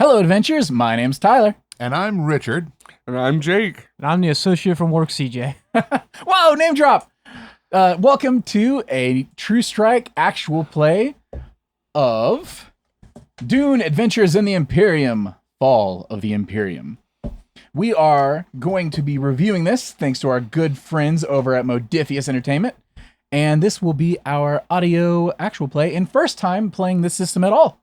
Hello, adventurers. My name's Tyler. And I'm Richard. And I'm Jake. And I'm the associate from work, CJ. Whoa, name drop. Welcome to a True Strike actual play of Dune Adventures in the Imperium, Fall of the Imperium. We are going to be reviewing this thanks to our good friends over at Modiphius Entertainment. And this will be our audio actual play and first time playing this system at all.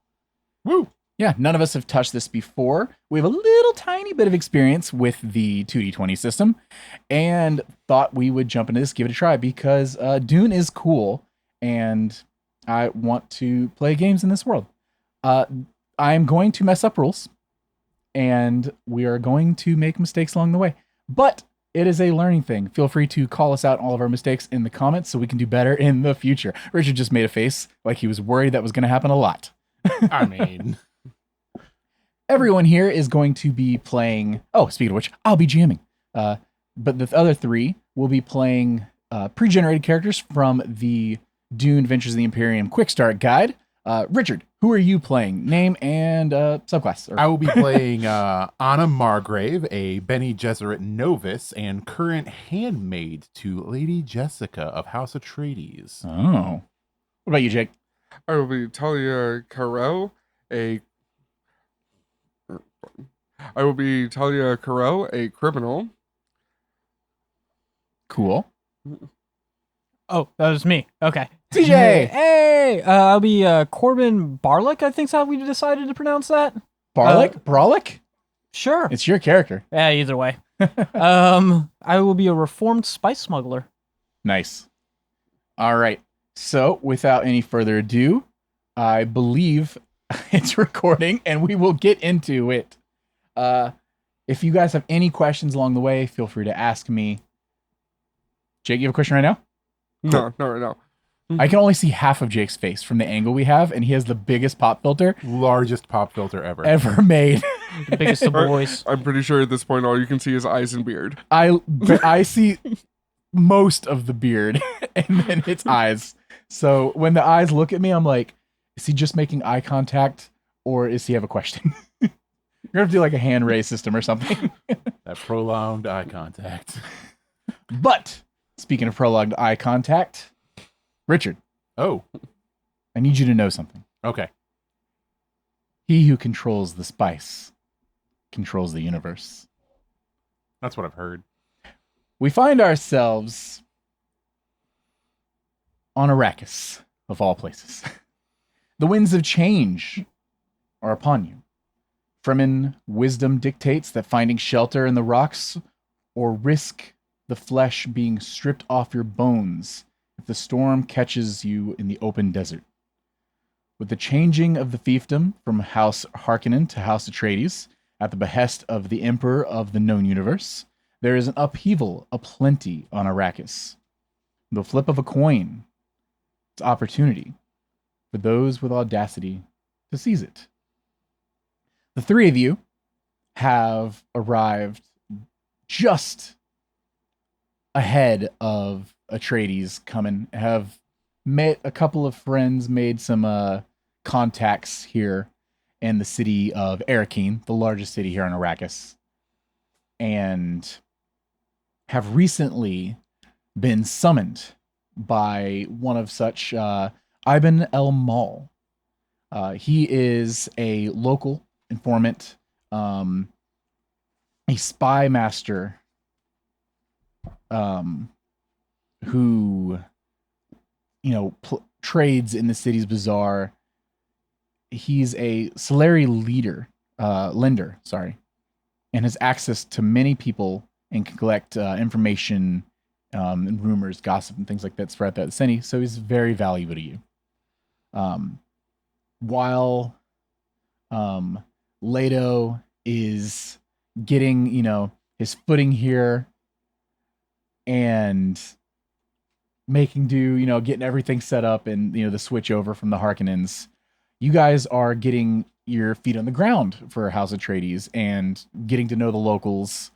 Woo! Yeah, none of us have touched this before. We have a little tiny bit of experience with the 2D20 system and thought we would jump into this, give it a try, because Dune is cool and I want to play games in this world. I'm going to mess up rules and we are going to make mistakes along the way, but it is a learning thing. Feel free to call us out on all of our mistakes in the comments so we can do better in the future. Richard just made a face like he was worried that was going to happen a lot. I mean... Everyone here is going to be playing... Oh, speaking of which, I'll be jamming. But the other three will be playing pre-generated characters from the Dune Adventures of the Imperium Quick Start Guide. Richard, who are you playing? Name and subclass. I will be playing Anna Margrave, a Bene Gesserit novice and current handmaid to Lady Jessica of House Atreides. Oh. What about you, Jake? I will be Talia Carell, a criminal. Cool. Oh, that was me. Okay. CJ! Hey! I'll be Corbin Barlick, I think's how we decided to pronounce that. Barlick? Brolick? Sure. It's your character. Yeah, either way. I will be a reformed spice smuggler. Nice. All right. So, without any further ado, I believe it's recording and we will get into it. If you guys have any questions along the way, feel free to ask me. Jake, you have a question right now? No, not right now. I can only see half of Jake's face from the angle we have, and he has the biggest pop filter Largest pop filter ever. made. The biggest of boys. I'm pretty sure at this point all you can see is eyes and beard. I see most of the beard, and then it's eyes. So when the eyes look at me, I'm like, is he just making eye contact, or is he have a question? You're gonna have to do like a hand raise system or something. That prolonged eye contact. But speaking of prolonged eye contact, Richard, Oh, I need you to know something. okay. He who controls the spice controls the universe. That's what I've heard. We find ourselves on Arrakis, of all places. The winds of change are upon you. Fremen wisdom dictates that finding shelter in the rocks or risk the flesh being stripped off your bones if the storm catches you in the open desert. With the changing of the fiefdom from House Harkonnen to House Atreides, at the behest of the Emperor of the known universe, there is an upheaval aplenty on Arrakis. The flip of a coin, it's opportunity for those with audacity to seize it. The three of you have arrived just ahead of Atreides coming, have met a couple of friends, made some contacts here in the city of Arrakeen, the largest city here on Arrakis, and have recently been summoned by one of such, Ibn el-Mal. He is a local informant, a spy master, who, trades in the city's bazaar. He's a Solari lender, and has access to many people and can collect information and rumors, gossip, and things like that spread throughout the city. So he's very valuable to you. While Leto is getting, his footing here and making do, getting everything set up and, the switch over from the Harkonnens, you guys are getting your feet on the ground for House Atreides and getting to know the locals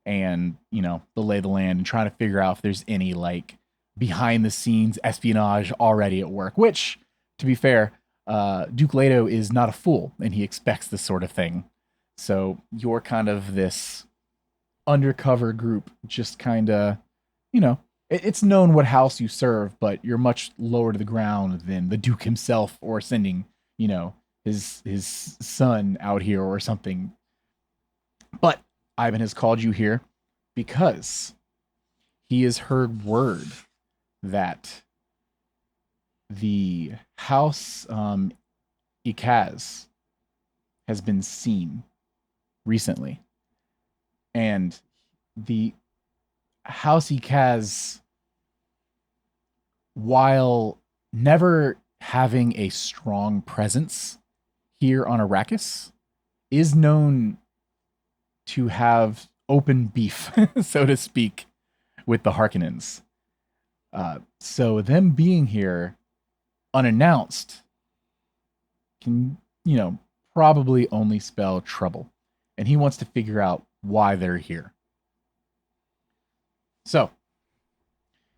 and, the lay of the land and trying to figure out if there's any behind the scenes espionage already at work, which, to be fair, Duke Leto is not a fool, and he expects this sort of thing. So you're kind of this undercover group, just kind of, it's known what house you serve, but you're much lower to the ground than the Duke himself, or sending, his son out here or something. But Ivan has called you here because he has heard word that the house Ikaz has been seen recently. And the house Ikaz, while never having a strong presence here on Arrakis, is known to have open beef, so to speak, with the Harkonnens. So them being here unannounced can, probably only spell trouble. And he wants to figure out why they're here. So,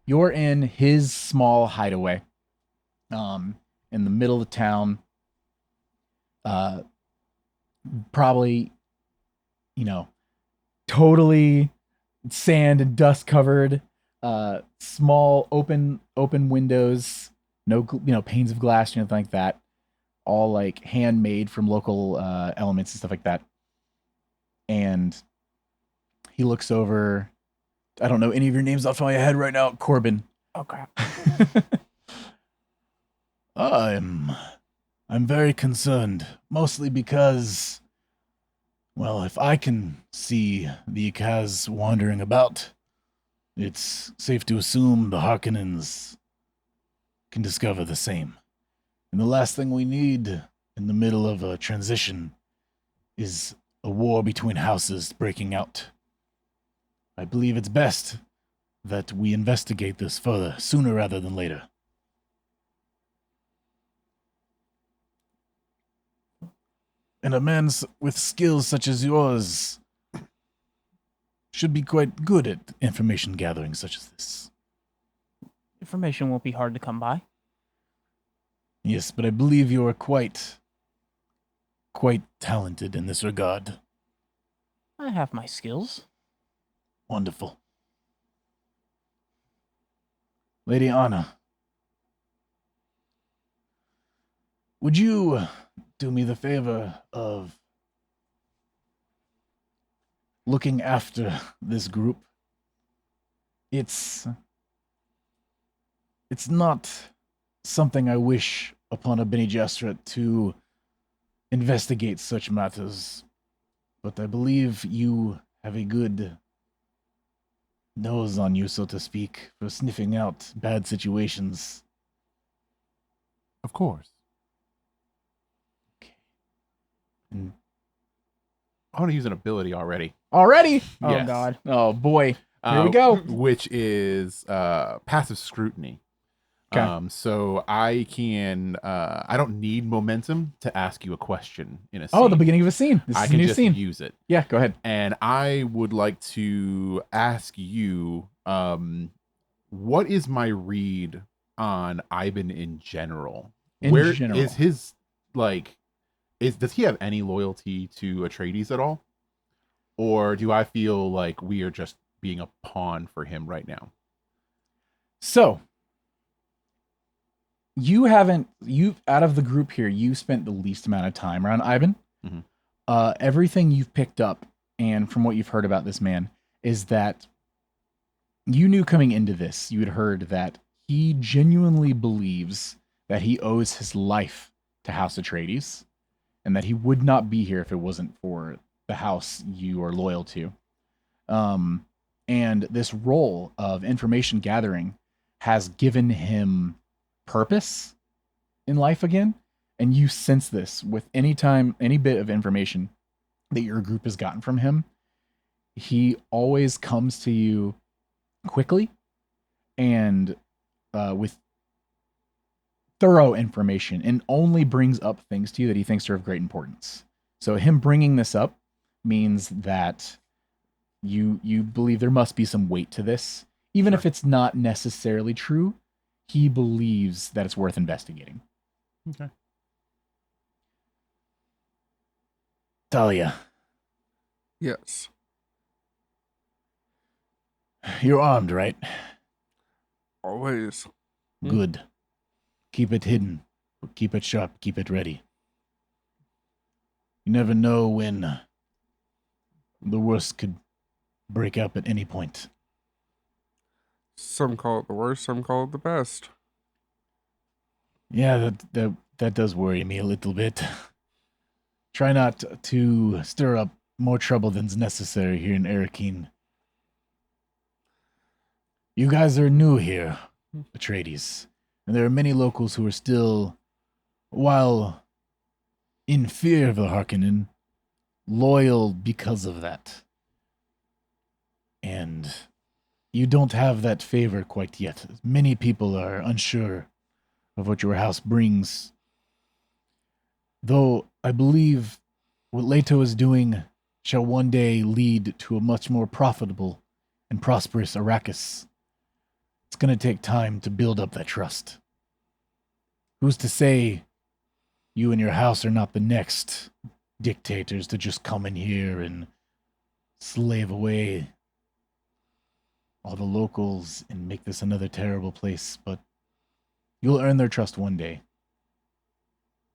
you're in his small hideaway, in the middle of the town. Probably, totally sand and dust covered. Small open windows, no panes of glass or anything like that. All like handmade from local elements and stuff like that. And he looks over. I don't know any of your names off the top of my head right now. Corbin. Oh crap. I'm very concerned, mostly because, well, if I can see the Ikaz wandering about, it's safe to assume the Harkonnens can discover the same. And the last thing we need in the middle of a transition is a war between houses breaking out. I believe it's best that we investigate this further, sooner rather than later. And a man with skills such as yours should be quite good at information gathering such as this. Information won't be hard to come by. Yes, but I believe you are quite talented in this regard. I have my skills. Wonderful. Lady Anna, would you do me the favor of looking after this group? It's not something I wish upon a Bene Gesserit to investigate such matters, but I believe you have a good nose on you, so to speak, for sniffing out bad situations. Of course. And I want to use an ability already. already? Oh Yes. god. Oh boy. Here we go. Which is passive scrutiny. Okay. So I can I don't need momentum to ask you a question in a scene. Oh, the beginning of a scene. This I is a can new just scene. use it. Yeah, go ahead. And I would like to ask you, what is my read on Ivan in general? In general. Is his does he have any loyalty to Atreides at all? Or do I feel like we are just being a pawn for him right now? So, you out of the group here, you spent the least amount of time around Ivan. Mhm. Everything you've picked up, and from what you've heard about this man, is that you knew coming into this, you had heard that he genuinely believes that he owes his life to House Atreides, and that he would not be here if it wasn't for the house you are loyal to. And this role of information gathering has given him purpose in life again. And you sense this with any bit of information that your group has gotten from him. He always comes to you quickly and with thorough information, and only brings up things to you that he thinks are of great importance. So him bringing this up means that you believe there must be some weight to this. Even if it's not necessarily true, he believes that it's worth investigating. Okay. Talia, Yes. you're armed, right? Always. Good. Keep it hidden. Keep it sharp. Keep it ready. You never know when the worst could break up at any point. Some call it the worst, some call it the best. Yeah, that does worry me a little bit. Try not to stir up more trouble than's necessary here in Arakeen. You guys are new here, Atreides, and there are many locals who are still, while in fear of the Harkonnen, loyal because of that. And you don't have that favor quite yet. Many people are unsure of what your house brings. Though I believe what Leto is doing shall one day lead to a much more profitable and prosperous Arrakis. It's going to take time to build up that trust. Who's to say you and your house are not the next dictators to just come in here and slave away all the locals and make this another terrible place, but you'll earn their trust one day.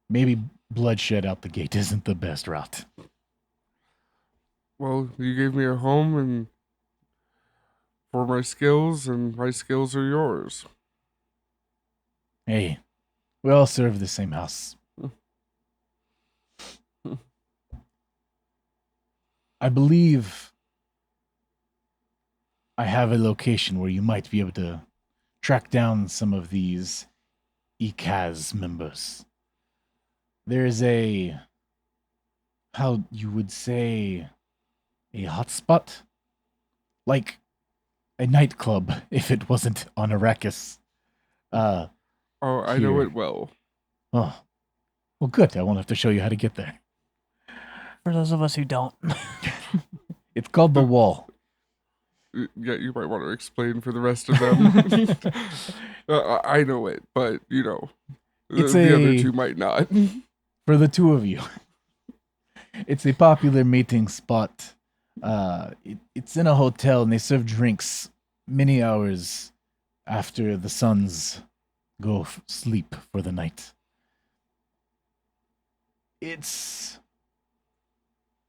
Maybe bloodshed out the gate isn't the best route. Well, you gave me a home and for my skills, and my skills are yours. Hey, we all serve the same house. I believe I have a location where you might be able to track down some of these ECAS members. There's a, how you would say, a hotspot? Like a nightclub, if it wasn't on Arrakis. Oh, I know Here. it well. Oh, well, good. I won't have to show you how to get there. For those of us who don't. It's called the Wall. Yeah, you might want to explain for the rest of them. I know it, but It's the other a- two might not. For the two of you. It's a popular meeting spot. It's in a hotel, and they serve drinks many hours after the suns go sleep for the night. It's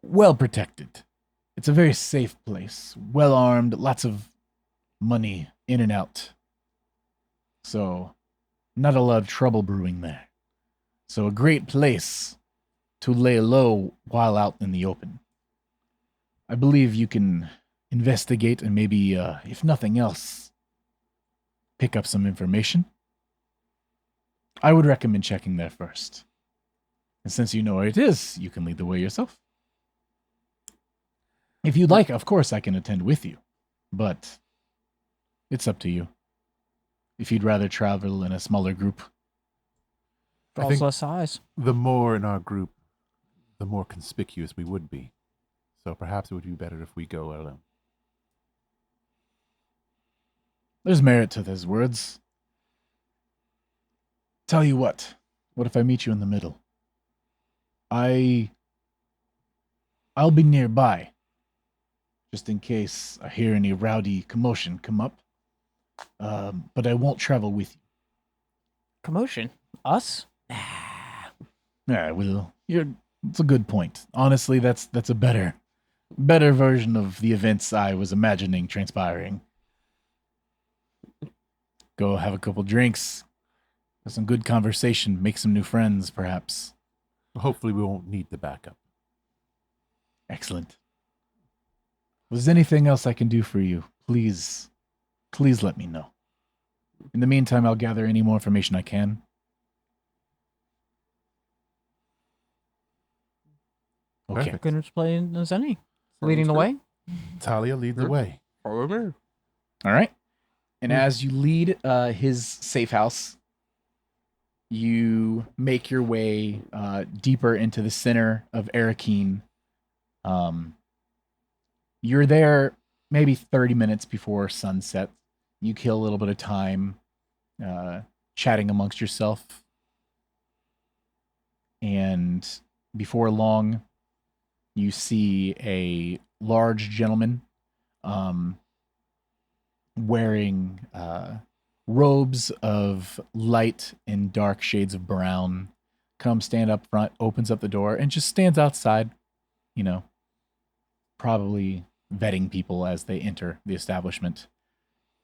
well protected. It's a very safe place. Well armed, lots of money in and out. So, not a lot of trouble brewing there. So, a great place to lay low while out in the open. I believe you can investigate and maybe, if nothing else, pick up some information. I would recommend checking there first. And since you know where it is, you can lead the way yourself. If you'd like, of course, I can attend with you. But it's up to you. If you'd rather travel in a smaller group. I Draws think- less eyes. The more in our group, the more conspicuous we would be. So perhaps it would be better if we go alone. There's merit to those words. Tell you what if I meet you in the middle? I'll be nearby, just in case I hear any rowdy commotion come up. But I won't travel with you. Commotion. Us? Yeah, well, it's a good point. Honestly, that's a better version of the events I was imagining transpiring. Go have a couple drinks, have some good conversation, make some new friends, perhaps. Hopefully we won't need the backup. Excellent. Was there anything else I can do for you? Please let me know. In the meantime, I'll gather any more information I can. Okay. Perfect. Good as plain as any. Leading the good. way? Talia, lead the Sure. way. Follow me. All right. And as you lead his safe house, you make your way deeper into the center of Arakeen. You're there maybe 30 minutes before sunset. You kill a little bit of time chatting amongst yourself. And before long, you see a large gentleman wearing robes of light and dark shades of brown, come stand up front, opens up the door, and just stands outside, you know, probably vetting people as they enter the establishment.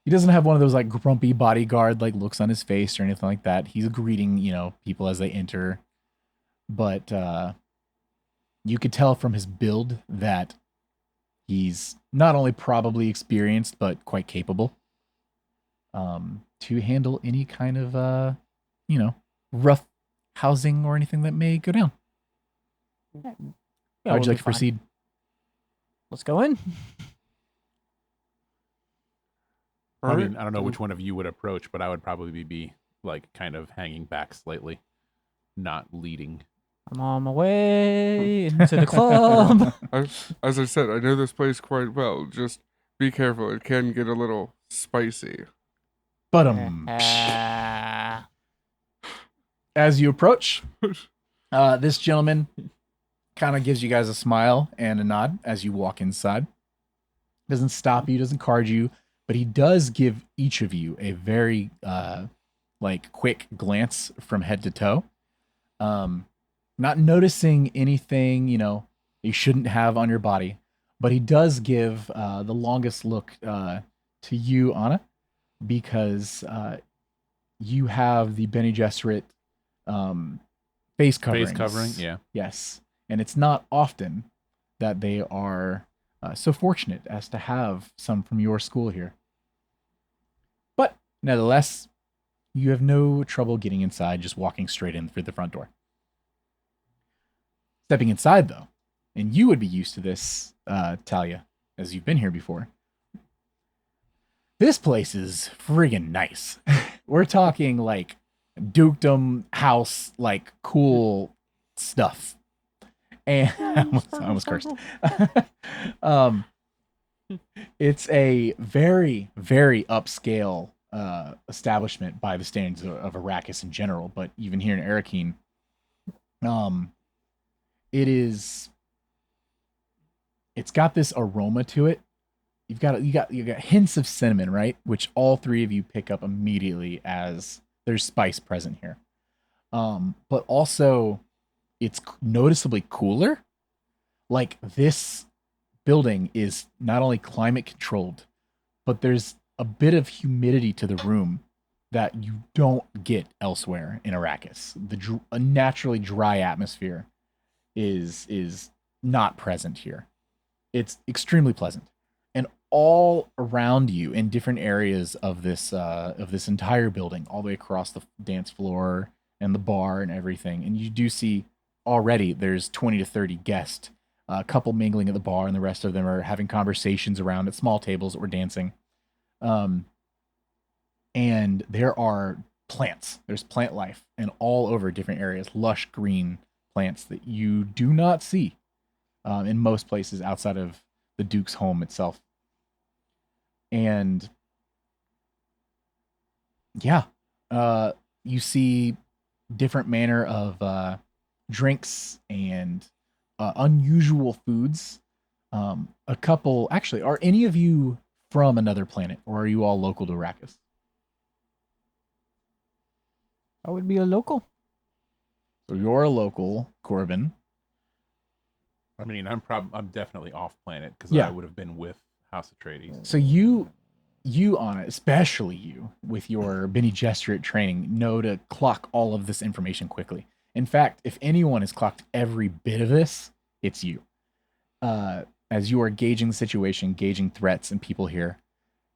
He doesn't have one of those like grumpy bodyguard like looks on his face or anything like that. He's greeting, you know, people as they enter. But you could tell from his build that he's not only probably experienced, but quite capable to handle any kind of, you know, rough housing or anything that may go down. Yeah, How'd we'll you be like to fine. proceed? Let's go in. I mean, I don't know which one of you would approach, but I would probably be like kind of hanging back slightly, not leading. I'm on my way into the club. As I said, I know this place quite well. Just be careful; it can get a little spicy. But as you approach, this gentleman kind of gives you guys a smile and a nod as you walk inside. Doesn't stop you, doesn't card you, but he does give each of you a very like quick glance from head to toe. Not noticing anything, you know, you shouldn't have on your body, but he does give the longest look to you, Anna, because you have the Bene Gesserit face covering. Face covering, yeah. Yes. And it's not often that they are so fortunate as to have some from your school here. But nevertheless, you have no trouble getting inside, just walking straight in through the front door. Stepping inside, though, and you would be used to this, Talia, as you've been here before. This place is friggin' nice. We're talking like dukedom house, like cool stuff. And I almost cursed. It's a very, very upscale establishment by the standards of Arrakis in general, but even here in Arakeen, it's got this aroma to it. You got hints of cinnamon, right? Which all three of you pick up immediately as there's spice present here. But also it's noticeably cooler. Like, this building is not only climate controlled, but there's a bit of humidity to the room that you don't get elsewhere in Arrakis. A naturally dry atmosphere is not present here. It's extremely pleasant. And all around you in different areas of this entire building, all the way across the dance floor and the bar and everything. And you do see already there's 20 to 30 guests, a couple mingling at the bar, and the rest of them are having conversations around at small tables that were dancing. And there are plants. There's plant life and all over different areas, lush green plants that you do not see in most places outside of the Duke's home itself. And yeah, you see different manner of drinks and unusual foods. A couple, actually, are any of you from another planet, or are you all local to Arrakis? I would be a local. So you're a local, Corbin. I mean, I'm definitely off planet because Yeah. I would have been with House Atreides. So you on it, especially you with your Bene Gesserit training, know to clock all of this information quickly. In fact, if anyone has clocked every bit of this, it's you. As you are gauging the situation, gauging threats and people here,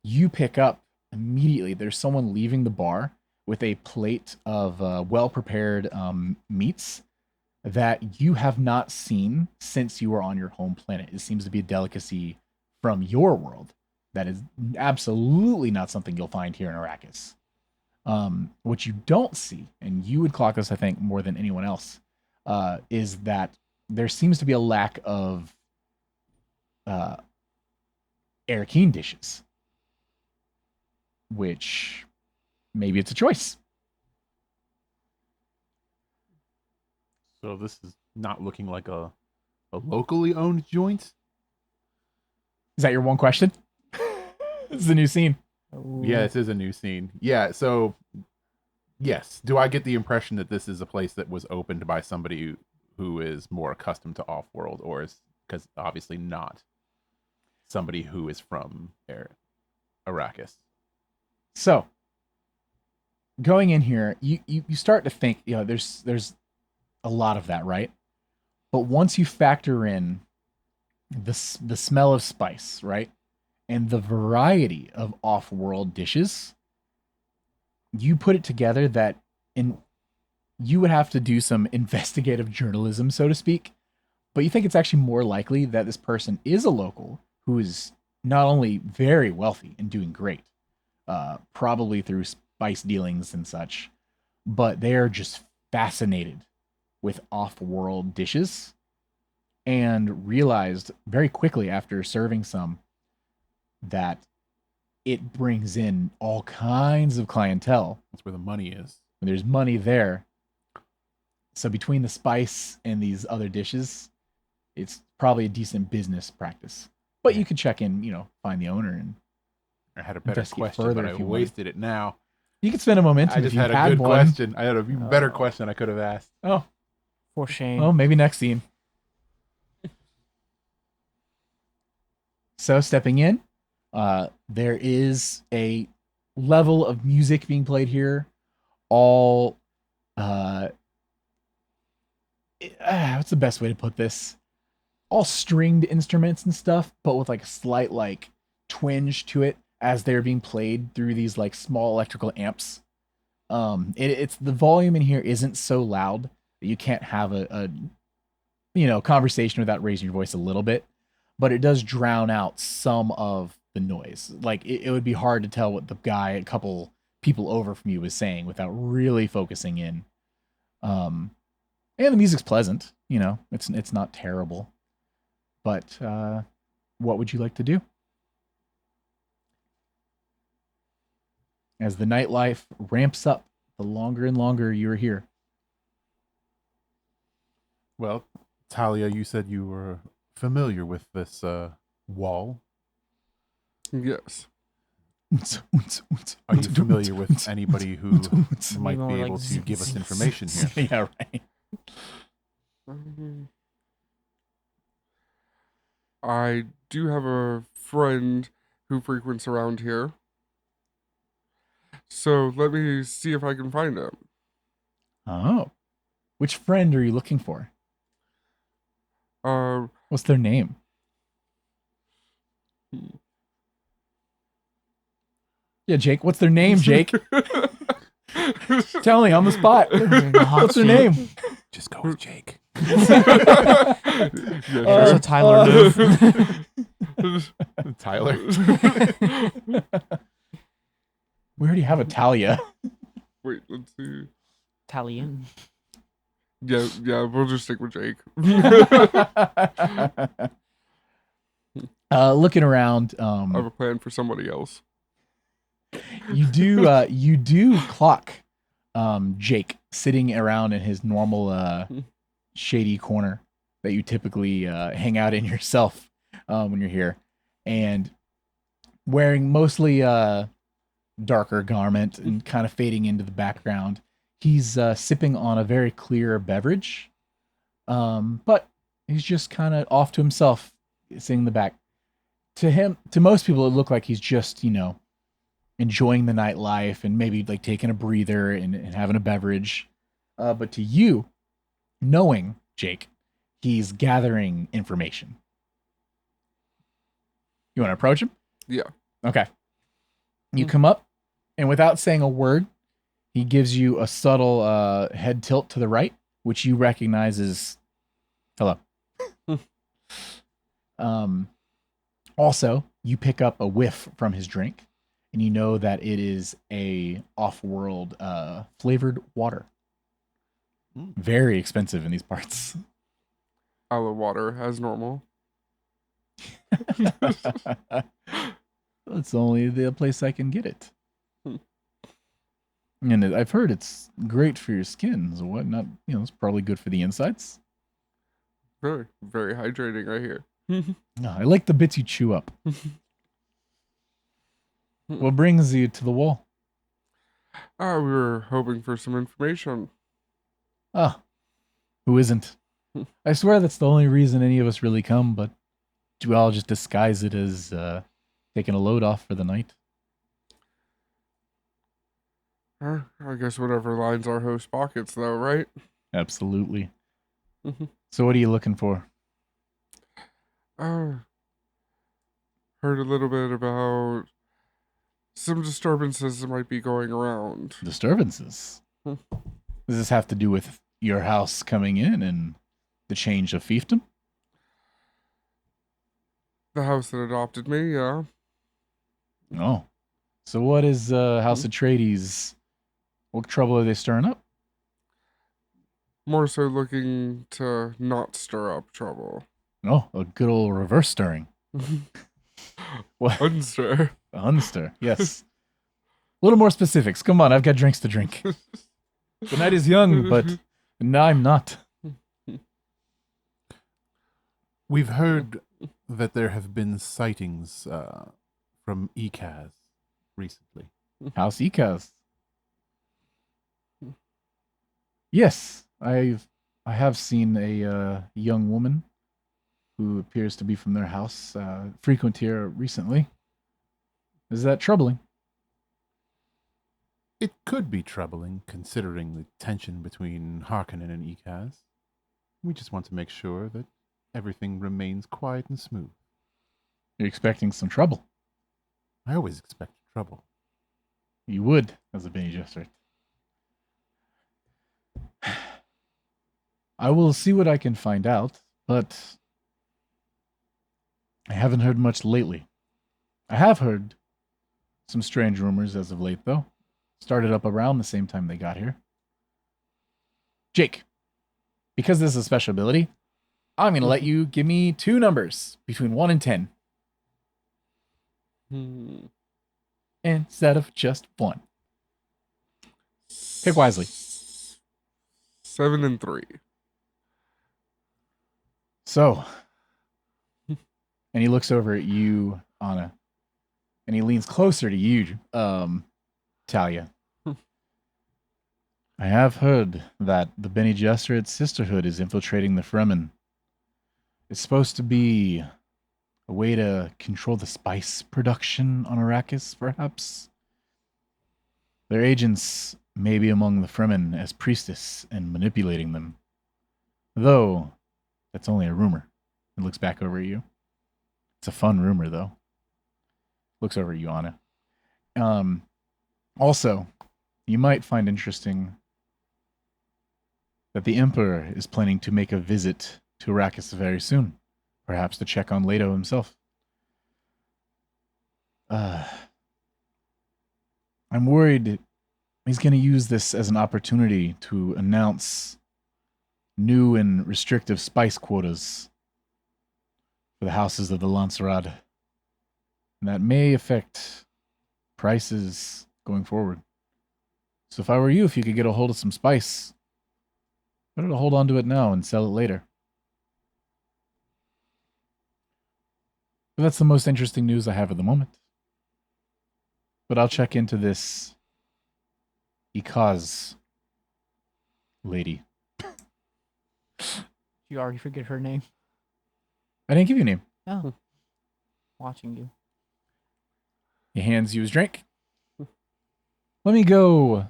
you pick up immediately there's someone leaving the bar with a plate of well-prepared meats that you have not seen since you were on your home planet. It seems to be a delicacy from your world that is absolutely not something you'll find here in Arrakis. What you don't see, and you would clock this, I think, more than anyone else, is that there seems to be a lack of Arakeen dishes, which maybe it's a choice. So this is not looking like a a locally owned joint? Is that your one question? This is a new scene. Yeah, this is a new scene. Yeah, so yes. Do I get the impression that this is a place that was opened by somebody who is more accustomed to off-world, or is, because obviously not somebody who is from Arrakis? So, going in here, you start to think, there's a lot of that, right? But once you factor in the smell of spice, right, and the variety of off-world dishes, you put it together that you would have to do some investigative journalism, so to speak. But you think it's actually more likely that this person is a local who is not only very wealthy and doing great, probably through spice dealings and such, but they are just fascinated with off-world dishes and realized very quickly after serving some that it brings in all kinds of clientele. That's where the money is. There's money there. So between the spice and these other dishes, it's probably a decent business practice. But you could check in, find the owner, and I had a better investigate question, further but I if you want. wasted it now. You could spend a momentum I if just you had a had good one. question. I had a even better question I could have asked. Oh, For shame. well, maybe next scene. So stepping in, there is a level of music being played here. All, what's the best way to put this? All stringed instruments and stuff, but with like a slight like twinge to it as they're being played through these like small electrical amps. It's the volume in here isn't so loud that you can't have a conversation without raising your voice a little bit, but it does drown out some of the noise. Like it would be hard to tell what the guy a couple people over from you was saying without really focusing in. And the music's pleasant, it's not terrible. But what would you like to do? As the nightlife ramps up, the longer and longer you're here. Well, Talia, you said you were familiar with this wall. Yes. Are you familiar with anybody who might More be like able to zzz, give us zzz. information here? Yeah, right. I do have a friend who frequents around here. So let me see if I can find him. Oh. Which friend are you looking for? What's their name? Yeah, Jake. What's their name, Jake? Tell me on the spot. What's their name? Just go with Jake. Yeah, There's a Tyler move. Tyler. We already have a Talia. Wait, let's see. Italian. Yeah, we'll just stick with Jake. Looking around, I have a plan for somebody else. you do clock Jake sitting around in his normal shady corner that you typically hang out in yourself when you're here, and wearing mostly darker garment and kind of fading into the background. He's sipping on a very clear beverage, but he's just kind of off to himself, sitting in the back. To most people, it looked like he's just, enjoying the nightlife and maybe like taking a breather and having a beverage. But to you, knowing Jake, he's gathering information. You want to approach him? Yeah. Okay. You come up, and without saying a word, he gives you a subtle head tilt to the right, which you recognize as hello. Also, you pick up a whiff from his drink, and you know that it is a off-world flavored water. Very expensive in these parts. Out of water as normal. It's only the place I can get it. And I've heard it's great for your skin. So what not? It's probably good for the insides. Very, very hydrating, I hear. No, I like the bits you chew up. What brings you to the wall? We were hoping for some information. Ah, who isn't? I swear that's the only reason any of us really come, but do we all just disguise it as taking a load off for the night? I guess whatever lines our host pockets, though, right? Absolutely. So what are you looking for? Heard a little bit about some disturbances that might be going around. Disturbances? Hmm. Does this have to do with your house coming in and the change of fiefdom? The house that adopted me, yeah. Oh. So what is House Atreides? What trouble are they stirring up? More so looking to not stir up trouble. Oh, a good old reverse stirring. What? Unstir. Unstir, yes. A little more specifics. Come on, I've got drinks to drink. The night is young, but no, I'm not. We've heard that there have been sightings from Ekaz recently. House Ekaz. Yes, I have seen a young woman who appears to be from their house frequent here recently. Is that troubling? It could be troubling, considering the tension between Harkonnen and Ekaz. We just want to make sure that everything remains quiet and smooth. You're expecting some trouble. I always expect trouble. You would, as a Bene Gesserit. I will see what I can find out, but I haven't heard much lately. I have heard some strange rumors as of late, though. Started up around the same time they got here. Jake, because this is a special ability, I'm going to let you give me 2 numbers between 1 and 10 instead of just 1. Pick wisely. 7 and 3. So, and he looks over at you, Anna, and he leans closer to you, Talia. I have heard that the Bene Gesserit Sisterhood is infiltrating the Fremen. It's supposed to be a way to control the spice production on Arrakis, perhaps. Their agents may be among the Fremen as priestess and manipulating them. Though, that's only a rumor. It looks back over at you. It's a fun rumor, though. Looks over at you, Anna. Also, you might find interesting that the Emperor is planning to make a visit to Arrakis very soon, perhaps to check on Leto himself. I'm worried he's going to use this as an opportunity to announce new and restrictive spice quotas for the houses of the Lancerad. And that may affect prices going forward. So if I were you, if you could get a hold of some spice, better to hold on to it now and sell it later. But that's the most interesting news I have at the moment. But I'll check into this Ekaz lady. You already forget her name. I didn't give you a name. Oh. Watching you. He hands you his drink. Let me go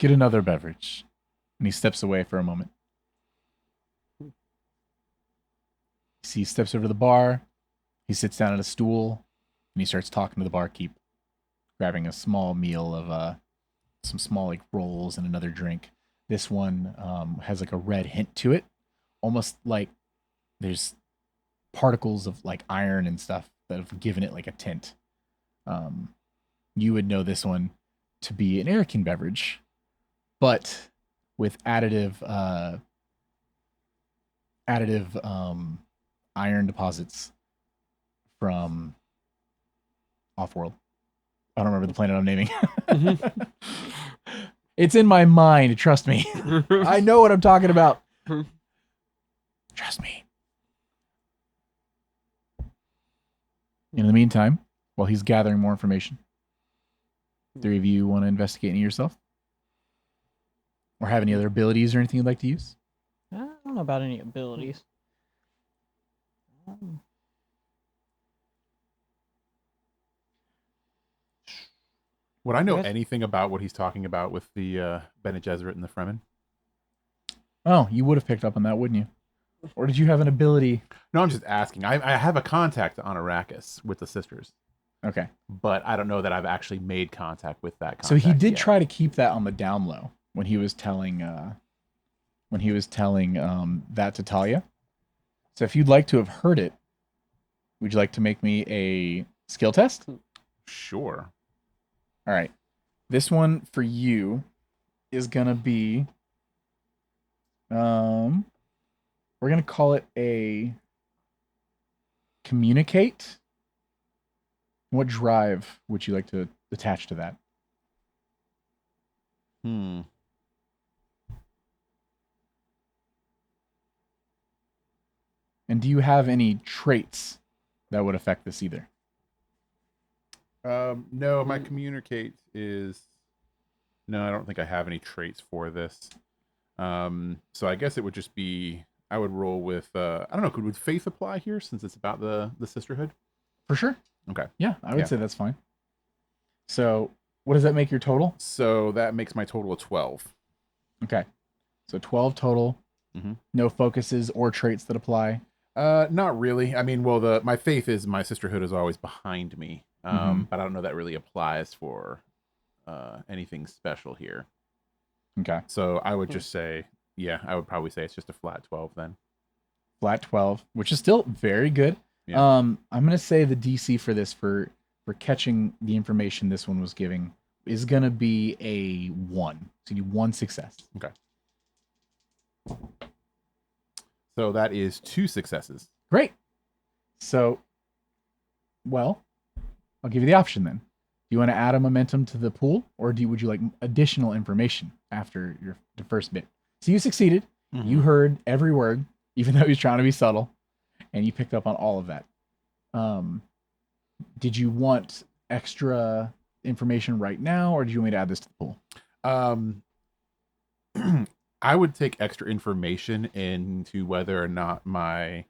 get another beverage. And he steps away for a moment. See, he steps over to the bar. He sits down at a stool. And he starts talking to the barkeep. Grabbing a small meal of some small like rolls and another drink. This one has like a red hint to it. Almost like there's particles of like iron and stuff that have given it like a tint. You would know this one to be an American beverage, but with additive iron deposits from Offworld. I don't remember the planet I'm naming. It's in my mind, trust me. I know what I'm talking about. Trust me. In the meantime, while he's gathering more information, 3 of you want to investigate any yourself? Or have any other abilities or anything you'd like to use? I don't know about any abilities. Would I know Yes. anything about what he's talking about with the Bene Gesserit and the Fremen? Oh, you would have picked up on that, wouldn't you? Or did you have an ability? No, I'm just asking. I have a contact on Arrakis with the sisters, Okay. but I don't know that I've actually made contact with that contact So he did yet. try to keep that on the down low when he was telling that to Talia. So if you'd like to have heard it, would you like to make me a skill test? Sure. All right. This one for you is gonna be we're gonna call it a communicate. What drive would you like to attach to that? Hmm. And do you have any traits that would affect this either? No, my communicate is. No, I don't think I have any traits for this. So I guess it would just be. I would roll with. I don't know. Would faith apply here since it's about the sisterhood? For sure. Okay. Yeah, I would Yeah. say that's fine. So, what does that make your total? So that makes my total of 12. Okay. So 12 total. Mhm. No focuses or traits that apply. Not really. I mean, well, my faith is my sisterhood is always behind me. Mhm. But I don't know that really applies for anything special here. Okay. So I would just say, yeah, I would probably say it's just a flat 12 then. Flat 12, which is still very good. Yeah. I'm going to say the DC for this for catching the information this one was giving is going to be a 1. So you need 1 success. Okay. So that is 2 successes. Great. So, well, I'll give you the option then. Do you want to add a momentum to the pool, or would you like additional information after the first bit? So you succeeded. You heard every word, even though he was trying to be subtle, and you picked up on all of that. Did you want extra information right now, or do you want me to add this to the pool? I would take extra information into whether or not my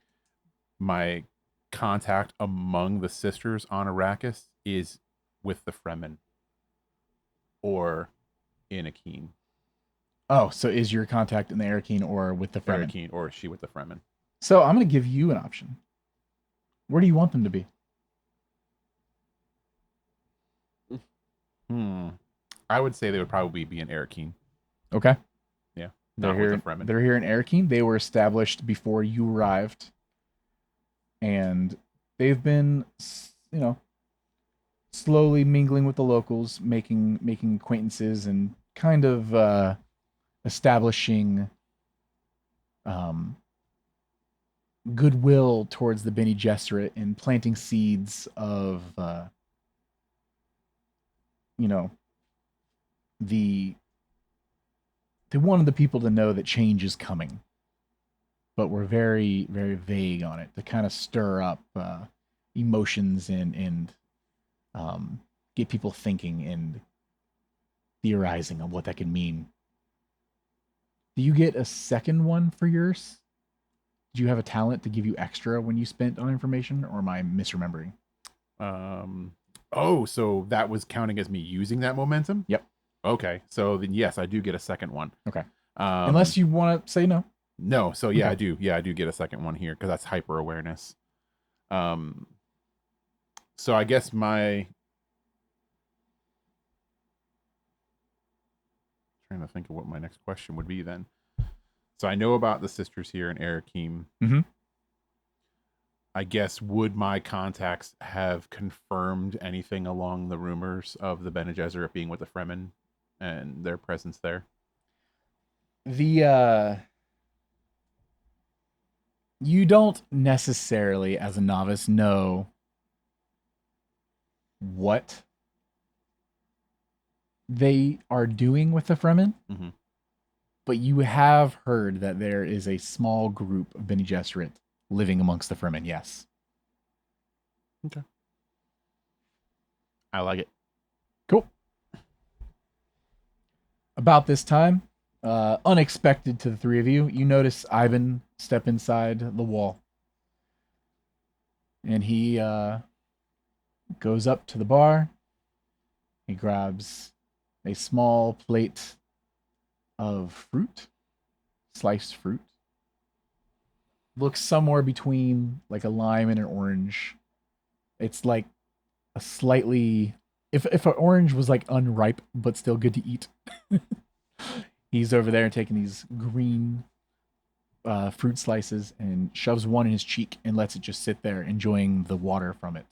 contact among the sisters on Arrakis is with the Fremen or in Akeen. Oh, so is your contact in the Arakeen or with the Fremen? Akeen, or is she with the Fremen? So I'm going to give you an option. Where do you want them to be? I would say they would probably be in Arakeen. Okay. Yeah. They're Not here. with the Fremen. They're here in Arakeen. They were established before you arrived, and they've been, slowly mingling with the locals, making acquaintances, and kind of establishing goodwill towards the Bene Gesserit and planting seeds of they wanted the people to know that change is coming, but we're very, very vague on it to kind of stir up emotions and get people thinking and theorizing on what that could mean. Do you get a second one for yours? Did you have a talent to give you extra when you spent on information, or am I misremembering? Oh, so that was counting as me using that momentum? Yep. Okay, so then yes, I do get a second one. Okay. Unless you want to say no. No, so yeah, Okay. I do. Yeah, I do get a second one here because that's hyper awareness. So I guess trying to think of what my next question would be then. So I know about the sisters here in Arakim. Mm-hmm. I guess would my contacts have confirmed anything along the rumors of the Bene Gesserit being with the Fremen and their presence there? You don't necessarily, as a novice, know what they are doing with the Fremen. Mm-hmm. but you have heard that there is a small group of Bene Gesserit living amongst the Fremen, yes. I like it. Cool. About this time, unexpected to the three of you, you notice Ivan step inside the wall. And he goes up to the bar. He grabs a small plate of fruit, sliced fruit. Looks somewhere between like a lime and an orange. It's like a slightly, if an orange was like unripe but still good to eat. He's over there taking these green fruit slices and shoves one in his cheek and lets it just sit there, enjoying the water from it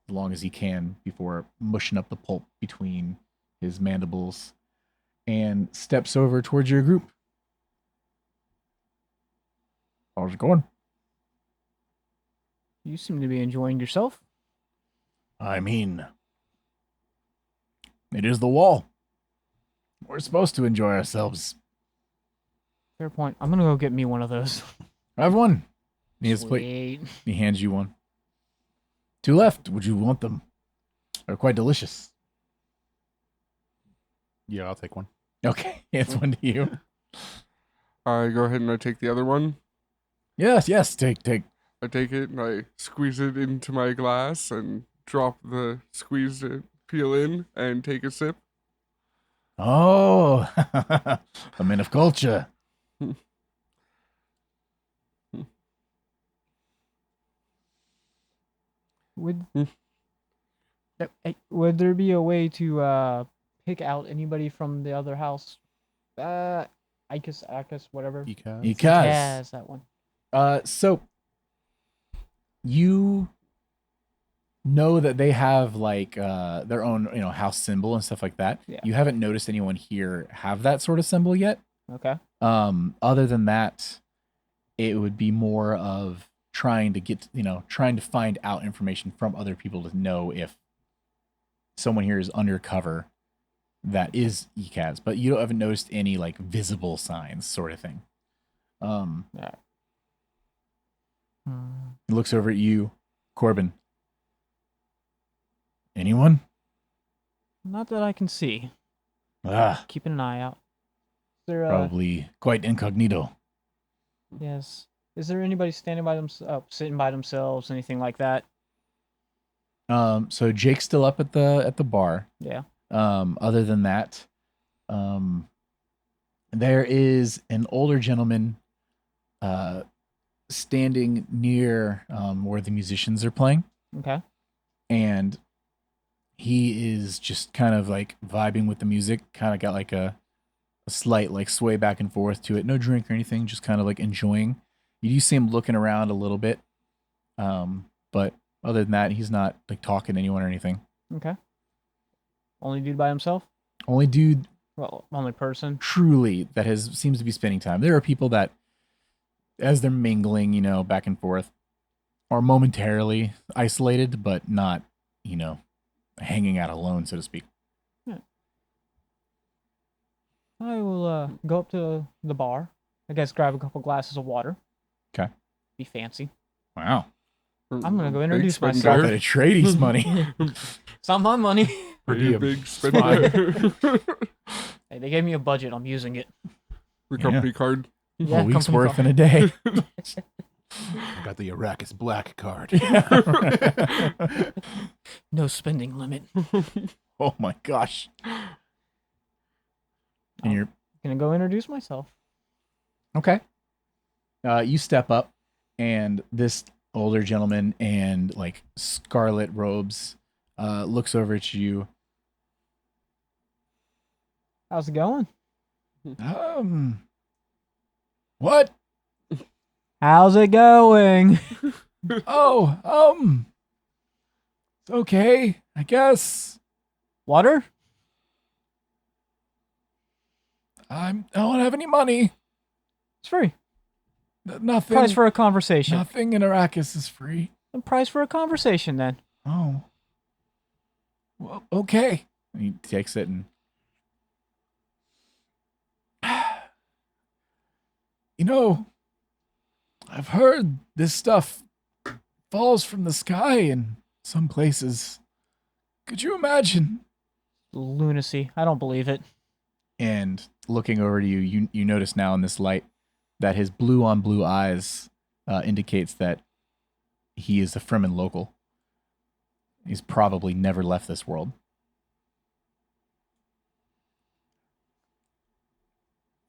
as long as he can before mushing up the pulp between his mandibles, and steps over towards your group. How's it going? You seem to be enjoying yourself. I mean, it is the wall. We're supposed to enjoy ourselves. Fair point. I'm gonna go get me one of those. I have one. He has a plate. Sweet. He hands you one. Two left. Would you want them? They're quite delicious. Yeah, I'll take one. Okay, hands one to you. I go ahead and I take the other one. Yes, take. I take it and I squeeze it into my glass and drop the squeezed peel in and take a sip. Oh, a man of culture. Would would there be a way to pick out anybody from the other house? Akis, whatever. Because Because, that one. so you know that they have like their own, house symbol and stuff like that. Yeah. You haven't noticed anyone here have that sort of symbol yet. Okay. Other than that, it would be more of trying to find out information from other people to know if someone here is undercover that is ECAS, but you haven't noticed any like visible signs sort of thing. Yeah. He looks over at you, Corbin. Anyone? Not that I can see. Ah, Keeping an eye out. Is there probably quite incognito. yes. Is there anybody standing by sitting by themselves, anything like that? So Jake's still up at the bar. Yeah. Other than that, there is an older gentleman standing near where the musicians are playing, Okay. and he is just kind of like vibing with the music, kind of got like a slight like sway back and forth to it. No drink or anything, just kind of like enjoying. You do see him looking around a little bit, but other than that, he's not like talking to anyone or anything. Okay. Only dude by himself? Only dude Well, only person. truly that seems to be spending time. There are people that, as they're mingling, back and forth, are momentarily isolated, but not, hanging out alone, so to speak. I will go up to the bar. I guess grab a couple glasses of water. Okay. Be fancy. Wow. I'm gonna go Big introduce spender. Got myself. that at Trady's money. It's not my money. Pretty Pretty big spender. Hey, they gave me a budget. I'm using it. The company card. Yeah, a week's company worth car. in a day. I got the Arrakis Black card. No spending limit. Oh my gosh. And you're Gonna go introduce myself. okay. You step up, and this older gentleman in like scarlet robes looks over at you. How's it going? What? How's it going? Oh, it's okay, I guess. Water? I don't have any money. It's free. Nothing. Price for a conversation. Nothing in Arrakis is free. The price for a conversation, then. Oh. Well, okay. And he takes it and I've heard this stuff falls from the sky in some places. Could you imagine? Lunacy. I don't believe it. And looking over to you, you notice now in this light that his blue on blue eyes indicates that he is a Fremen local. He's probably never left this world.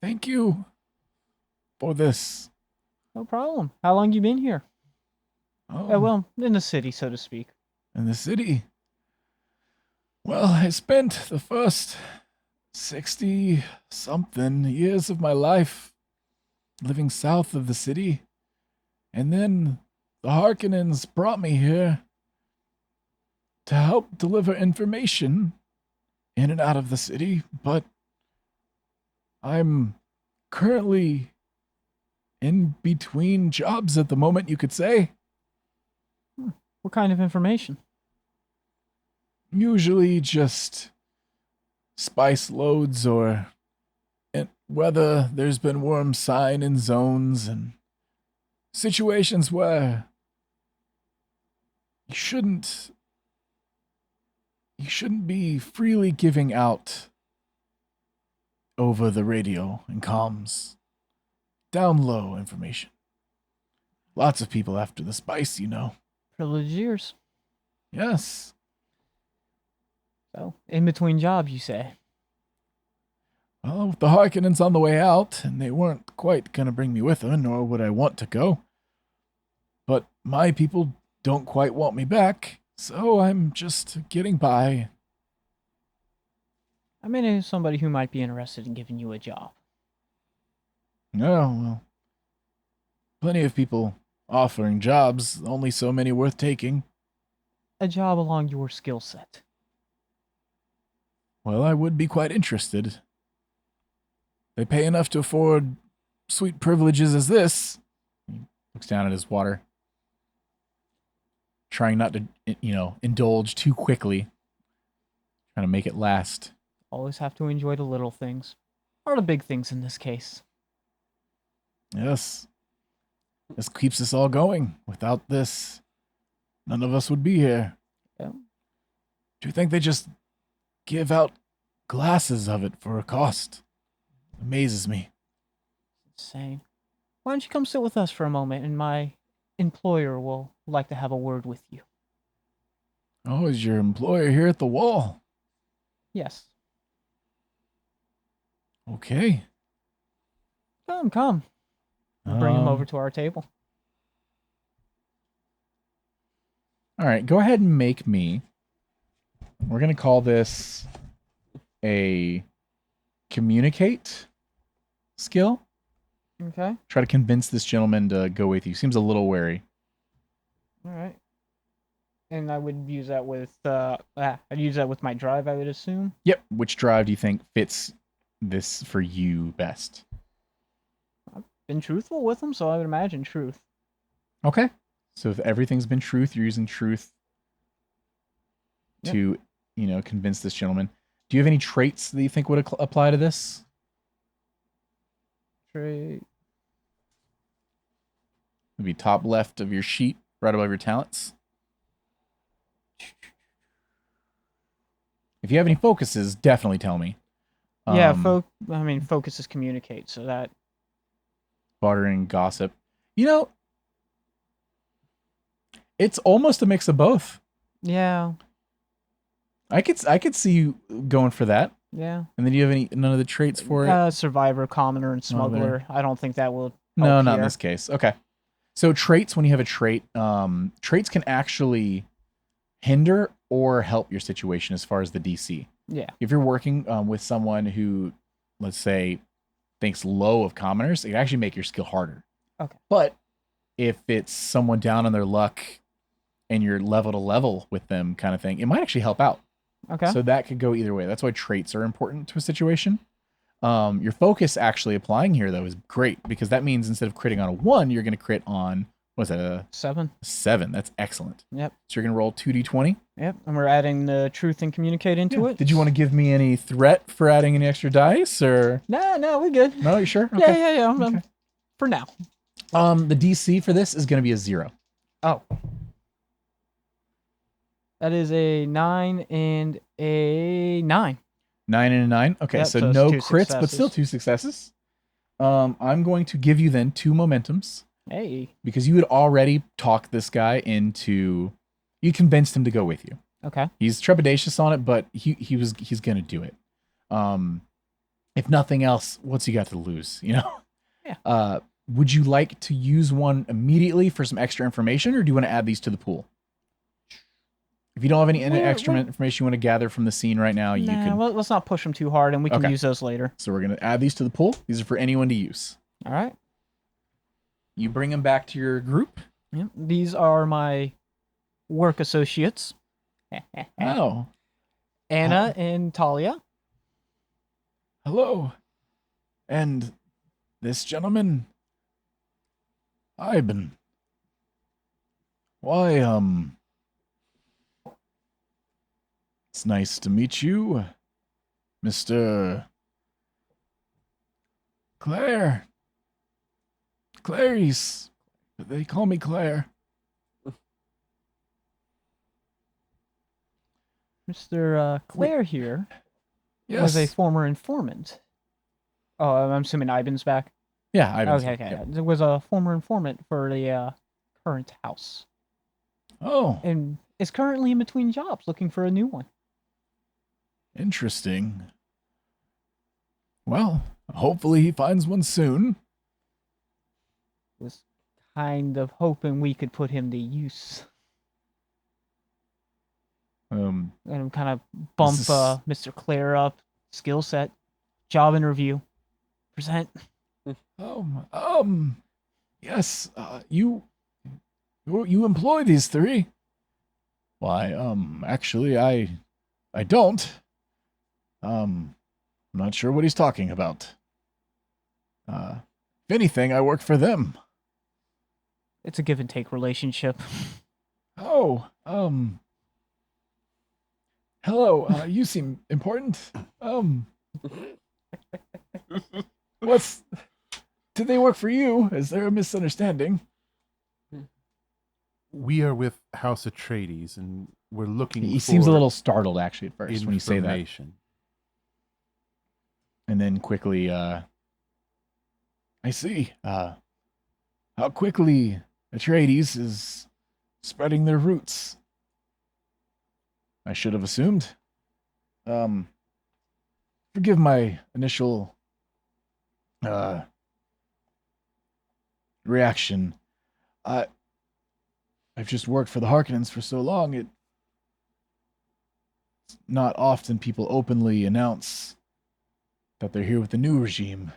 Thank you for this. No problem. How long you been here? Oh, Well, in the city, so to speak. in the city. Well, I spent the first 60-something years of my life living south of the city. And then the Harkonnens brought me here to help deliver information in and out of the city, but I'm currently in between jobs at the moment, you could say. What kind of information? Usually just spice loads or whether there's been worm sign in zones and situations where you shouldn't be freely giving out over the radio and comms. Down low information. Lots of people after the spice, you know. Privileged years. Yes. So, in between jobs, you say? Well, the Harkonnens on the way out, and they weren't quite gonna bring me with them, nor would I want to go. But my people don't quite want me back, so I'm just getting by. I mean, somebody who might be interested in giving you a job. Oh, well. Plenty of people offering jobs, only so many worth taking. A job along your skill set. Well, I would be quite interested. They pay enough to afford sweet privileges as this. He looks down at his water. Trying not to, indulge too quickly. Trying to make it last. Always have to enjoy the little things. Or the big things in this case. Yes. This keeps us all going. Without this, none of us would be here. Yeah. Do you think they just give out glasses of it for a cost? Amazes me. Insane. Why don't you come sit with us for a moment, and my employer will like to have a word with you. Oh, is your employer here at the wall? Yes. Okay. Come. We'll bring him over to our table. All right, go ahead and make me. We're going to call this a communicate skill. Okay. Try to convince this gentleman to go with you. Seems a little wary. All right. And I would use that with I'd use that with my drive, I would assume. Yep. Which drive do you think fits this for you best? Been truthful with him, so I would imagine truth. Okay. So if everything's been truth, you're using truth to, convince this gentleman. Do you have any traits that you think would apply to this? Trait. Maybe top left of your sheet, right above your talents. If you have any focuses, definitely tell me. Yeah, focus is communicate, so that. Bartering, gossip. It's almost a mix of both. Yeah. I could see you going for that. Yeah. And then do you have none of the traits for it? Survivor, commoner, and smuggler. I don't think that will. No, not in this case. Okay. So traits, when you have a trait, traits can actually hinder or help your situation as far as the DC. Yeah. If you're working with someone who, let's say, thinks low of commoners, it can actually make your skill harder. Okay. But if it's someone down on their luck and you're level to level with them kind of thing, it might actually help out. Okay. So that could go either way. That's why traits are important to a situation. Your focus actually applying here, though, is great because that means instead of critting on a 1, you're going to crit on, what's that, a 7. 7. That's excellent. Yep. So you're going to roll 2d20. Yep. And we're adding the truth and communicate into it. Did you want to give me any threat for adding any extra dice, or? No, we're good. No, you sure? Okay. Yeah. I'm for now. The DC for this is going to be a 0. Oh. That is a 9 and a 9. 9 and a 9. Okay, Yep, so so it's no 2 crits, but still successes. 2 successes. I'm going to give you then 2 momentums Hey. because you had already talked this guy into. You convinced him to go with you. Okay. He's trepidatious on it, but he's going to do it. If nothing else, what's he got to lose? You know. Yeah. Would you like to use one immediately for some extra information, or do you want to add these to the pool? If you don't have any extra information you want to gather from the scene right now, you can. Well, let's not push them too hard, and we can Okay. use those later. So we're going to add these to the pool. These are for anyone to use. All right. You bring them back to your group. Yep. These are my work associates. Oh, Anna and Talia. hello. And this gentleman, Ivan. Why, it's nice to meet you, Mr. Claire. Clarice. They call me Claire. Mr. Claire here Yes. was a former informant. Oh, I'm assuming Ivan's back. Yeah, Ivan's Okay. yeah. There was a former informant for the current house, Oh, and is currently in between jobs, looking for a new one. interesting. Well, hopefully he finds one soon. Was kind of hoping we could put him to use. And kind of bump This is- Mr. Claire up, skill set, job interview, present. Yes, you employ these 3. Why, actually, I don't. I'm not sure what he's talking about. If anything, I work for them. It's a give and take relationship. Oh, hello, you seem important. Did they work for you? Is there a misunderstanding? We are with House Atreides, and we're looking He for seems a little startled, actually, at first when you say that. information. And then quickly, I see, how quickly Atreides is spreading their roots. I should have assumed. Forgive my initial, reaction. I've just worked for the Harkonnens for so long, it's not often people openly announce that they're here with the new regime.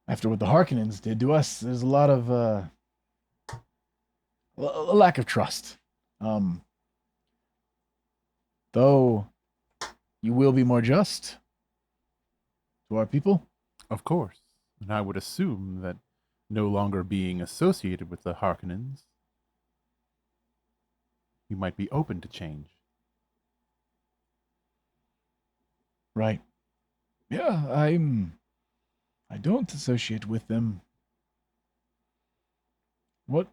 After what the Harkonnens did to us, there's a lot of a lack of trust. Though you will be more just to our people. Of course. And I would assume that no longer being associated with the Harkonnens, you might be open to change. Right. Yeah, I don't associate with them. What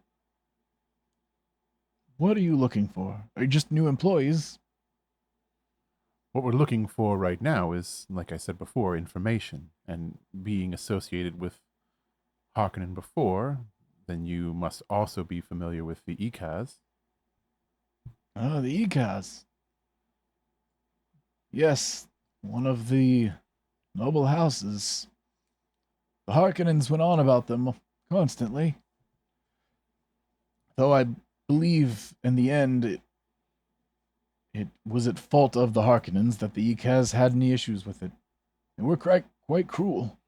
are you looking for? Are you just new employees? What we're looking for right now is, like I said before, information. And being associated with Harkonnen before, then you must also be familiar with the Ikaz. Oh, the Ikaz. Yes, one of the noble houses. The Harkonnens went on about them constantly. Though I believe in the end it was at fault of the Harkonnens that the Ikaz had any issues with it. And were quite cruel.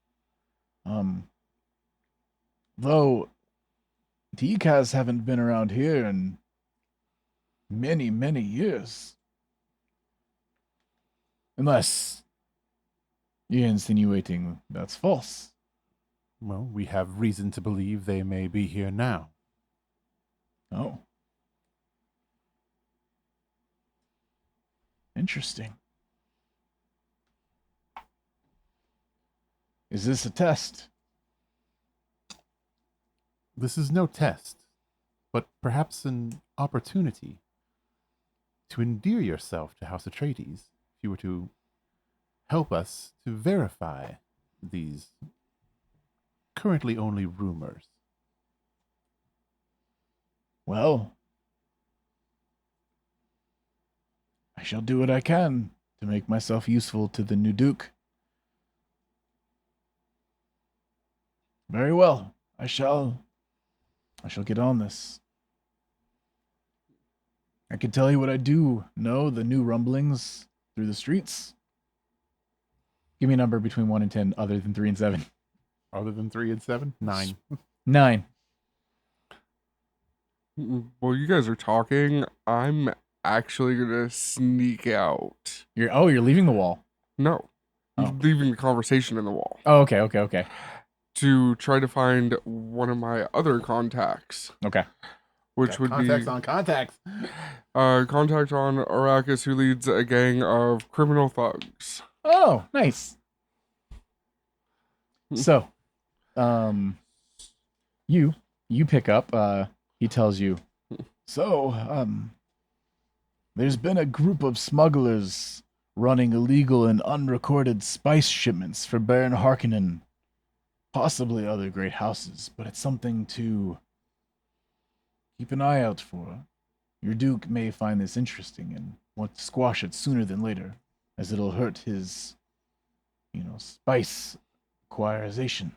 Though the Ikaz haven't been around here in many, many years. Unless you're insinuating that's false. Well, we have reason to believe they may be here now. Oh. Interesting. Is this a test? This is no test, but perhaps an opportunity to endear yourself to House Atreides if you were to help us to verify these currently only rumors. Well, I shall do what I can to make myself useful to the new Duke. Very well. I shall get on this. I can tell you what I do know, the new rumblings through the streets. Give me a number between 1 and 10 other than 3 and 7. Other than 3 and 7? 9. 9. While you guys are talking, I'm actually gonna sneak out. You're leaving the wall. No, Oh. leaving the conversation in the wall Oh, okay. to try to find one of my other contacts, Okay. which would be Contacts on contacts. contact on Arrakis, who leads a gang of criminal thugs. Oh, nice. So, you pick up, he tells you, so, there's been a group of smugglers running illegal and unrecorded spice shipments for Baron Harkonnen, possibly other great houses, but it's something to keep an eye out for. Your Duke may find this interesting and want to squash it sooner than later, as it'll hurt his, spice acquirization.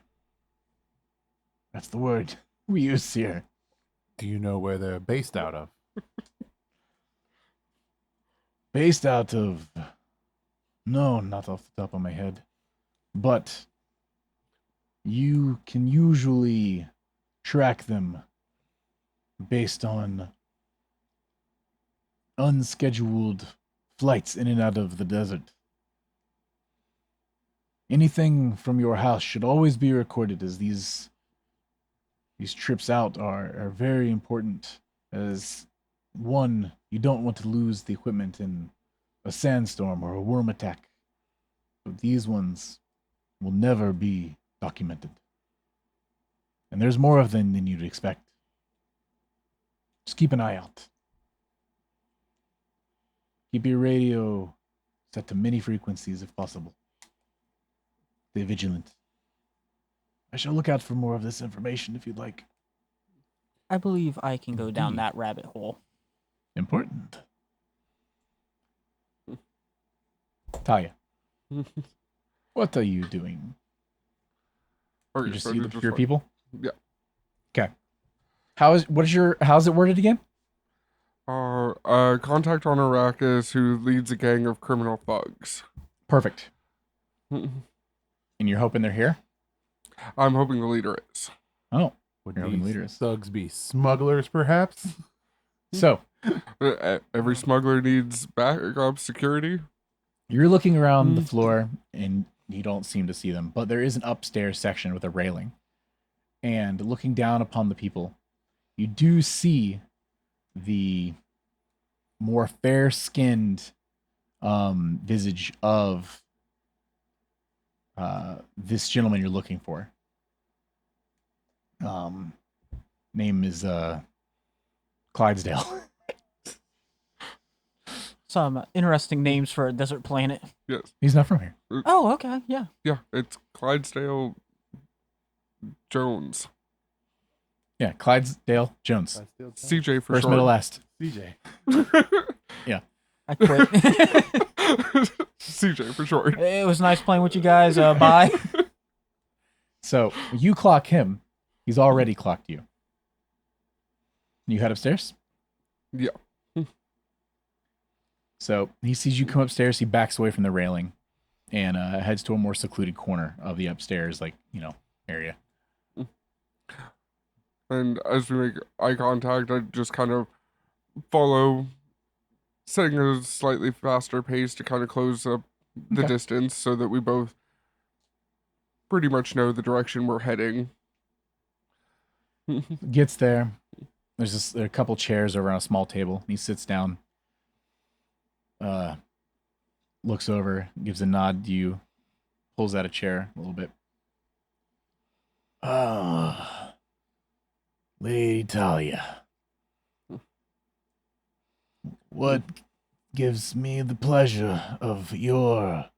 That's the word we use here. Do you know where they're based out of? Based out of... No, not off the top of my head. But you can usually track them based on unscheduled flights in and out of the desert. Anything from your house should always be recorded, as these trips out are very important, as one, you don't want to lose the equipment in a sandstorm or a worm attack. But these ones will never be documented. And there's more of them than you'd expect. Just keep an eye out. Keep your radio set to many frequencies if possible. Stay vigilant. I shall look out for more of this information if you'd like. I believe I can go down Indeed. that rabbit hole. Important. Talia, what are you doing? Okay, You just so see I the just your like- people? Yeah. Okay. How's it worded again? Contact on Arrakis, who leads a gang of criminal thugs. Perfect. And you're hoping they're here? I'm hoping the leader is. Oh. Would You're hoping these leaders. thugs be smugglers, perhaps? So, Every smuggler needs backup security. you're looking around the floor and you don't seem to see them, but there is an upstairs section with a railing. And looking down upon the people, you do see the more fair-skinned visage of this gentleman you're looking for. Name is Clydesdale. Some interesting names for a desert planet. Yes. He's not from here. Oh, okay, yeah. Yeah, it's Clydesdale Jones. Yeah, Clydesdale Jones. CJ for First, short. middle, last. CJ. I quit. CJ for short. It was nice playing with you guys. Bye. So you clock him. He's already clocked you. You head upstairs? Yeah. So he sees you come upstairs. He backs away from the railing and heads to a more secluded corner of the upstairs, area. And as we make eye contact, I just kind of follow, setting a slightly faster pace to kind of close up the Okay. distance so that we both pretty much know the direction we're heading. Gets there. There's a couple chairs over on a small table. He sits down. Looks over, gives a nod to you, pulls out a chair a little bit. Ah, Lady Talia. What gives me the pleasure of your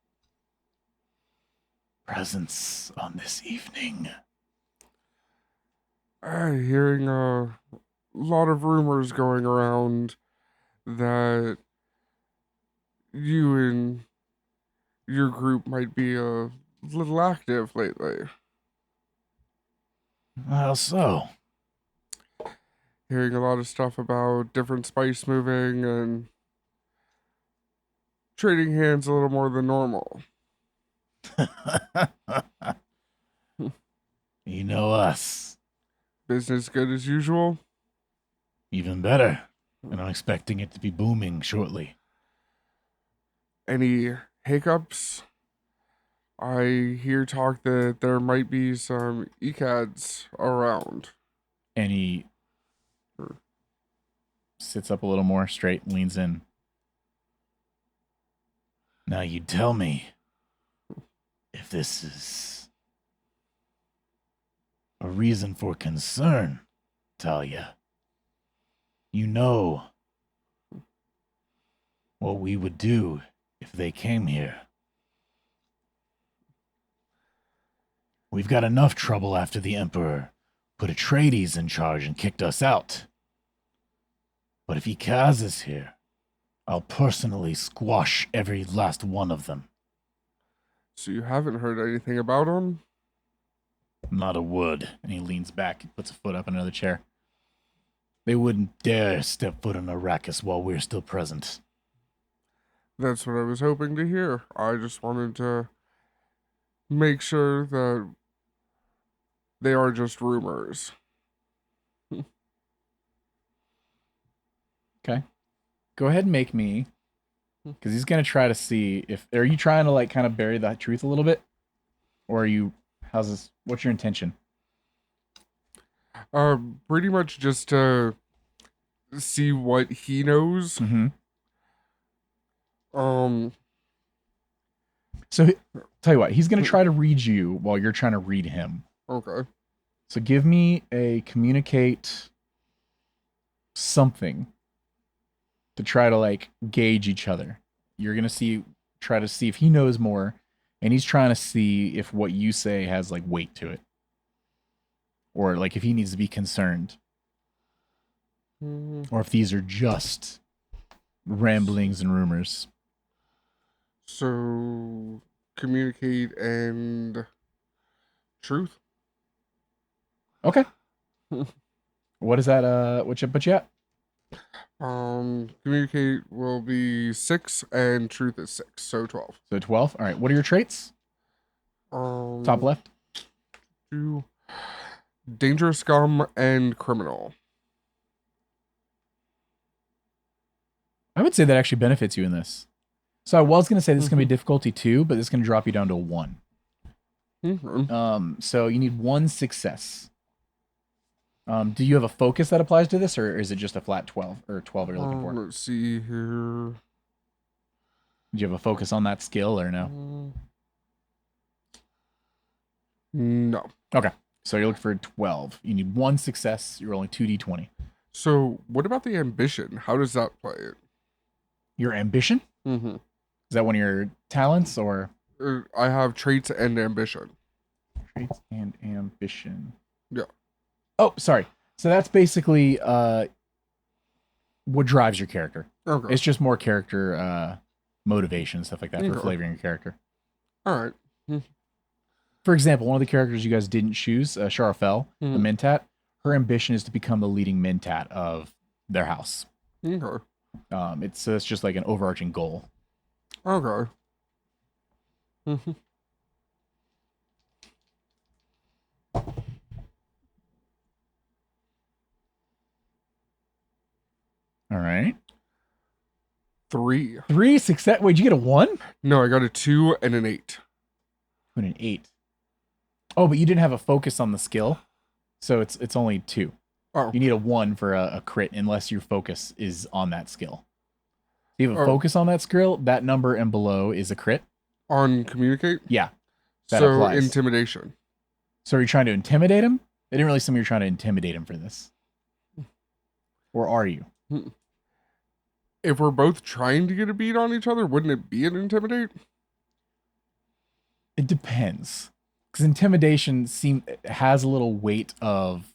presence on this evening? Hearing a lot of rumors going around that you and your group might be a little active lately. How so? Hearing a lot of stuff about different spice moving and trading hands a little more than normal. You know us. Business good as usual. Even better. And I'm expecting it to be booming shortly. Any hiccups? I hear talk that there might be some ECADs around. And he sits up a little more straight, leans in. Now you tell me if this is a reason for concern, Talia. You know what we would do if they came here. We've got enough trouble after the Emperor put Atreides in charge and kicked us out. But if Ikaz is here, I'll personally squash every last one of them. So you haven't heard anything about him? Not a word. And he leans back and puts a foot up in another chair. They wouldn't dare step foot on Arrakis while we're still present. That's what I was hoping to hear. I just wanted to make sure that they are just rumors. Okay. Go ahead and make me. Because he's going to try to see if... Are you trying to, like, kind of bury that truth a little bit? Or are you... How's this... What's your intention? Pretty much just to see what he knows. Mm-hmm. Um, So, tell you what. He's going to try to read you while you're trying to read him. okay. So give me a communicate something to try to like gauge each other. You're going to try to see if he knows more, and he's trying to see if what you say has like weight to it. Or like if he needs to be concerned. Or if these are just ramblings and rumors. So, communicate and truth. Okay. What is that? What you put you at? Communicate will be 6 and truth is 6, so 12. So 12. All right. What are your traits? Top left. 2 dangerous scum and criminal. I would say that actually benefits you in this. So I was going to say this is going to be difficulty 2, but this is going to drop you down to 1. So you need 1 success. Do you have a focus that applies to this, or is it just a flat 12 or 12 you're looking for? Let's see here. Do you have a focus on that skill or no? No. Okay. So you're looking for 12. You need 1 success. You're rolling 2d20. So what about the ambition? How does that play it? Your ambition? Mm-hmm. Is that one of your talents or? I have traits and ambition. Traits and ambition. Yeah. Oh, sorry. So that's basically what drives your character. Okay. It's just more character motivation, stuff like that for Okay. flavoring your character. All right. For example, one of the characters you guys didn't choose, Sharafel, the Mentat, her ambition is to become the leading Mentat of their house. Okay. It's just like an overarching goal. Okay. All right. 3. 3 success. Wait, did you get a 1? No, I got a 2 and an 8. Put an 8. Oh, but you didn't have a focus on the skill, so it's only 2. Oh. You need a 1 for a crit unless your focus is on that skill. If you have a focus on that skill, that number and below is a crit. On communicate? Yeah. That So applies. intimidation. So are you trying to intimidate him? They didn't really seem you're trying to intimidate him for this. Or are you? If we're both trying to get a beat on each other, wouldn't it be an intimidate? It depends. Because intimidation has a little weight of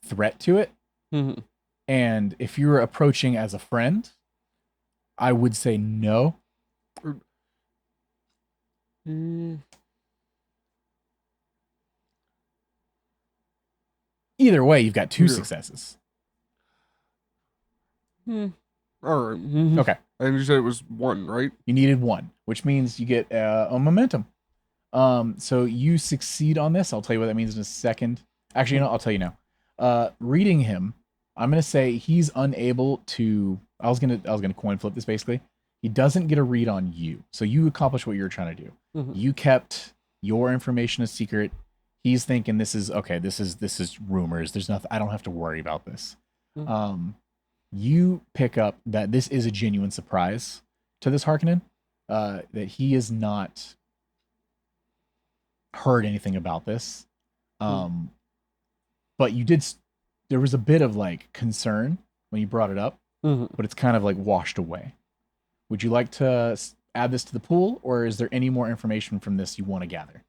threat to it. Mhm. And if you're approaching as a friend, I would say no. Mm, Either way, you've got two Yeah. successes. All right. Mhm. Okay. And you said it was 1, right? You needed 1, which means you get a momentum. So you succeed on this. I'll tell you what that means in a second. Actually, I'll tell you now. Reading him, I'm gonna say he's unable to. I was gonna coin flip this basically. He doesn't get a read on you, so you accomplished what you were trying to do. Mhm. You kept your information a secret. He's thinking this is okay. This is rumors. There's nothing. I don't have to worry about this. Mhm. You pick up that this is a genuine surprise to this Harkonnen. That he is not heard anything about this. But you did, there was a bit of like concern when you brought it up, Mhm. but it's kind of like washed away. Would you like to add this to the pool, or is there any more information from this you want to gather?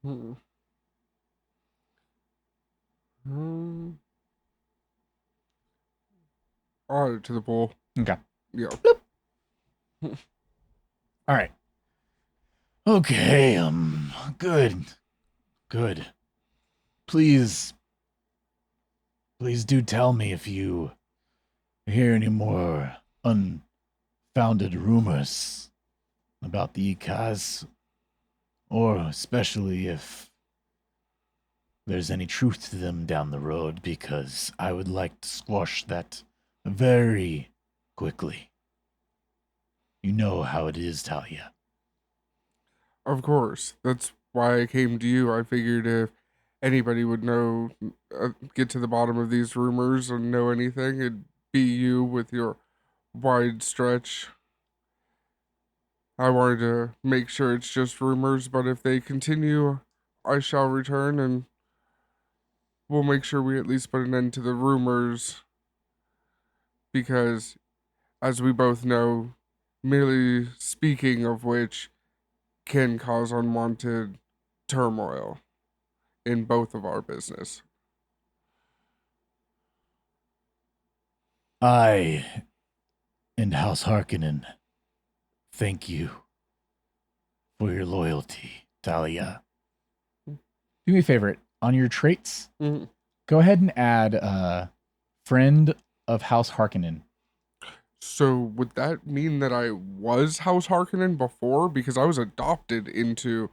Mhm. I'll add it to the pool. Okay. Yeah. All right. Okay. Good. Good. Please do tell me if you hear any more unfounded rumors about the Ikaz, or especially if there's any truth to them down the road, because I would like to squash that very quickly. You know how it is, Talia. Of course. That's why I came to you. I figured if anybody would know, get to the bottom of these rumors and know anything, it'd be you with your wide stretch. I wanted to make sure it's just rumors, but if they continue, I shall return and we'll make sure we at least put an end to the rumors. Because, as we both know, merely speaking of which can cause unwanted turmoil in both of our business. I and House Harkonnen thank you for your loyalty, Talia. Do me a favor. On your traits, Mhm. go ahead and add friend of House Harkonnen. So would that mean that I was House Harkonnen before? Because I was adopted into...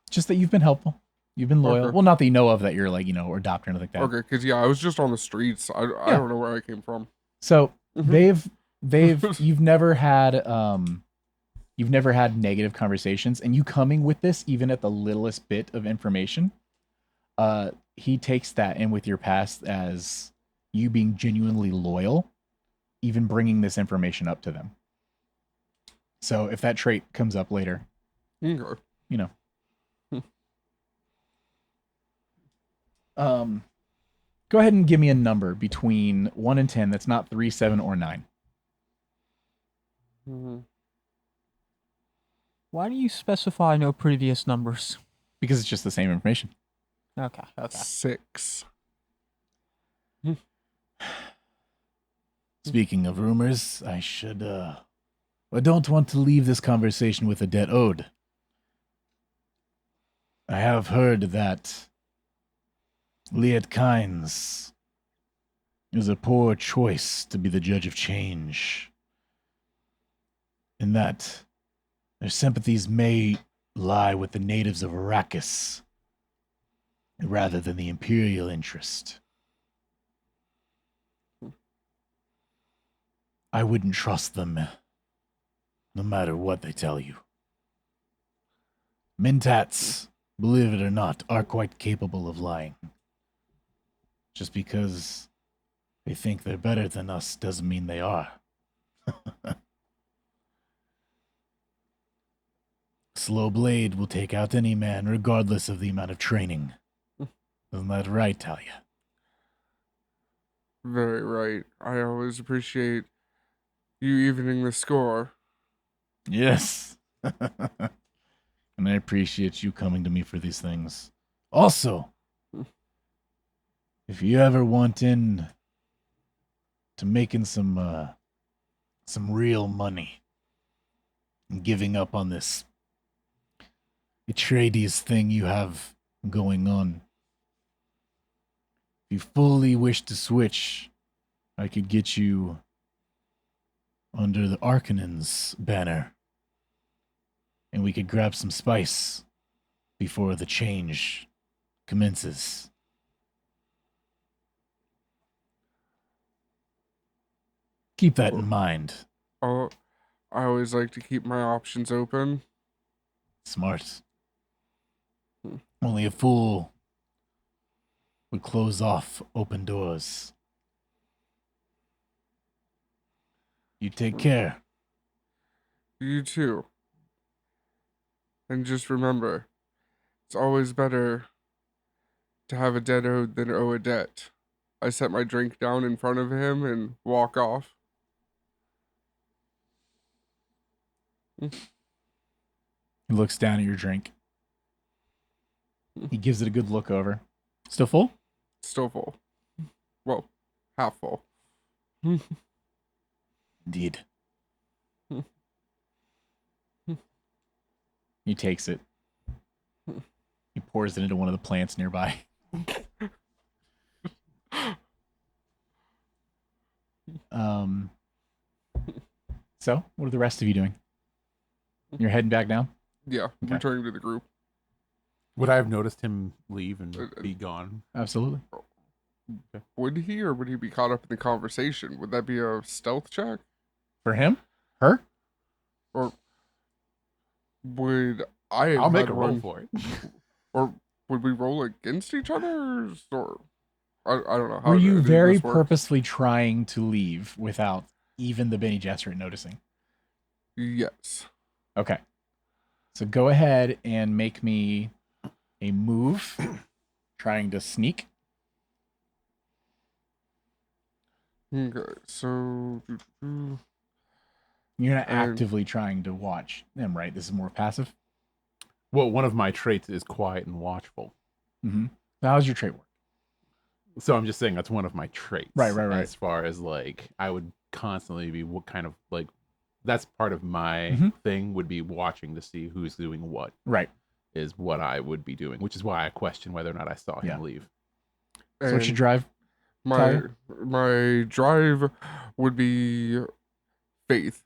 Just that you've been helpful. You've been loyal. Okay. Well, not that you know of that you're like, or adopted or anything like that. Okay, because I was just on the streets. I Yeah. don't know where I came from. So Mhm. you've never had negative conversations, and you coming with this even at the littlest bit of information, he takes that in with your past as you being genuinely loyal, even bringing this information up to them. So if that trait comes up later, Okay. Go ahead and give me a number between 1 and 10 that's not 3, 7, or 9. Mhm. Why do you specify no previous numbers? Because it's just the same information. Okay. 6. Speaking of rumors, I don't want to leave this conversation with a debt owed. I have heard that Liet Kynes is a poor choice to be the judge of change, in that their sympathies may lie with the natives of Arrakis rather than the Imperial interest. I wouldn't trust them, no matter what they tell you. Mentats, believe it or not, are quite capable of lying. Just because they think they're better than us doesn't mean they are. slow blade will take out any man, regardless of the amount of training. Isn't that right, Talia? Very right. I always appreciate you evening the score. Yes. And I appreciate you coming to me for these things. Also, if you ever want in to making some real money and giving up on this Atreides thing you have going on, if you fully wish to switch, I could get you under the Arcanon's banner, and we could grab some spice before the change commences. Keep that in mind. I always like to keep my options open. Smart. Only a fool would close off open doors. You take care. You too. And just remember, it's always better to have a debt owed than owe a debt. I set my drink down in front of him and walk off. He looks down at your drink. He gives it a good look over. Still full? Still full. Well, half full. Indeed. He takes it. He pours it into one of the plants nearby. So, what are the rest of you doing? You're heading back down? Yeah, Okay. returning to the group. Would I have noticed him leave and be gone? Absolutely. Would he, or would he be caught up in the conversation? Would that be a stealth check? For him? Her? Or would I have I'll make had a roll one, for it. or would we roll against each other? Or I don't know. Were you did very this work? purposely trying to leave without even the Bene Gesserit noticing? Yes. Okay. So go ahead and make me a move trying to sneak. Okay, so You're not And- actively trying to watch them, right? This is more passive. Well, one of my traits is quiet and watchful. Mm-hmm. How's your trait work? So I'm just saying that's one of my traits. Right. As far as like, I would constantly be what kind of like, that's part of my Mhm. thing would be watching to see who's doing what Right. is what I would be doing, which is why I question whether or not I saw him Yeah. leave. So what's your and drive? my drive would be faith,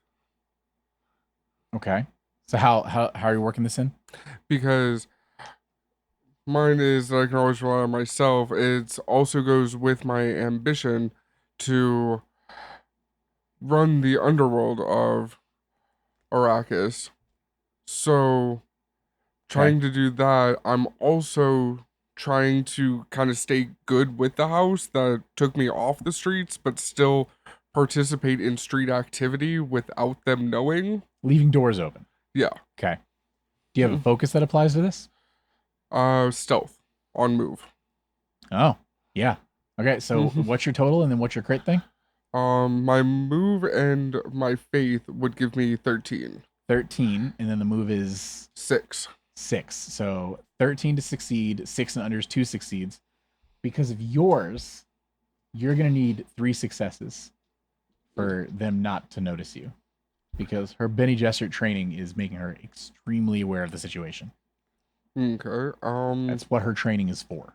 Okay. So how are you working this in? because mine is that I can always rely on myself. It also goes with my ambition to run the underworld of Arrakis. So, trying to do that, I'm also trying to kind of stay good with the house that took me off the streets, but still participate in street activity without them knowing. Leaving doors open. Yeah. Okay. Do you have a focus that applies to this? Stealth on move. Oh, yeah. Okay, so what's your total and then what's your crit thing? My move and my faith would give me 13. 13, and then the move is 6. 6. So 13 to succeed, 6 and under is 2 succeeds. Because of yours, you're going to need 3 successes for them not to notice you. Because her Bene Gesserit training is making her extremely aware of the situation. Okay. That's what her training is for.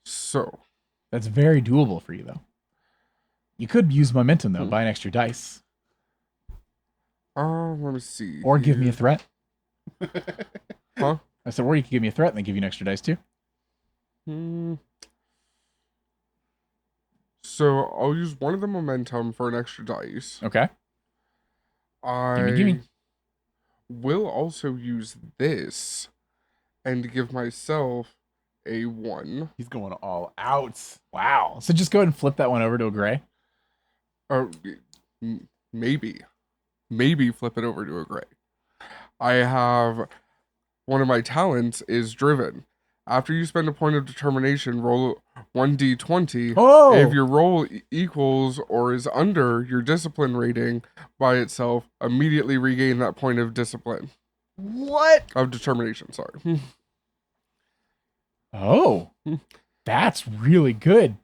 So, That's very doable for you, though. You could use momentum, though, buy an extra dice. let me see. Or give me a here. threat. Huh? I said, or you could give me a threat and then give you an extra dice, too. So I'll use one of the momentum for an extra dice. Okay. I Gimme. will also use this and give myself a 1. He's going all out. Wow. So just go ahead and flip that one over to a gray. Or maybe. maybe flip it over to a gray. I have one of my talents is driven. After you spend a point of determination, roll 1d20. Oh, If your roll equals or is under your discipline rating by itself, immediately regain that point of discipline. what? Of determination, sorry. Oh, that's really good.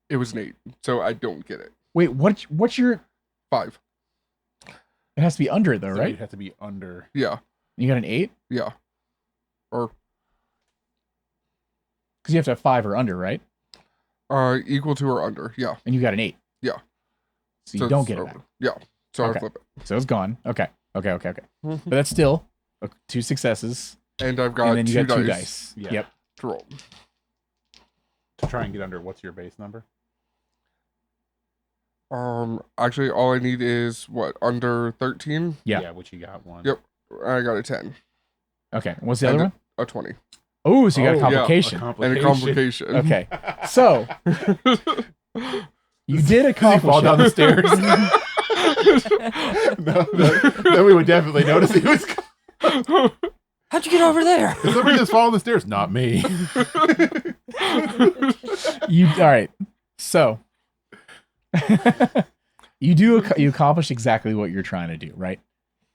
It was an 8, so I don't get it. Wait, what's your? 5. It has to be under it though, So right? you'd have to be under. Yeah, You got an 8 yeah. Or because you have to have 5 or under, right? equal to or under, yeah. And you got an 8. Yeah. So you don't it's get it over. back. Yeah, so Okay. I flip it. So it's gone. Okay. But that's still 2 successes, And I've got and then you two got 2 dice dice. Yeah. Yep. to roll. To try and get under, what's your base number? Actually, all I need is what, under 13? Yeah. Which you got one. Yep. I got a 10, Okay. What's the And other one? a 20, Oh, so you got a Oh, yeah, complication. and a complication. Okay. So you did You accomplish fall down the it. stairs. No, then we would definitely notice he was. How'd you get over there? Did somebody just fall on the stairs? Not me. You all right? So you accomplish exactly what you're trying to do, right?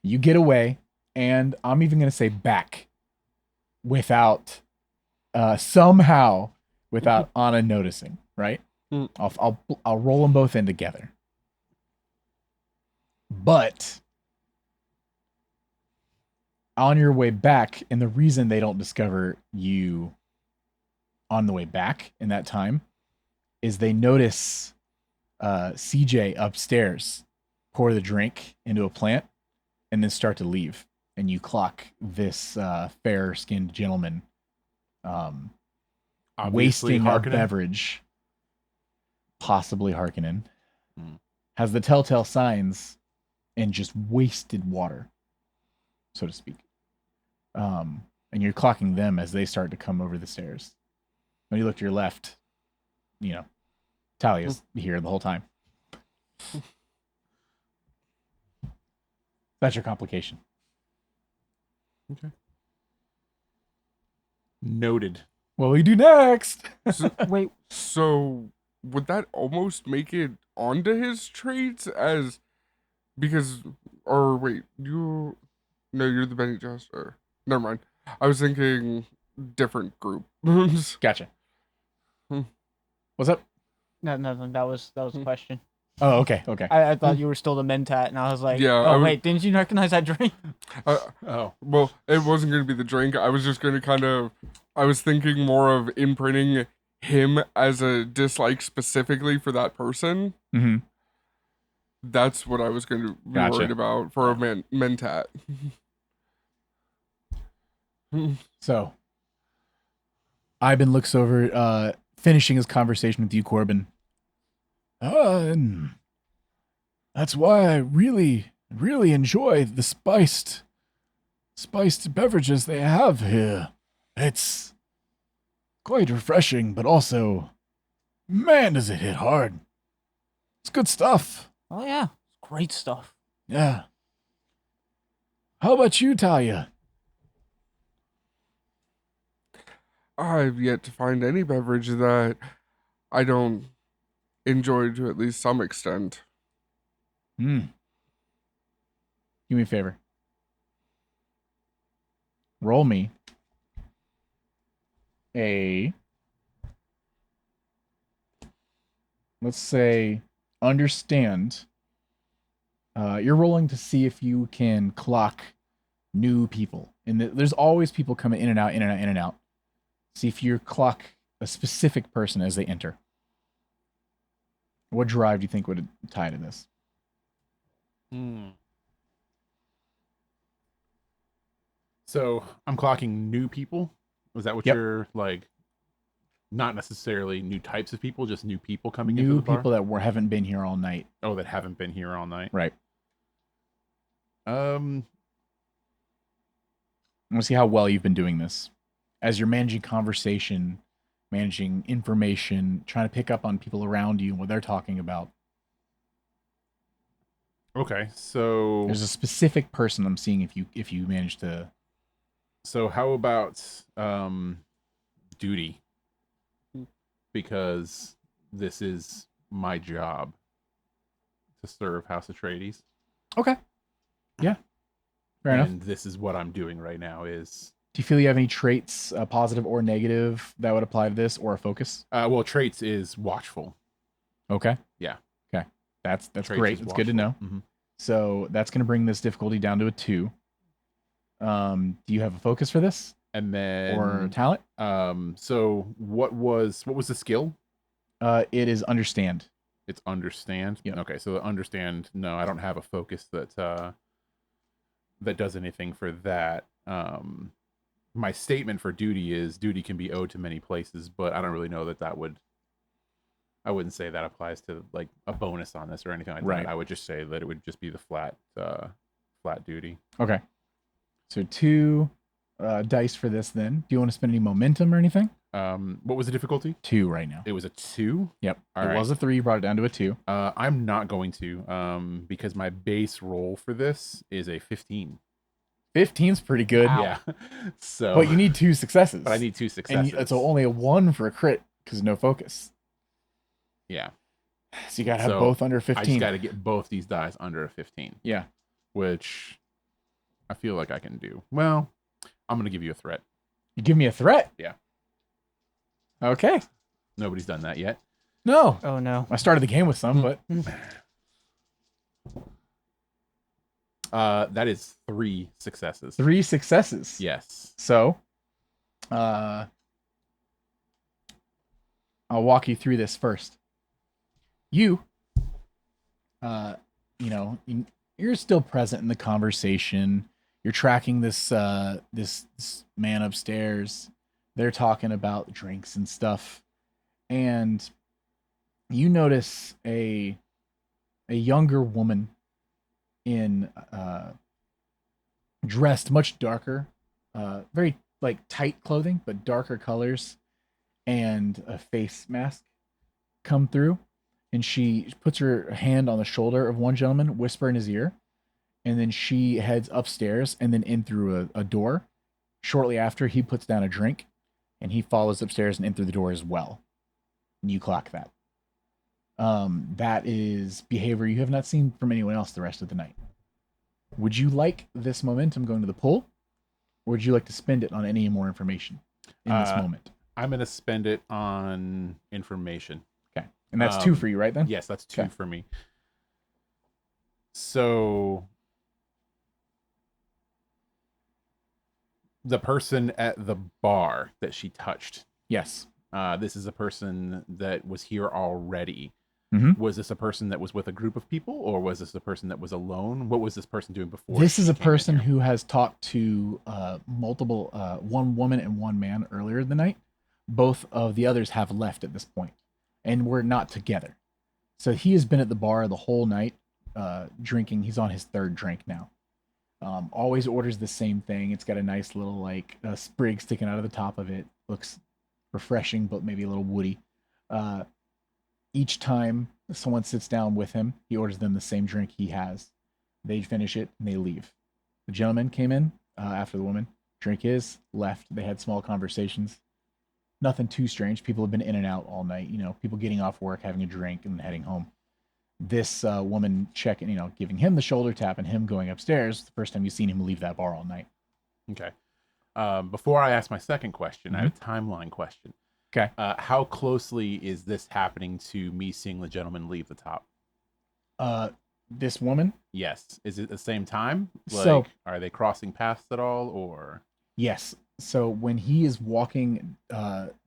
You get away, and I'm even going to say back, without somehow without Anna noticing, right? Mm. I'll roll them both in together, but on your way back, and the reason they don't discover you on the way back in that time is they notice CJ upstairs pour the drink into a plant and then start to leave. And you clock this fair-skinned gentleman wasting a Harkonnen. beverage, possibly Harkonnen, Hmm. has the telltale signs and just wasted water, so to speak. And you're clocking them as they start to come over the stairs. When you look to your left, Talia's here the whole time. That's your complication. Noted. What will we do next? Wait, So would that almost make it onto his traits as because or wait, you're the Benny Jester. Never mind. I was thinking different group. Gotcha. Hmm. What's up? nothing. That was a question. Oh, okay. I thought you were still the Mentat, and I was like, Yeah, oh wait, didn't you recognize that drink? Oh. Well, it wasn't going to be the drink. I was just going to I was thinking more of imprinting him as a dislike specifically for that person. Mm-hmm. That's what I was going to be Gotcha. worried about for a Mentat. So, Ivan looks over, finishing his conversation with you, Corbin. And that's why I really, really enjoy the spiced beverages they have here. It's quite refreshing, but also, man, does it hit hard. It's good stuff. Oh yeah, great stuff. Yeah. How about you, Talia? I've yet to find any beverage that I don't enjoy to at least some extent. Do me a favor. Roll me let's say, understand. You're rolling to see if you can clock new people. And there's always people coming in and out, in and out, in and out. See if you clock a specific person as they enter. What drive do you think would tie to this? So I'm clocking new people. Was that what Yep. you're like? Not necessarily new types of people, just new people coming into New the bar? people that haven't been here all night. Oh, that haven't been here all night. Right. Um, I want to see how well you've been doing this. As you're managing conversation, managing information, trying to pick up on people around you and what they're talking about. Okay, so There's a specific person I'm seeing if you manage to. so how about duty? Because this is my job to serve House Atreides. Okay. Yeah. Fair enough. And this is what I'm doing right now is Do you feel you have any traits, positive or negative, that would apply to this, or a focus? well, traits is watchful. Okay. Yeah. Okay. That's Traits great. is That's good to know. watchful. Mhm. So that's going to bring this difficulty down to a 2. Do you have a focus for this And then or a talent? so what was the skill? It is understand. It's understand. Yep. Okay, so the understand. No, I don't have a focus that does anything for that. My statement for duty is duty can be owed to many places, but I don't really know that would. I wouldn't say that applies to like a bonus on this or anything like Right. that. I would just say that it would just be the flat duty. Okay. So 2 dice for this then. Do you want to spend any momentum or anything? What was the difficulty? 2 right now. It was a 2. Yep. All it right. was a 3, you brought it down to a 2. I'm not going to because my base roll for this is a 15. 15's pretty good. Wow. Yeah. So But you need 2 successes. but I need 2 successes. And so only a 1 for a crit because no focus. Yeah. So you got to have So both under I 15. just got to get both these dice under a 15, Yeah. which I feel like I can do. Well, I'm going to give you a threat. You give me a threat? Yeah. Okay. Nobody's done that yet. No. Oh no. I started the game with some, but That is 3 successes. 3 successes. Yes. So, I'll walk you through this first. You, you're still present in the conversation. You're tracking this man upstairs. They're talking about drinks and stuff, and you notice a younger woman in dressed much darker, very like tight clothing, but darker colors, and a face mask come through, and she puts her hand on the shoulder of one gentleman, whisper in his ear, and then she heads upstairs and then in through a door. Shortly after, he puts down a drink, and he follows upstairs and in through the door as well. And you clock that. That is behavior you have not seen from anyone else the rest of the night. Would you like this momentum going to the pool, or would you like to spend it on any more information in this moment? I'm going to spend it on information. Okay. And that's 2 for you, right then? Yes, that's 2 Okay. for me. So the person at the bar that she touched, Yes. this is a person that was here already. Mhm. Was this a person that was with a group of people, or was this a person that was alone? What was this person doing before? This is she a came in person here? who has talked to multiple, one woman and one man earlier in the night. Both of the others have left at this point, and we're not together. So he has been at the bar the whole night, drinking. He's on his 3rd drink now. Always orders the same thing. It's got a nice little like sprig sticking out of the top of it. Looks refreshing, but maybe a little woody. Each time someone sits down with him, he orders them the same drink he has. They finish it and they leave. The gentleman came in after the woman. Drink his, left. They had small conversations. Nothing too strange. People have been in and out all night. People getting off work, having a drink, and heading home. This woman checking, giving him the shoulder tap and him going upstairs. The first time you've seen him leave that bar all night. Okay. Before I ask my second question, I have a timeline question. Okay. How closely is this happening to me seeing the gentleman leave the top? This woman? Yes. Is it the same time? Like, So- are they crossing paths at all, or? Yes. So when he is walking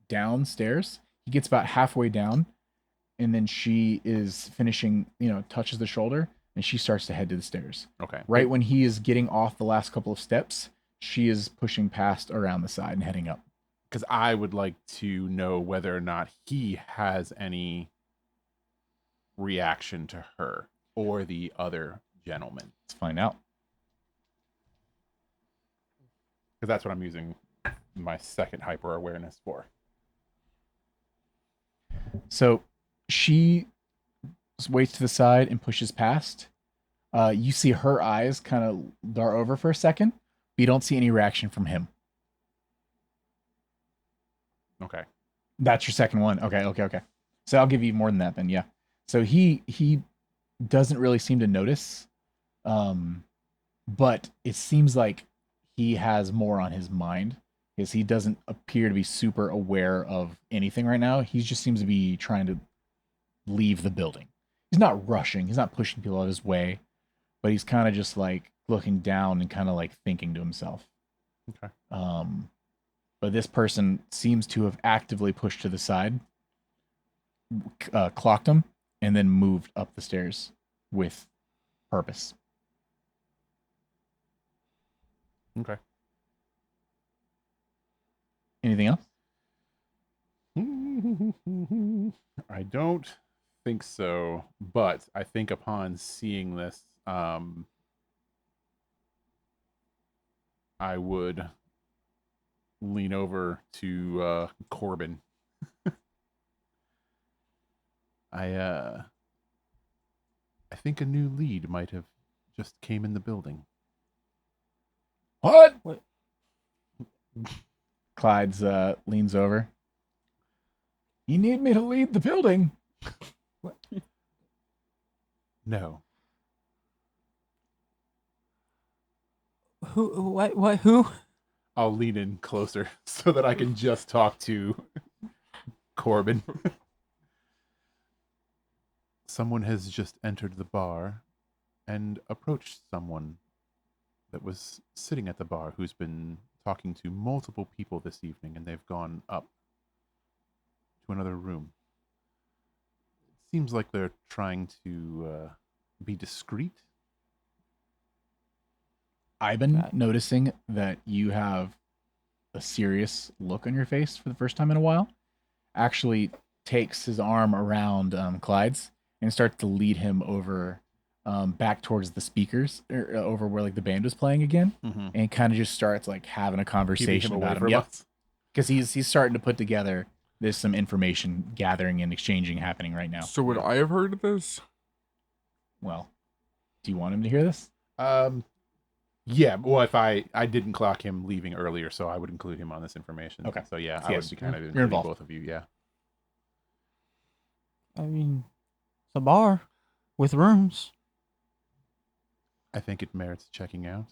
downstairs, he gets about halfway down, and then she is finishing, touches the shoulder, and she starts to head to the stairs. Okay. Right when he is getting off the last couple of steps, she is pushing past around the side and heading up. Because I would like to know whether or not he has any reaction to her or the other gentleman. Let's find out. Because that's what I'm using my second hyper awareness for. So she waits to the side and pushes past. You see her eyes kind of dart over for a second, but you don't see any reaction from him. Okay. That's your second one. Okay. So I'll give you more than that then, yeah. So he doesn't really seem to notice. But it seems like he has more on his mind because he doesn't appear to be super aware of anything right now. He just seems to be trying to leave the building. He's not rushing, he's not pushing people out of his way, but he's kind of just like looking down and kind of like thinking to himself. Okay. But this person seems to have actively pushed to the side, clocked him, and then moved up the stairs with purpose. Okay. Anything else? I don't think so, but I think upon seeing this, I would lean over to Corbin. I think a new lead might have just came in the building. What? What? Clyde's leans over. You need me to lead the building? What? No. Who? What? Who? I'll lean in closer so that I can just talk to Corbin. Someone has just entered the bar and approached someone that was sitting at the bar who's been talking to multiple people this evening, and they've gone up to another room. It seems like they're trying to be discreet. I've been Right. noticing that you have a serious look on your face for the first time in a while. Actually takes his arm around Clyde's and starts to lead him over back towards the speakers, or over where like the band was playing again, Mm-hmm. and kind of just starts like having a Keeping conversation him away about him. from Yep, us. because he's starting to put together. There's some information gathering and exchanging happening right now. So would Yeah. I have heard of this? Well, do you want him to hear this? Yeah, well, if I didn't clock him leaving earlier, so I would include him on this information. Okay. So yeah, So I yes, would be kind of you're including involved. both of you. Yeah. I mean, it's a bar with rooms. I think it merits checking out.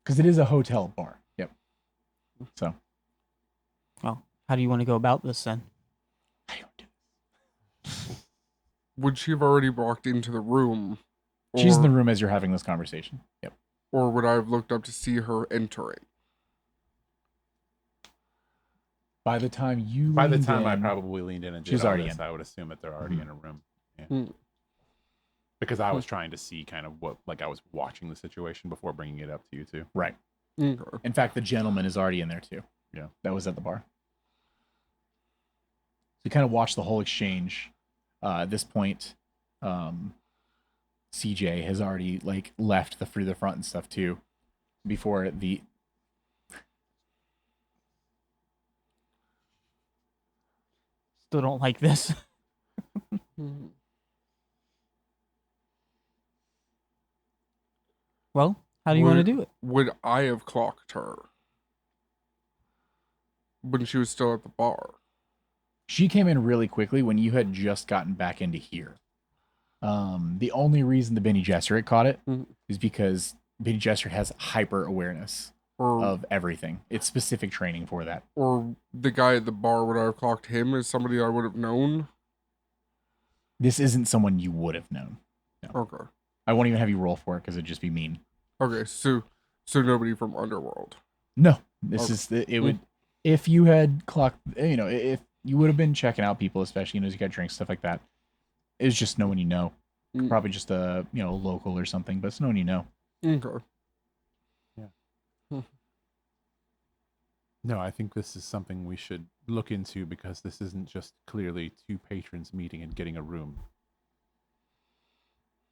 Because it is a hotel bar. Yep. So Well, how do you want to go about this then? I don't do. Would she have already walked into the room? She's in the room as you're having this conversation. Yep. Or would I have looked up to see her entering? By the time you By the leaned time I in, probably leaned in and did she's all already this, in. I would assume that they're already in a room. Yeah. Hmm. Because I was trying to see kind of what, like I was watching the situation before bringing it up to you too. right. Okay. In fact, the gentleman is already in there too. Yeah. That was at the bar. So you kind of watch the whole exchange. At this point, CJ has already like left through the front and stuff too. Before the Still don't like this. Hmm. Well, how do you want to do it? Would I have clocked her when she was still at the bar? she came in really quickly when you had just gotten back into here. The only reason the Benny Gesserit caught it Mhm. is because Benny Gesserit has hyper awareness Or of everything. It's specific training for that. or the guy at the bar, would I have clocked him as somebody I would have known? This isn't someone you would have known. Okay. I won't even have you roll for it because it'd just be mean. Okay, so nobody from Underworld. No, this Okay. is it would if you had clocked, if you would have been checking out people, especially as you got drinks, stuff like that. It's just no one you know. Mm. Probably just a local or something, but it's no one you know. Okay. No, I think this is something we should look into because this isn't just clearly two patrons meeting and getting a room.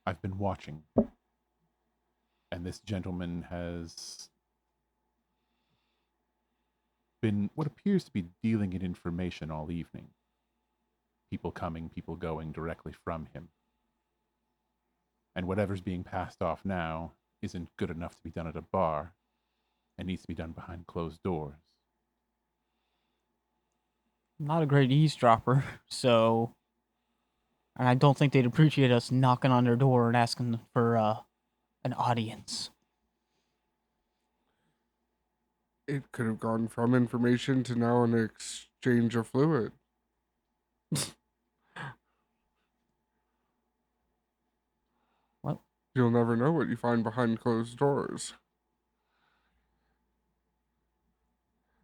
I've been watching, and this gentleman has been what appears to be dealing in information all evening. people coming, people going directly from him. And whatever's being passed off now isn't good enough to be done at a bar. It needs to be done behind closed doors. I'm not a great eavesdropper, so... And I don't think they'd appreciate us knocking on their door and asking for an audience. It could have gone from information to now an exchange of fluid. What? You'll never know what you find behind closed doors.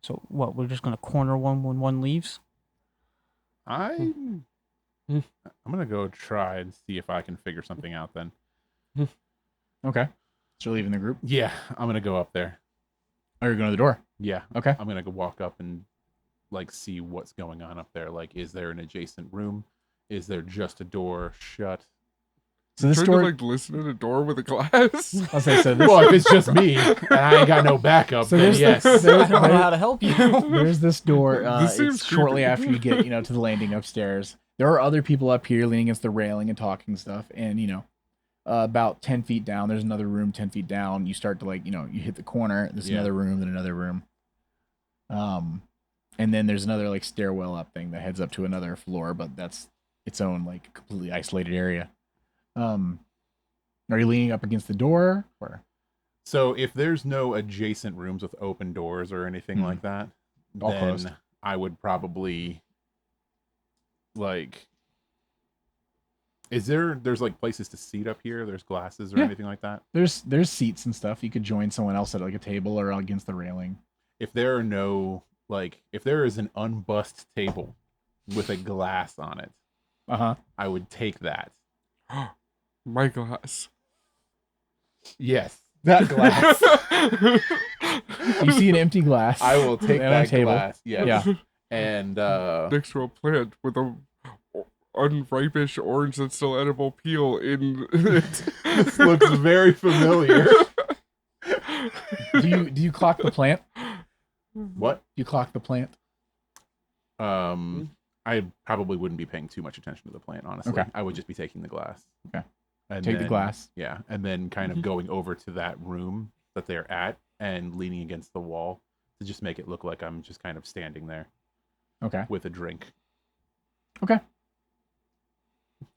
So what? We're just gonna corner one when one leaves? I'm gonna go try and see if I can figure something out then. Okay. So you're leaving the group? Yeah, I'm gonna go up there. Oh, you're going to the door. Yeah. Okay. I'm gonna go walk up and like see what's going on up there. Like, is there an adjacent room? Is there just a door shut? So this Trying door... to like listen at a door with a glass. I'll say, so this... Well, if it's just me and I ain't got no backup, So then there's yes. this- I don't know how to help you. There's this door. This seems It's shortly creepy. after you get, to the landing upstairs. There are other people up here leaning against the railing and talking stuff. And, about 10 feet down, there's another room 10 feet down. You start to you hit the corner. There's Yeah. another room, then another room. And then there's another stairwell up thing that heads up to another floor, but that's its own completely isolated area. Are you leaning up against the door or? So if there's no adjacent rooms with open doors or anything like that, All then closed. I would probably there's places to seat up here? There's glasses or Yeah. anything like that? There's seats and stuff. You could join someone else at a table or against the railing. If there are no if there is an unbussed table with a glass on it, Uh-huh. I would take that. My glass. Yes, that glass. You see an empty glass. I will take on a that table. glass. Yes. Yeah. And Next to a plant with a unripish orange that's still edible peel in it. this looks very familiar. Do you clock the plant? What? Do you clock the plant? I probably wouldn't be paying too much attention to the plant, honestly. Okay. I would just be taking the glass. Okay. And Take the then- glass. Yeah, and then kind of Mhm. going over to that room that they're at and leaning against the wall to just make it look like I'm just kind of standing there Okay. with a drink. And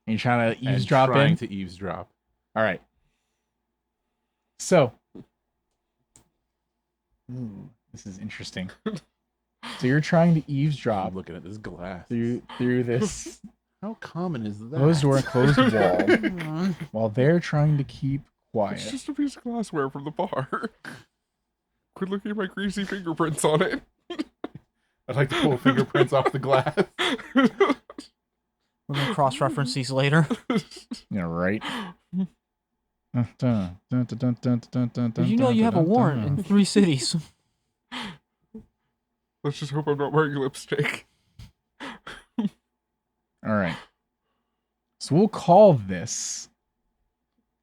you're trying to and eavesdrop trying in? to eavesdrop. All right. So. Ooh, this is interesting. So you're trying to eavesdrop I'm looking at this glass. through this How common is that? closed door, closed wall, Mm. while they're trying to keep It's quiet. just a piece of glassware from the bar. Quit looking at my greasy fingerprints on it. I'd like to pull fingerprints off the glass. We're gonna cross-reference these later. Right? Did you know you have a warrant in 3 cities? Let's just hope I'm not wearing lipstick. All right. So we'll call this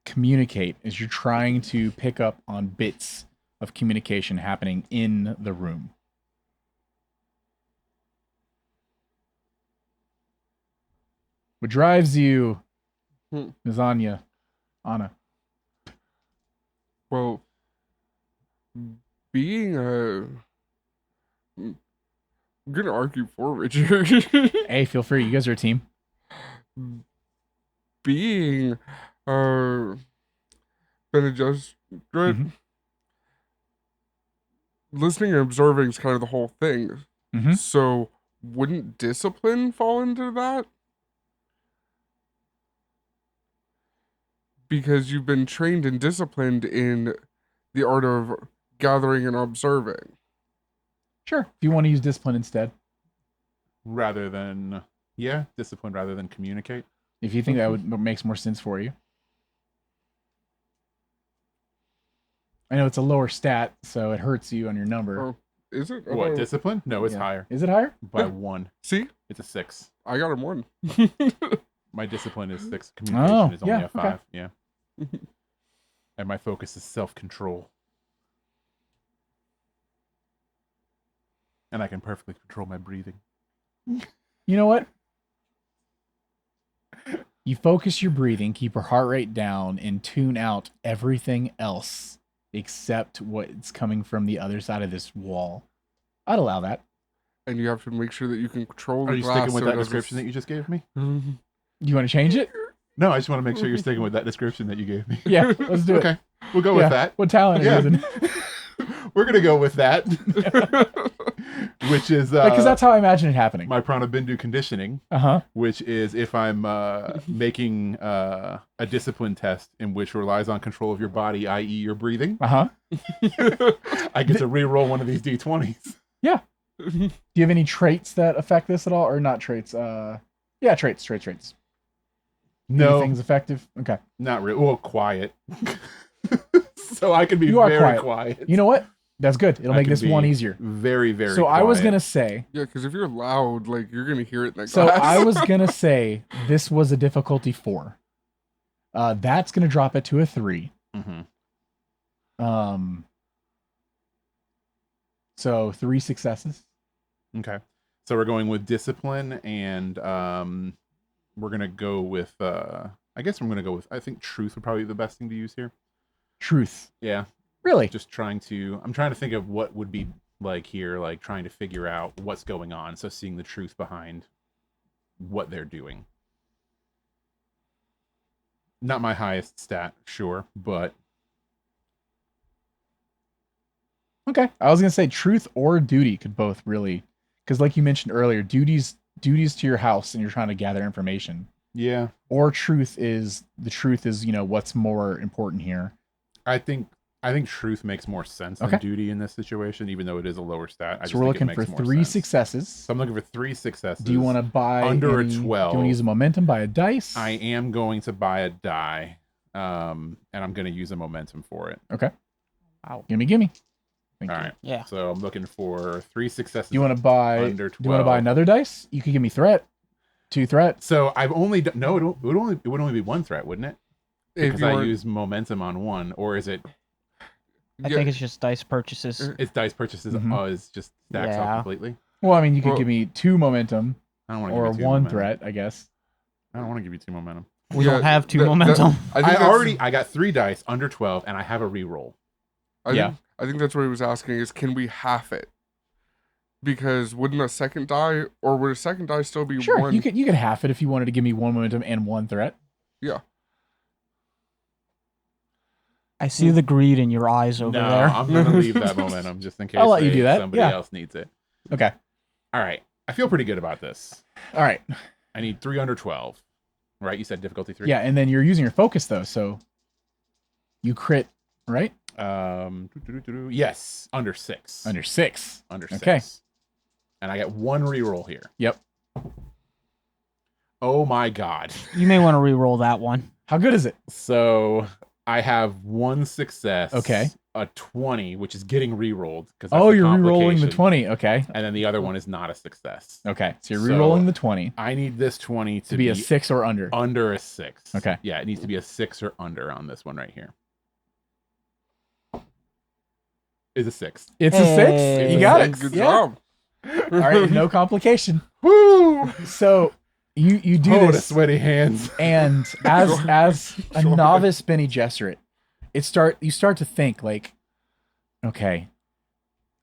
communicate as you're trying to pick up on bits of communication happening in the room. What drives you, Ms. Anna? Well, being a... I'm gonna argue for Richard. Hey, feel free. You guys are a team. Being Bene Gesserit, Mhm. listening and observing is kind of the whole thing. Mhm. So wouldn't discipline fall into that? Because you've been trained and disciplined in the art of gathering and observing. Sure. If you want to use discipline instead. Rather than, discipline rather than communicate. If you think that makes more sense for you. I know it's a lower stat, so it hurts you on your number. Oh, is it? What, Oh, discipline? No, it's Yeah. higher. Is it higher? By 1. See, It's a 6. I got him one. My discipline is 6. Communication Oh, is only yeah, a 5. Yeah. And my focus is self-control. And I can perfectly control my breathing. You know what? You focus your breathing, keep your heart rate down, and tune out everything else except what's coming from the other side of this wall. I'd allow that. And you have to make sure that you can control the Are you glass. sticking with so that it doesn't description that you just gave me? You want to change it? No, I just want to make sure you're sticking with that description that you gave me. Yeah, let's do it. Okay, we'll go with that. What talent Yeah. are you using? We're gonna go with that, which is Because that's how I imagine it happening. my Pranabindu conditioning, Uh-huh. which is if I'm making a discipline test in which relies on control of your body, i.e., your breathing, Uh-huh. I get to re-roll one of these d20s. Do you have any traits that affect this at all? Or not traits? Yeah, traits. No, Anything's effective? Okay. not really. Well, quiet. So I can be You are very quiet. quiet. You know what? That's good. It'll I make can this one be easier. Very, very. So I was quiet. going to say, Yeah, because if you're loud, like you're gonna hear it in the so glass. I was going to say this was a difficulty 4. That's going to drop it to a 3. Mhm. So 3 successes. Okay. So we're going with discipline, and we're gonna go with. I guess I'm gonna go with. I think truth would probably be the best thing to use here. Truth. Yeah. Really? I'm trying to think of what would be like here, like trying to figure out what's going on. So seeing the truth behind what they're doing. Not my highest stat, sure, but Okay. I was going to say truth or duty could both really, because like you mentioned earlier, duties to your house and you're trying to gather information. yeah, Or truth is, what's more important here. I think truth makes more sense Okay. than duty in this situation, even though it is a lower stat. I So just we're think it looking for makes more 3 sense. successes. So I'm looking for 3 successes. Do you want to buy under a any- 12? Do you want to use a momentum, buy a dice? I am going to buy a die, and I'm going to use a momentum for it. Wow. Gimme. Thank All you. right. Yeah. So I'm looking for 3 successes. Do you want to buy? Under Do you want to buy 12. another dice? You could give me threat. 2 threats. So I've only no. It would only be 1 threat, wouldn't it? if Because you I want, use momentum on 1, or is it? I think it's just dice purchases. It's dice purchases. Mhm. Oh, it's just stacks Yeah. up completely. Well, I mean, you could Well- give me 2 momentum I don't want to or give you 2 1 momentum. threat, I guess. I don't want to give you 2 momentum. We don't have 2 that- momentum. I think I got 3 dice under 12, and I have a reroll. I think that's what he was asking is, can we half it? Because wouldn't a second die, or would a second die still be Sure, one? you could half it if you wanted to give me 1 momentum and 1 threat. I see the greed in your eyes over no, there. I'm gonna leave that momentum just in case I'll let you do that, somebody yeah. else needs it. Okay. All right, I feel pretty good about this. All right. I need 3 under 12. Right? You said difficulty 3. Yeah, and then you're using your focus though, so you crit, right? Yes, under 6. Under 6. Under 6. Okay. And I get 1 reroll here. Yep. Oh my god. You may want to re-roll that one. How good is it? So I have 1 success. Okay. A 20, which is getting rerolled because Oh, you're re-rolling the 20. Okay. and then the other one is not a success. Okay. So you're So- re-rolling the 20 I need this 20 to be a 6 or under. under a 6. Okay. Yeah, it needs to be a 6 or under on this one right here. Is a 6. It's a 6. Hey. You got it. Good Yeah. job. All right, no complication. Woo! So you do Oh, the this, sweaty hands. and as a Sure. novice Benny Gesserit, you start to think like, okay,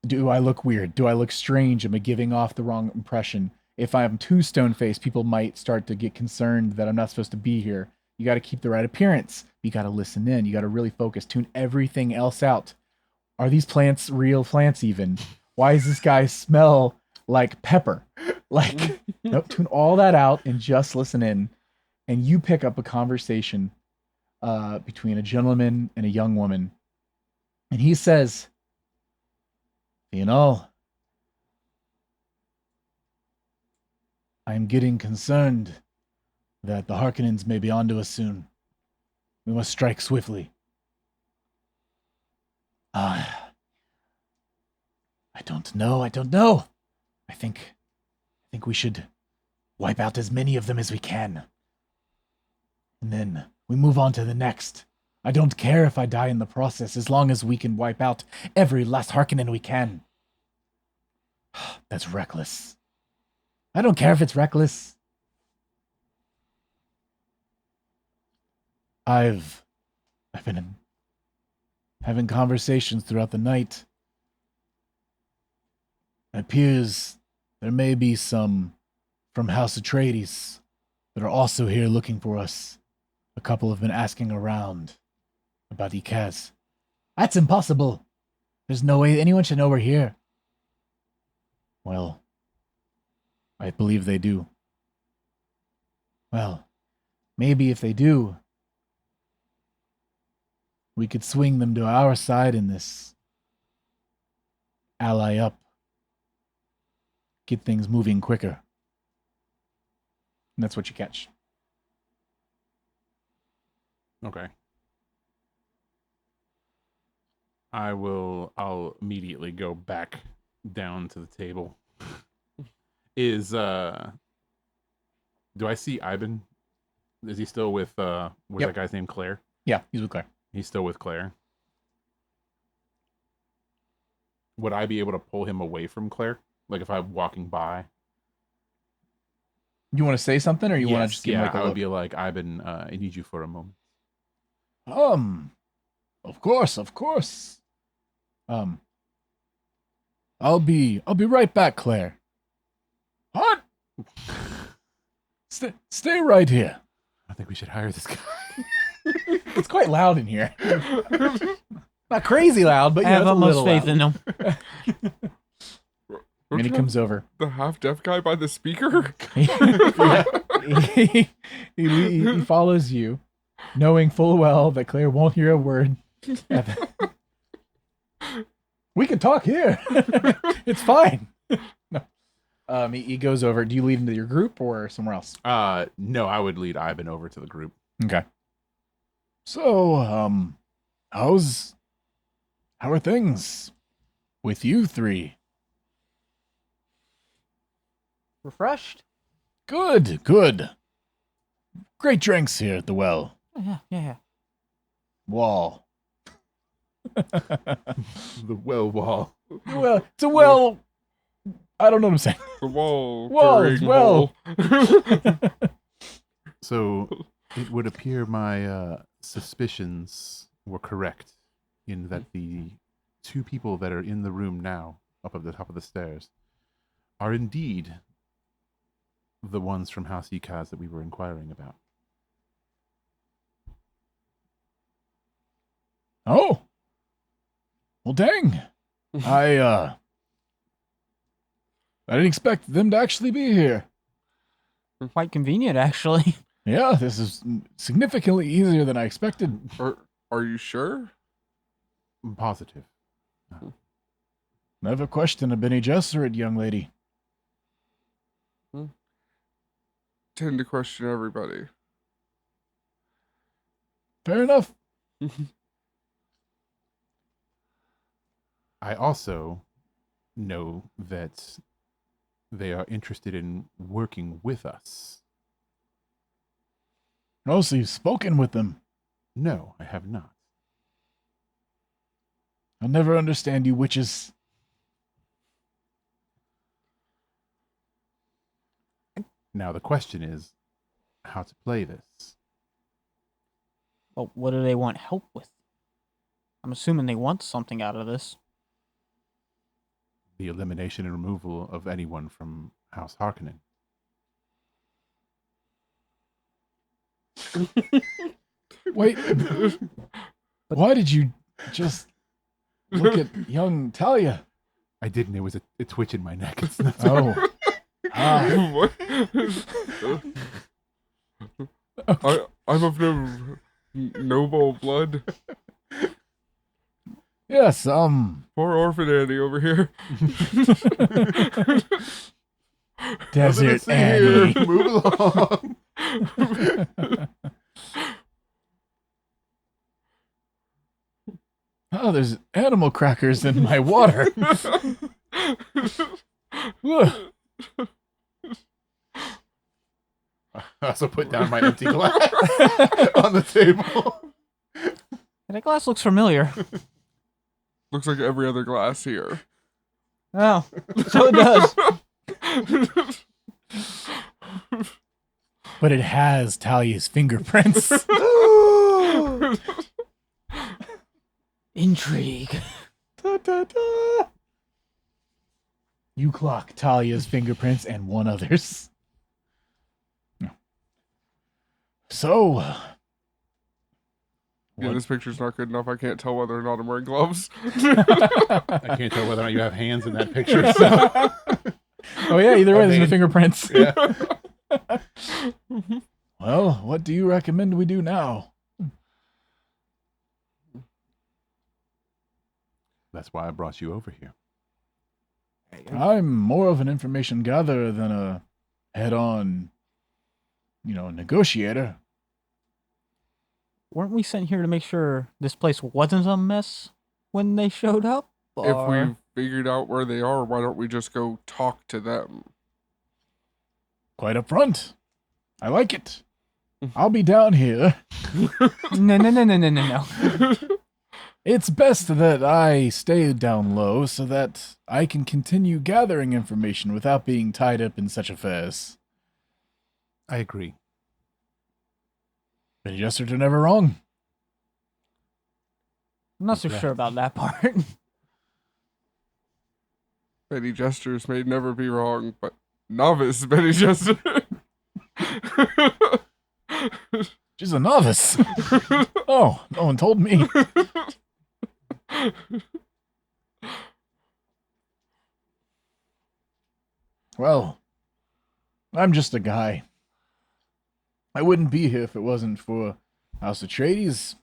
do I look weird? Do I look strange? Am I giving off the wrong impression? If I'm too stone-faced, people might start to get concerned that I'm not supposed to be here. You got to keep the right appearance. You got to listen in. You got to really focus. Tune everything else out. Are these plants real plants even? Why does this guy smell like pepper? Like, nope, tune all that out and just listen in. And you pick up a conversation between a gentleman and a young woman. And he says, you know, I'm getting concerned that the Harkonnens may be onto us soon. We must strike swiftly. I don't know. I think we should wipe out as many of them as we can. And then we move on to the next. I don't care if I die in the process, as long as we can wipe out every last Harkonnen we can. That's reckless. I don't care if it's reckless. I've been having conversations throughout the night. It appears there may be some from House Atreides that are also here looking for us. A couple have been asking around about Ikaz. That's impossible. There's no way anyone should know we're here. Well, I believe they do. Well, maybe if they do, we could swing them to our side in this. Ally up. Get things moving quicker. And that's what you catch. Okay. I'll immediately go back down to the table. Do I see Ivan? Is he still with what's Yep. that guy's name? Claire? Yeah, he's with Claire. He's still with Claire. Would I be able to pull him away from Claire? Like if I'm walking by? You want to say something, or you want to just give him like a I would look? be like, Ivan, I need you for a moment. Of course. I'll be right back, Claire. What? Stay right here. I think we should hire this guy. It's quite loud in here. Not crazy loud, but I yeah, have it's a utmost little faith loud. in him. And he comes over. The half-deaf guy by the speaker? he follows you, knowing full well that Claire won't hear a word. We can talk here. It's fine. No. He goes over. Do you lead him to your group or somewhere else? No, I would lead Ivan over to the group. Okay. So, how are things with you three? Refreshed? Good. Great drinks here at the Yeah. wall. The well wall. Well, it's a well. I don't know what I'm saying. The wall. Walls, during well. hall. So it would appear my suspicions were correct in that the two people that are in the room now, up at the top of the stairs, are indeed the ones from House Ikaz that we were inquiring about. Oh. Well, dang. I didn't expect them to actually be here. Quite convenient, actually. Yeah, this is significantly easier than I expected. Are you sure? I'm positive. Never question a Bene Gesserit, young lady. Tend to question everybody. Fair enough. I also know that they are interested in working with us. Oh, so you've spoken with them. No, I have not. I'll never understand you witches. Now the question is how to play this. But what do they want help with? I'm assuming they want something out of this. The elimination and removal of anyone from House Harkonnen. Wait. Why did you just look at young Talia? I didn't. It was a twitch in my neck. It's not Oh. Ah. What? I'm of no noble blood. Yes, Poor orphan Annie over here. Desert see Annie. here. Move along. Oh, there's animal crackers in my water. Ugh. I also put down my empty glass on the table. That glass looks familiar. Looks like every other glass here. Oh, so it does. But it has Talia's fingerprints. Intrigue. Da, da, da. You clock Talia's fingerprints and one other's. So, Yeah, this picture's not good enough. I can't tell whether or not I'm wearing gloves. I can't tell whether or not you have hands in that picture. So. Oh yeah, either way, there's the mean, fingerprints. Yeah. Well, what do you recommend we do now? That's why I brought you over here. I'm more of an information gatherer than a head-on, negotiator. Weren't we sent here to make sure this place wasn't a mess when they showed up? If Or- we've figured out where they are, why don't we just go talk to them? Quite upfront. I like it. I'll be down here. No. It's best that I stay down low so that I can continue gathering information without being tied up in such affairs. I agree. But just are never wrong. I'm not so Yeah. sure about that part. Betty Gestures may never be wrong, but novice Betty Gester. She's a novice. Oh, no one told me. Well, I'm just a guy. I wouldn't be here if it wasn't for House Atreides.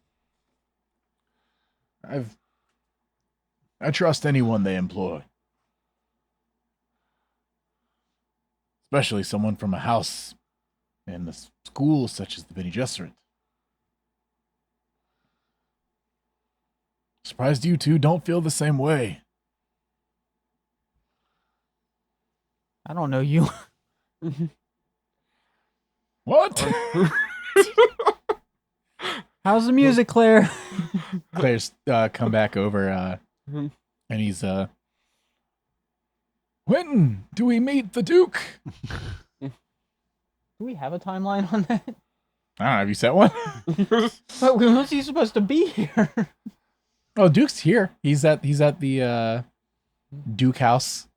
I trust anyone they employ. Especially someone from a house and a school such as the Bene Gesserit. Surprised you two don't feel the same way. I don't know you. What? How's the music, Claire? Claire's come back over, and he's, when do we meet the Duke? Do we have a timeline on that? I don't know, have you set one? But when was he supposed to be here? Oh, Duke's here. He's at the Duke house.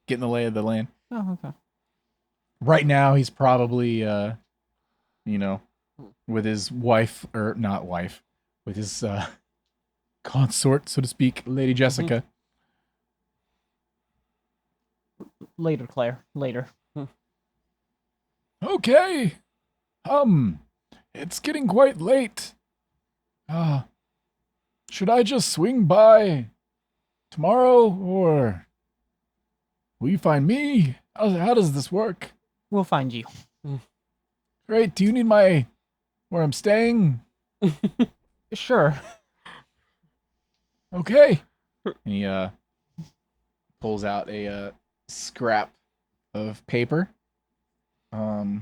Getting the lay of the land. Oh, okay. Right now, he's probably, with his wife, or not wife, with his consort, so to speak, Lady Jessica. Later, Claire. Later. Okay. It's getting quite late. Should I just swing by tomorrow, or will you find me? How does this work? We'll find you. Great. Do you need where I'm staying? Sure. Okay. And he pulls out a scrap of paper. Do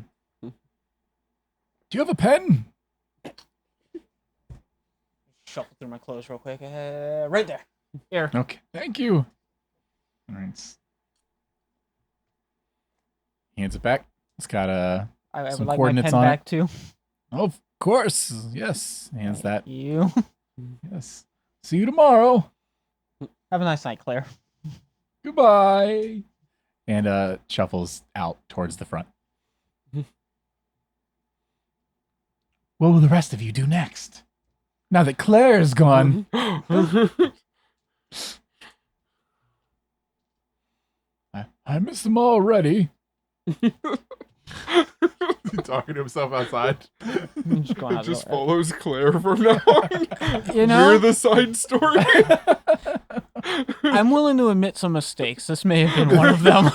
you have a pen? Shuffle through my clothes real quick. Right there. Here. Okay. Thank you. All right. Hands it back. It's got I some would like my coordinates pen on back too. of course. Yes. Hands that. You. Yes. See you tomorrow. Have a nice night, Claire. Goodbye. And shuffles out towards the front. What will the rest of you do next? Now that Claire's gone. I miss them already. He's talking to himself outside. I'm just going It out just the- follows Claire from now on. You know? You're the side story. I'm willing to admit some mistakes. This may have been one of them.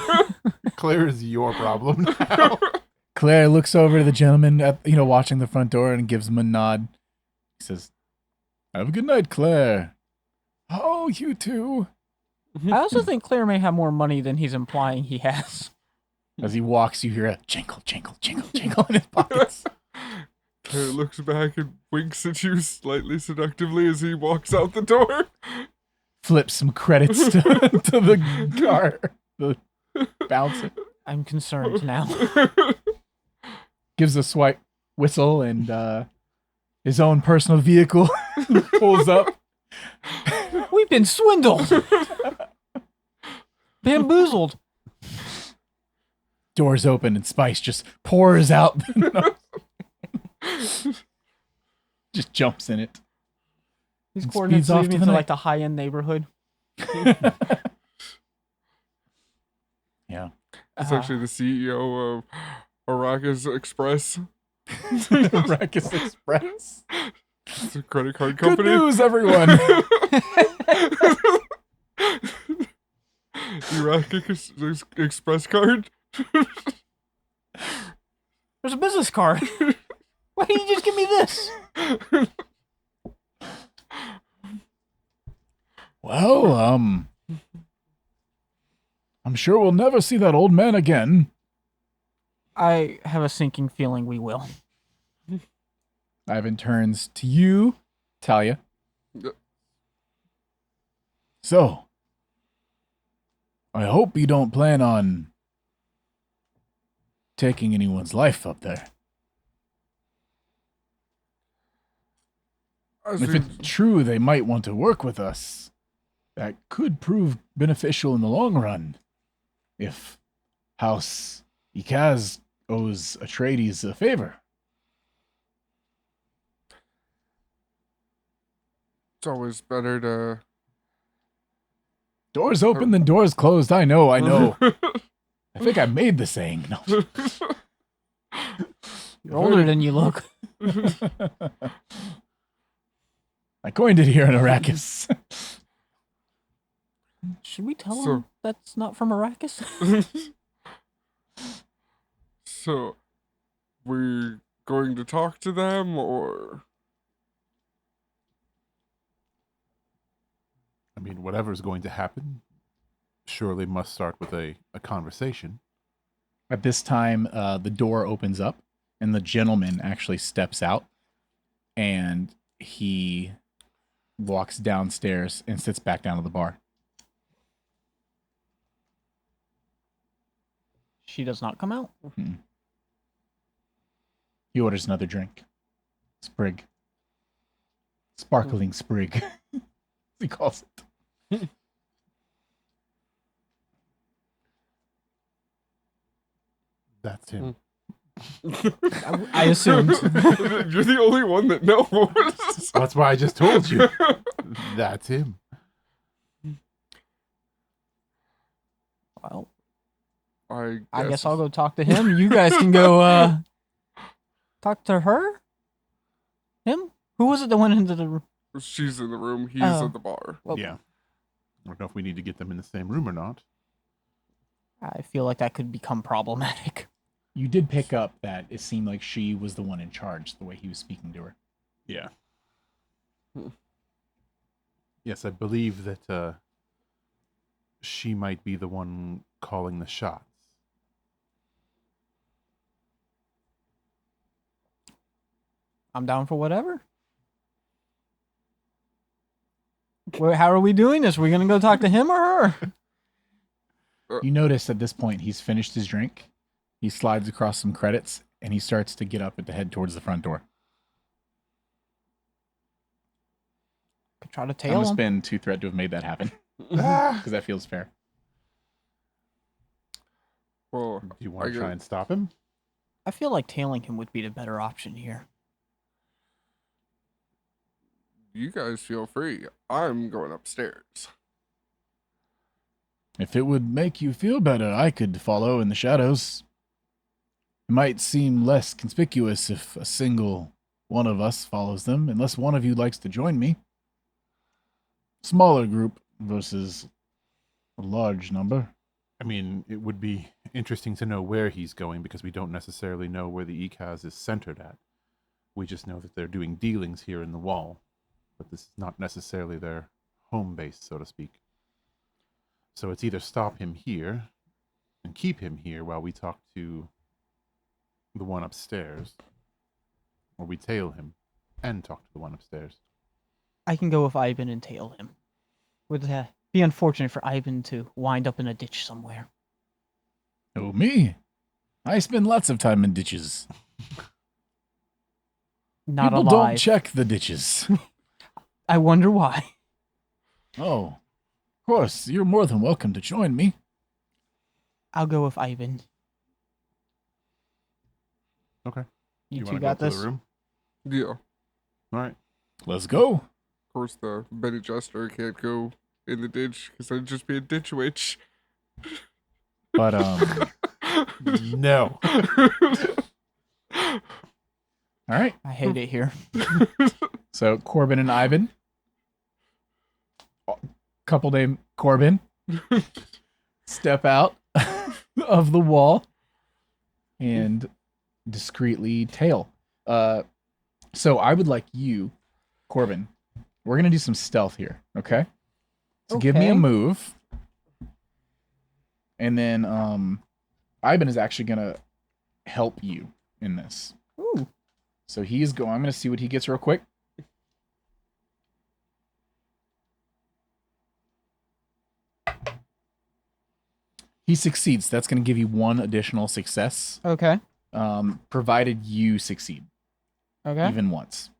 Claire is your problem now. Claire looks over to the gentleman watching the front door and gives him a nod. He says, "Have a good night, Claire." Oh, you too. I also think Claire may have more money than he's implying he has. As he walks, you hear a jingle, jingle, jingle, jingle in his pockets. Claire looks back and winks at you slightly seductively as he walks out the door. Flips some credits to the car. The bouncer. I'm concerned now. Gives a swipe whistle and his own personal vehicle, pulls up. We've been swindled. Bamboozled. Doors open and spice just pours out. Just jumps in it. These And coordinates speeds off lead me to to the like the high-end neighborhood. Yeah. It's actually the CEO of Arrakis Express. Arrakis Express. It's a credit card Good company. news, everyone. Arrakis Express card. There's a business card. Why didn't you just give me this? Well, I'm sure we'll never see that old man again. I have a sinking feeling we will. Ivan turns to you, Talia. Yep. So, I hope you don't plan on taking anyone's life up there. As If we- it's true they might want to work with us, that could prove beneficial in the long run. If House Ikaz owes Atreides a favor. it's always better to. Doors open, then doors closed. I know. I think I made the saying. No. You're older than you look. I coined it here in Arrakis. Should we tell So- him that's not from Arrakis? So, we're going to talk to them, or I mean, whatever's going to happen surely must start with a conversation. At this time, the door opens up, and the gentleman actually steps out, and he walks downstairs and sits back down at the bar. She does not come out. He orders another drink. Sprig. Sparkling sprig. He calls it. That's him. I assumed. you're the only one that knows. That's why I just told you. That's him. Well, I guess I'll go talk to him. You guys can go talk to her? Him? Who was it that went into the... She's in the room. He's Oh. at the bar. Well, Yeah. I don't know if we need to get them in the same room or not. I feel like that could become problematic. You did pick up that it seemed like she was the one in charge, the way he was speaking to her. Yeah. Hmm. Yes, I believe that she might be the one calling the shots. I'm down for whatever. Wait, how are we doing this? Are we going to go talk to him or her? You notice at this point he's finished his drink. He slides across some credits, and he starts to get up and to head towards the front door. Could try to I'm tail going to him. spend 2 threat to have made that happen, because that feels fair. Well, Do you want I to try get- and stop him? I feel like tailing him would be the better option here. you guys feel free. I'm going upstairs. If it would make you feel better, I could follow in the shadows. It might seem less conspicuous if a single one of us follows them, unless one of you likes to join me. Smaller group versus a large number. I mean, it would be interesting to know where he's going because we don't necessarily know where the ECAS is centered at. We just know that they're doing dealings here in the wall, but this is not necessarily their home base, so to speak. So it's either stop him here and keep him here while we talk to the one upstairs, or we tail him and talk to the one upstairs. I can go with Ivan and tail him. Would be unfortunate for Ivan to wind up in a ditch somewhere. Oh, me? I spend lots of time in ditches. not People alive. don't check the ditches. I wonder why. Oh, of course. You're more than welcome to join me. I'll go with Ivan. Okay. You two wanna got go to this? the room? Yeah. All right. Let's go. Of course, the Benny Jester can't go in the ditch because that'd just be a ditch witch. But No. all right. I hate it here. So Corbin and Ivan, couple named Corbin, step out of the wall and discreetly tail. So I would like you, Corbin. We're gonna do some stealth here, okay? So give me a Okay. move, and then Ivan is actually gonna help you in this. Ooh. So he's going. I'm gonna see what he gets real quick. He succeeds. That's going to give you one additional success, Okay. provided you succeed Okay. even once.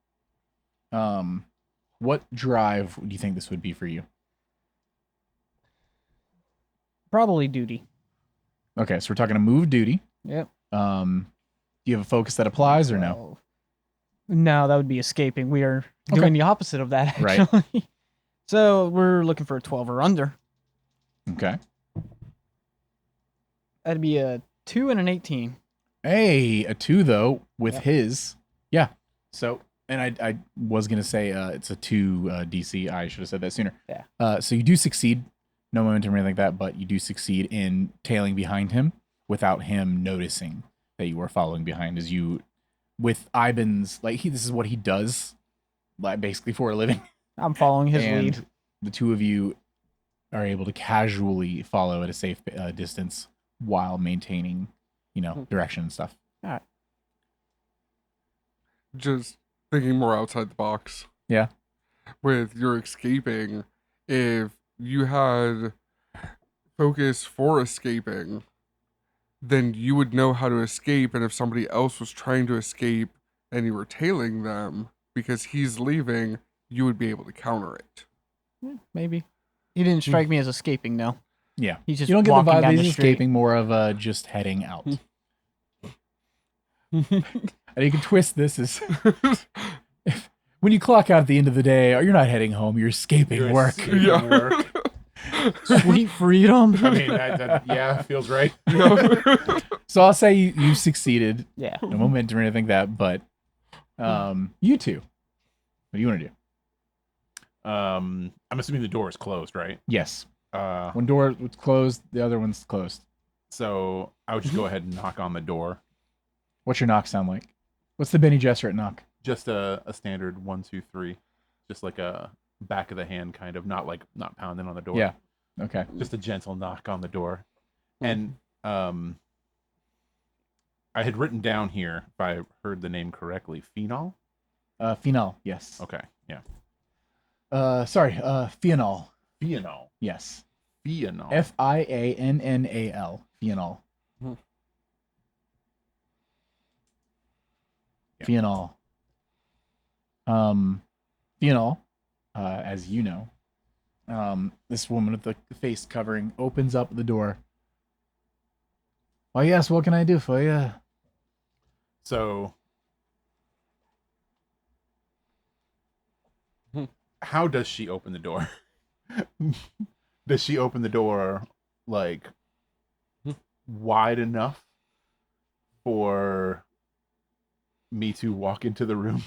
What drive do you think this would be for you? Probably duty. Okay, so we're talking a move duty. Yep. Do you have a focus that applies or no? 12. No, that would be escaping. We are Okay. doing the opposite of that, Right. actually. So we're looking for a 12 or under. Okay. That'd be a 2 and an 18. Hey, a 2 though with Yep. his. Yeah. So, and I was gonna say it's a 2 DC. I should have said that sooner. Yeah. So you do succeed, no momentum or anything like that, but you do succeed in tailing behind him without him noticing that you were following behind. As you, with Ivan's, like this is what he does, like basically for a living. I'm following his And lead. the two of you are able to casually follow at a safe distance while maintaining, direction and stuff. Just thinking more outside the box. Yeah. With your escaping, if you had focus for escaping, then you would know how to escape. And if somebody else was trying to escape and you were tailing them because he's leaving, you would be able to counter it. Maybe. He didn't strike me as escaping, no. Yeah. He's just You don't get the walking vibe down that the he's street. escaping, more of just heading out. And you can twist this as when you clock out at the end of the day, you're not heading home, you're escaping You're work. escaping Yeah. work. Sweet freedom. I mean, yeah, feels right. So I'll say you succeeded. Yeah. No momentum or anything like that, but you two. What do you want to do? I'm assuming the door is closed, right? Yes. Uh, One door was closed, the other one's closed. so I would just go ahead and knock on the door. What's your knock sound like? What's the Benny Gesserit knock? Just a standard 1, 2, 3, just like a back of the hand kind of, not pounding on the door. Yeah. Okay. Just a gentle knock on the door. And I had written down here, if I heard the name correctly, Phenol. Phenol, yes. Okay, yeah. Phenol. Phenol. Yes. Phenol. Fiannal. Phenol. Yeah. Phenol. Phenol, as you know, this woman with the face covering opens up the door. Why, yes, what can I do for you? So, how does she open the door? Does she open the door like wide enough for me to walk into the room?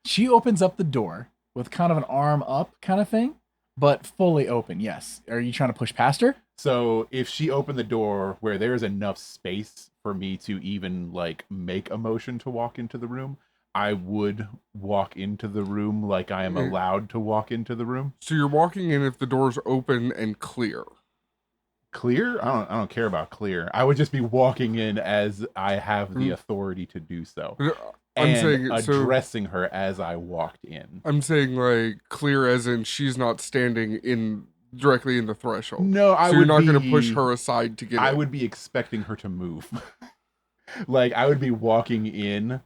She opens up the door with kind of an arm up kind of thing, but fully open. Yes. Are you trying to push past her? So if she opened the door where there's enough space for me to even like make a motion to walk into the room, I would walk into the room like I am allowed to walk into the room. So you're walking in if the door's open and clear. Clear? I don't care about clear. I would just be walking in as I have the authority to do so. I'm And saying addressing her as I walked in. I'm saying like clear as in she's not standing in directly in the threshold. No, So you're not going to push her aside to get I in. would be expecting her to move. Like I would be walking in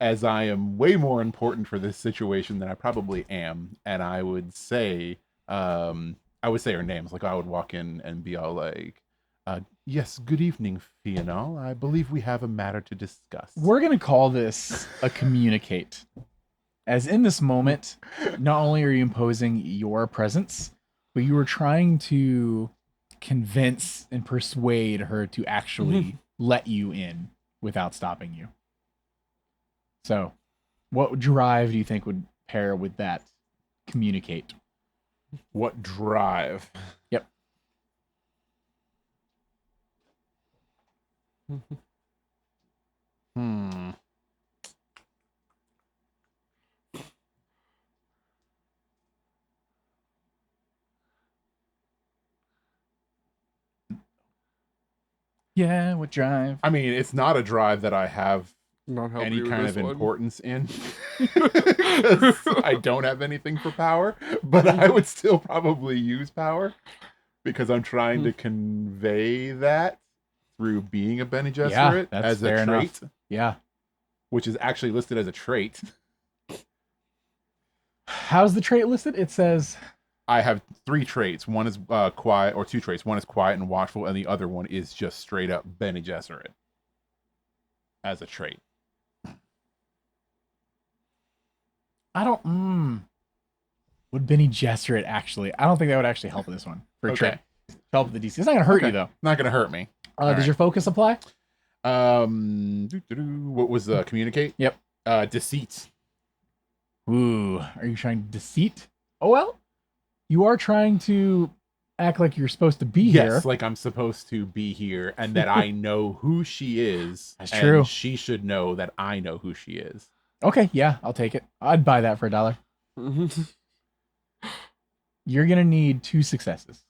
as I am way more important for this situation than I probably am, and I would say her names. Like I would walk in and be all like, "Yes, good evening, Fianal. I believe we have a matter to discuss." We're going to call this a communicate. As in this moment, not only are you imposing your presence, but you are trying to convince and persuade her to actually let you in without stopping you. So, what drive do you think would pair with that communicate? What drive? Yep. Hmm. Yeah, what drive? I mean, it's not a drive that I have Not helping any you with kind this of one. importance in, because I don't have anything for power, but I would still probably use power because I'm trying to convey that through being a Bene Gesserit that's as a fair trait, enough. Yeah. which is actually listed as a trait. How's the trait listed? It says I have 3 traits. One is quiet, or 2 traits. One is quiet and watchful, and the other one is just straight up Bene Gesserit as a trait. I don't. Would Benny Gesserit actually? I don't think that would actually help with this one for a Okay. trait. Help with the DC. It's not gonna hurt Okay. you though. Not gonna hurt me. Does right. your focus apply? What was communicate? Yep. Deceit. Ooh, are you trying to deceit? Oh well, you are trying to act like you're supposed to be here. Yes, like I'm supposed to be here, and that I know who she is. That's and true. She should know that I know who she is. Okay, yeah, I'll take it. I'd buy that for $1. You're gonna need 2 successes.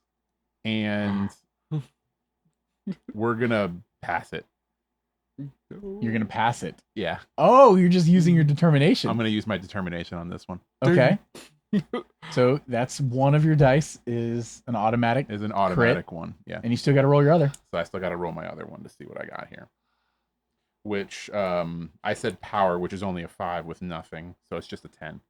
And we're gonna pass it. You're gonna pass it. Yeah, Oh, you're just using your determination. I'm gonna use my determination on this one. Okay. So that's one of your dice is an automatic, It's an automatic one. Yeah. and you still got to roll your other. So I still got to roll my other one to see what I got here. Which I said power, which is only a 5 with nothing, so it's just a 10.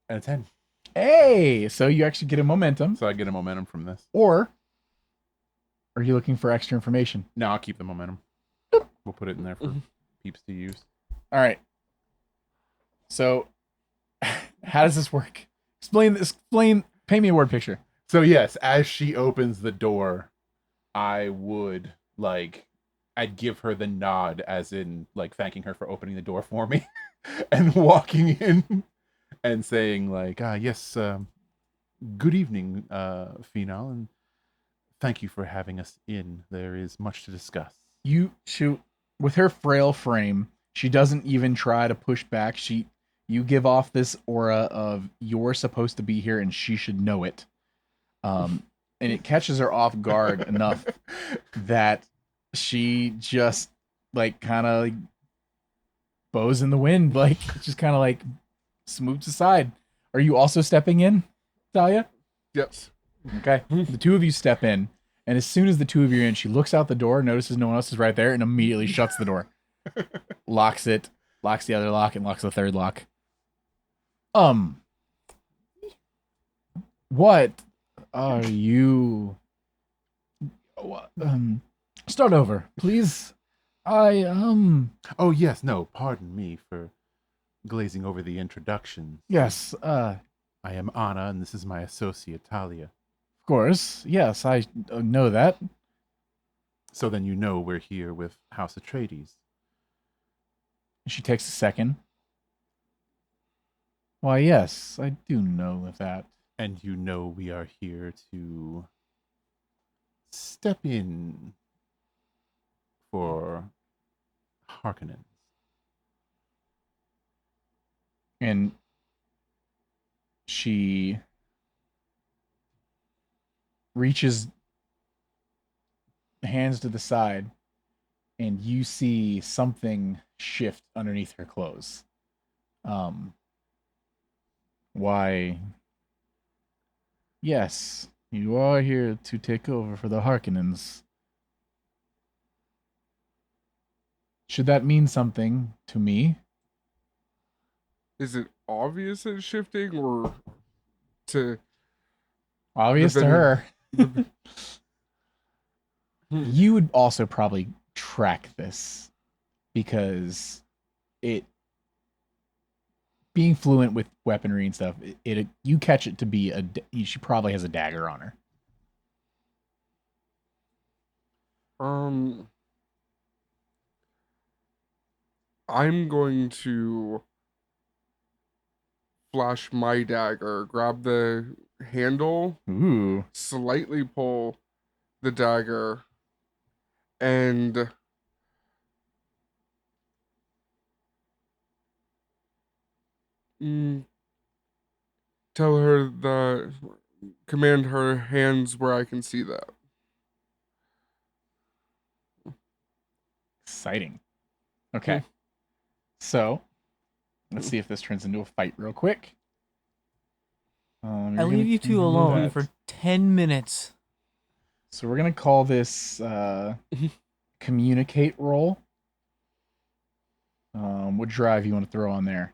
And a 10. Hey, so you actually get a momentum, So I get a momentum from this. or are you looking for extra information? No, I'll keep the momentum. We'll put it in there for peeps to use. All right. So, how does this work? Explain this. Paint me a word picture. So yes, as she opens the door, I would I'd give her the nod, as in like thanking her for opening the door for me, and walking in and saying like, yes, good evening, Phenol, and thank you for having us in. There is much to discuss. You shoot with her frail frame. She doesn't even try to push back. You give off this aura of you're supposed to be here and she should know it. And it catches her off guard enough that she just like kind of bows in the wind, like just kind of like smooths aside. Are you also stepping in, Talia? Yes. Okay. The 2 of you step in, and as soon as the 2 of you are in, she looks out the door, notices no one else is right there, and immediately shuts the door. Locks it, locks the other lock, and locks the 3rd lock. What are you? Start over, please. Oh yes, no, pardon me for glazing over the introduction. Yes, I am Anna, and this is my associate Talia. of course. Yes, I know that. So then you know we're here with House Atreides. She takes a second. Why, yes, I do know that. And you know we are here to step in for Harkonnens. And she reaches hands to the side, and you see something shift underneath her clothes. Why, yes, you are here to take over for the Harkonnens. Should that mean something to me? Is it obvious it's shifting, or to Obvious to venom- her. the- You would also probably track this because it being fluent with weaponry and stuff, you catch it to be she probably has a dagger on her. I'm going to flash my dagger, grab the handle, Ooh. slightly pull the dagger, and tell her that, command her hands where I can see that. Exciting. Okay. So, let's see if this turns into a fight real quick. I leave you two alone for 10 minutes. So we're going to call this communicate roll. What drive you want to throw on there?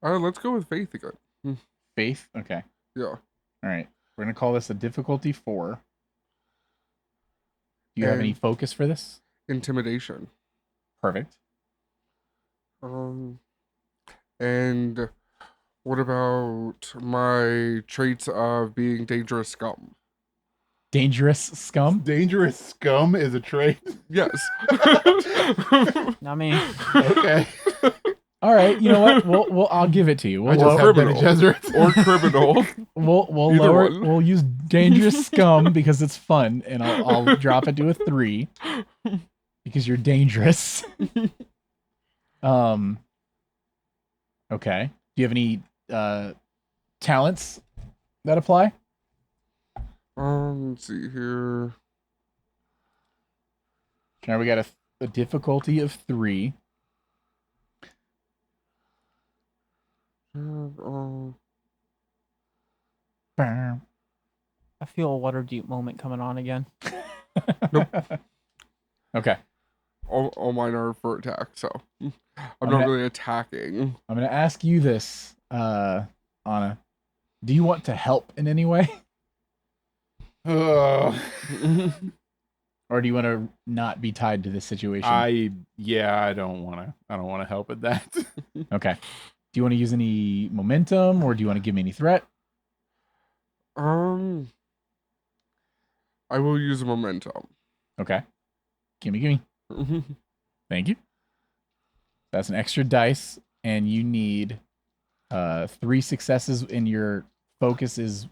Let's go with faith again. Faith? Okay. Yeah. All right. We're going to call this a difficulty 4. Do you have any And focus for this? intimidation. Perfect. And what about my traits of being dangerous scum? Dangerous scum? Dangerous scum is a trait. Yes. I mean, Okay. All right. You know what? I'll give it to you. I We'll, just have Bene criminal. Gesserit. Or criminal. we'll Either lower. one. We'll use dangerous scum because it's fun, and I'll drop it to a 3 because you're dangerous. Okay. Do you have any talents that apply? Let's see here. Now we got a difficulty of 3. I feel a Waterdeep moment coming on again. Nope. Okay. All mine are for attack, so I'm not gonna- really attacking. I'm going to ask you this, Anna. Do you want to help in any way? Ugh. Or do you want to not be tied to this situation? I don't want to help with that. Okay. Do you want to use any momentum, or do you want to give me any threat? I will use momentum. Okay. Gimme. Thank you. That's an extra dice, and you need 3 successes, and your focus is...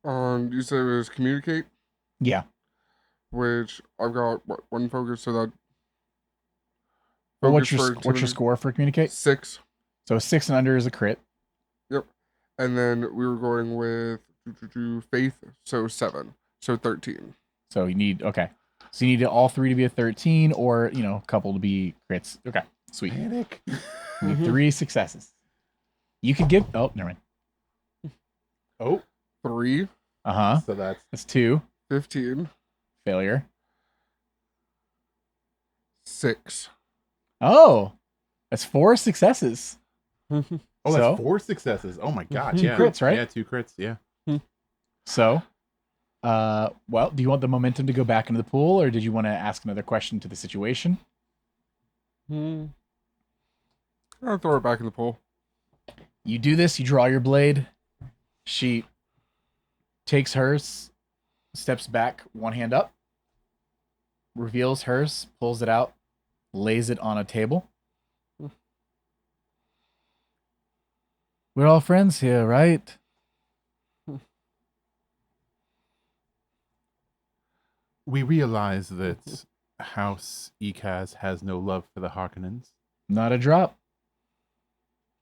You said it was communicate, Yeah. which I've got one focus, so that. Well, what's focus your for what's your score for communicate? 6. So 6 and under is a crit. Yep. And then we were going with faith, so 7, so 13. So you need So you need all 3 to be a 13, or a couple to be crits. Okay, sweet. Panic. You need 3 successes. You could give. Oh, never mind. Oh, 3, so that's 2 15, failure. 6. Oh, that's 4 successes. oh, So? that's 4 successes. Oh my god, 2 yeah, crits, right? Yeah, 2 crits. Yeah. So, well, do you want the momentum to go back into the pool, or did you want to ask another question to the situation? I'll throw it back in the pool. You do this, you draw your blade. She takes hers, steps back, one hand up, reveals hers, pulls it out, lays it on a table. We're all friends here, right? We realize that House Ekaz has no love for the Harkonnens. Not a drop.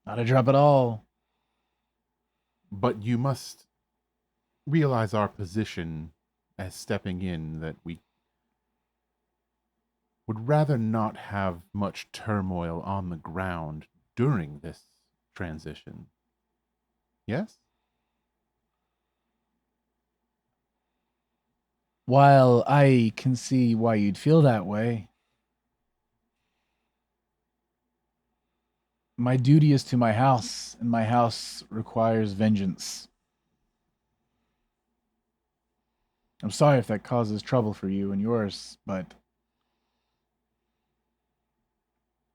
Not a drop at all. But you must realize our position as stepping in, that would rather not have much turmoil on the ground during this transition. Yes? While I can see why you'd feel that way, my duty is to my house, and my house requires vengeance. I'm sorry if that causes trouble for you and yours, but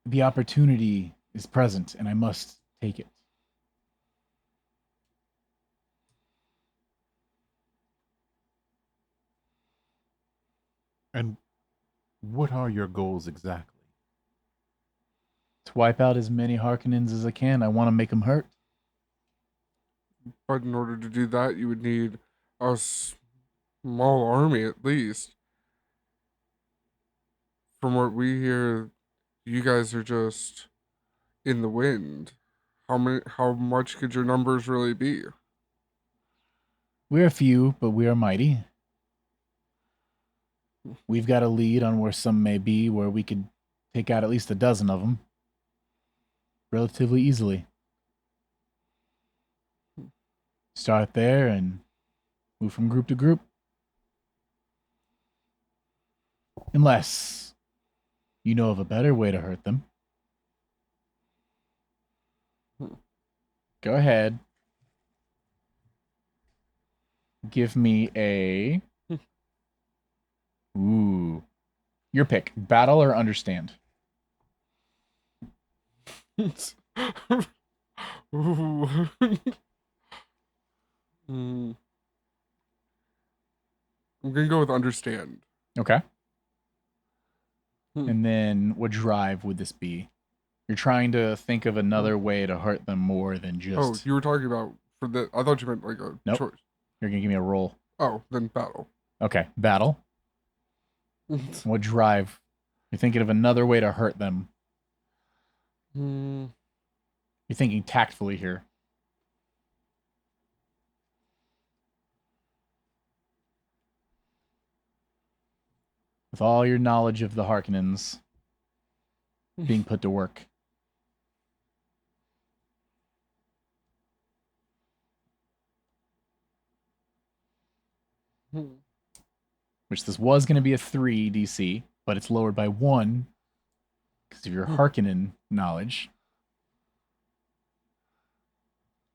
the opportunity is present, and I must take it. And what are your goals exactly? To wipe out as many Harkonnens as I can. I want to make them hurt. But in order to do that, you would need a small army at least. From what we hear, you guys are just in the wind. How much could your numbers really be? We're few, but we are mighty. We've got a lead on where some may be, where we could take out at least a dozen of them relatively easily. Start there and move from group to group. Unless you know of a better way to hurt them. Go ahead. Give me a... Ooh. Your pick. Battle or understand? Ooh. I'm gonna go with understand. Okay. Hmm. And then what drive would this be? You're trying to think of another way to hurt them more than Oh, just... you were talking about for the. I thought you meant like a Nope. choice. You're going to give me a roll. Oh, then battle. Okay. Battle. What drive? You're thinking of another way to hurt them. Hmm. You're thinking tactfully here. With all your knowledge of the Harkonnens being put to work. Which this was going to be a 3 DC, but it's lowered by 1 because of your Harkonnen knowledge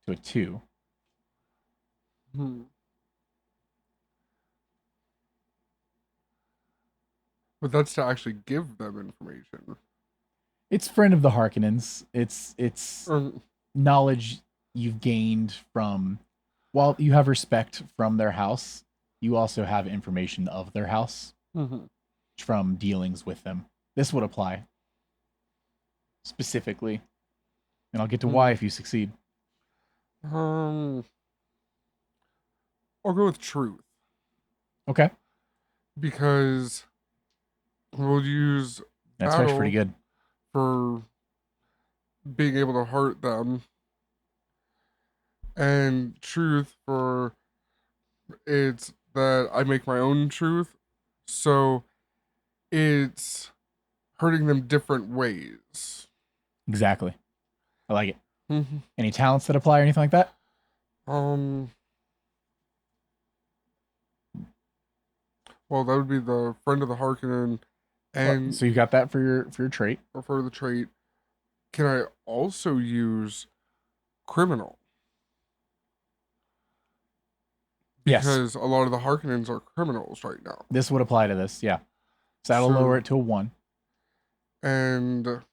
to a 2. But that's to actually give them information. It's friend of the Harkonnens. It's Um, knowledge you've gained from, while you have respect from their house, you also have information of their house from dealings with them. This would apply specifically, and I'll get to why if you succeed. I'll go with truth Okay, because we'll use that's actually pretty good. for being able to hurt them, and truth for it's that I make my own truth, so it's hurting them different ways. Exactly, I like it. Mhm. Any talents that apply or anything like that? Well, that would be the friend of the Harkonnen, and So you got that for your trait. for the trait. Can I also use criminal? Yes. Because a lot of the Harkonnens are criminals right now. This would apply to this, yeah. So that'll lower it to a 1. And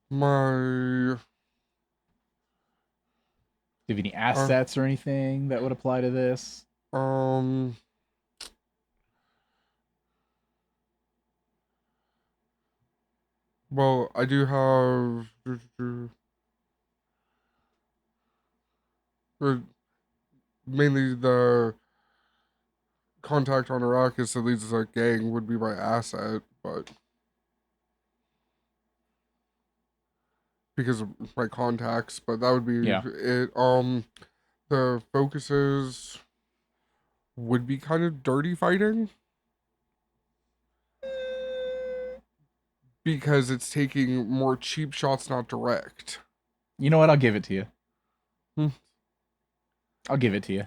my Do you have any assets or anything that would apply to this? Well, I do have mainly the contact on Arrakis that leads a gang would be my asset, but because of my contacts, but that would be Yeah. it. The focuses would be kind of dirty fighting. because it's taking more cheap shots, not direct. You know what? I'll give it to you. Hmm. I'll give it to you.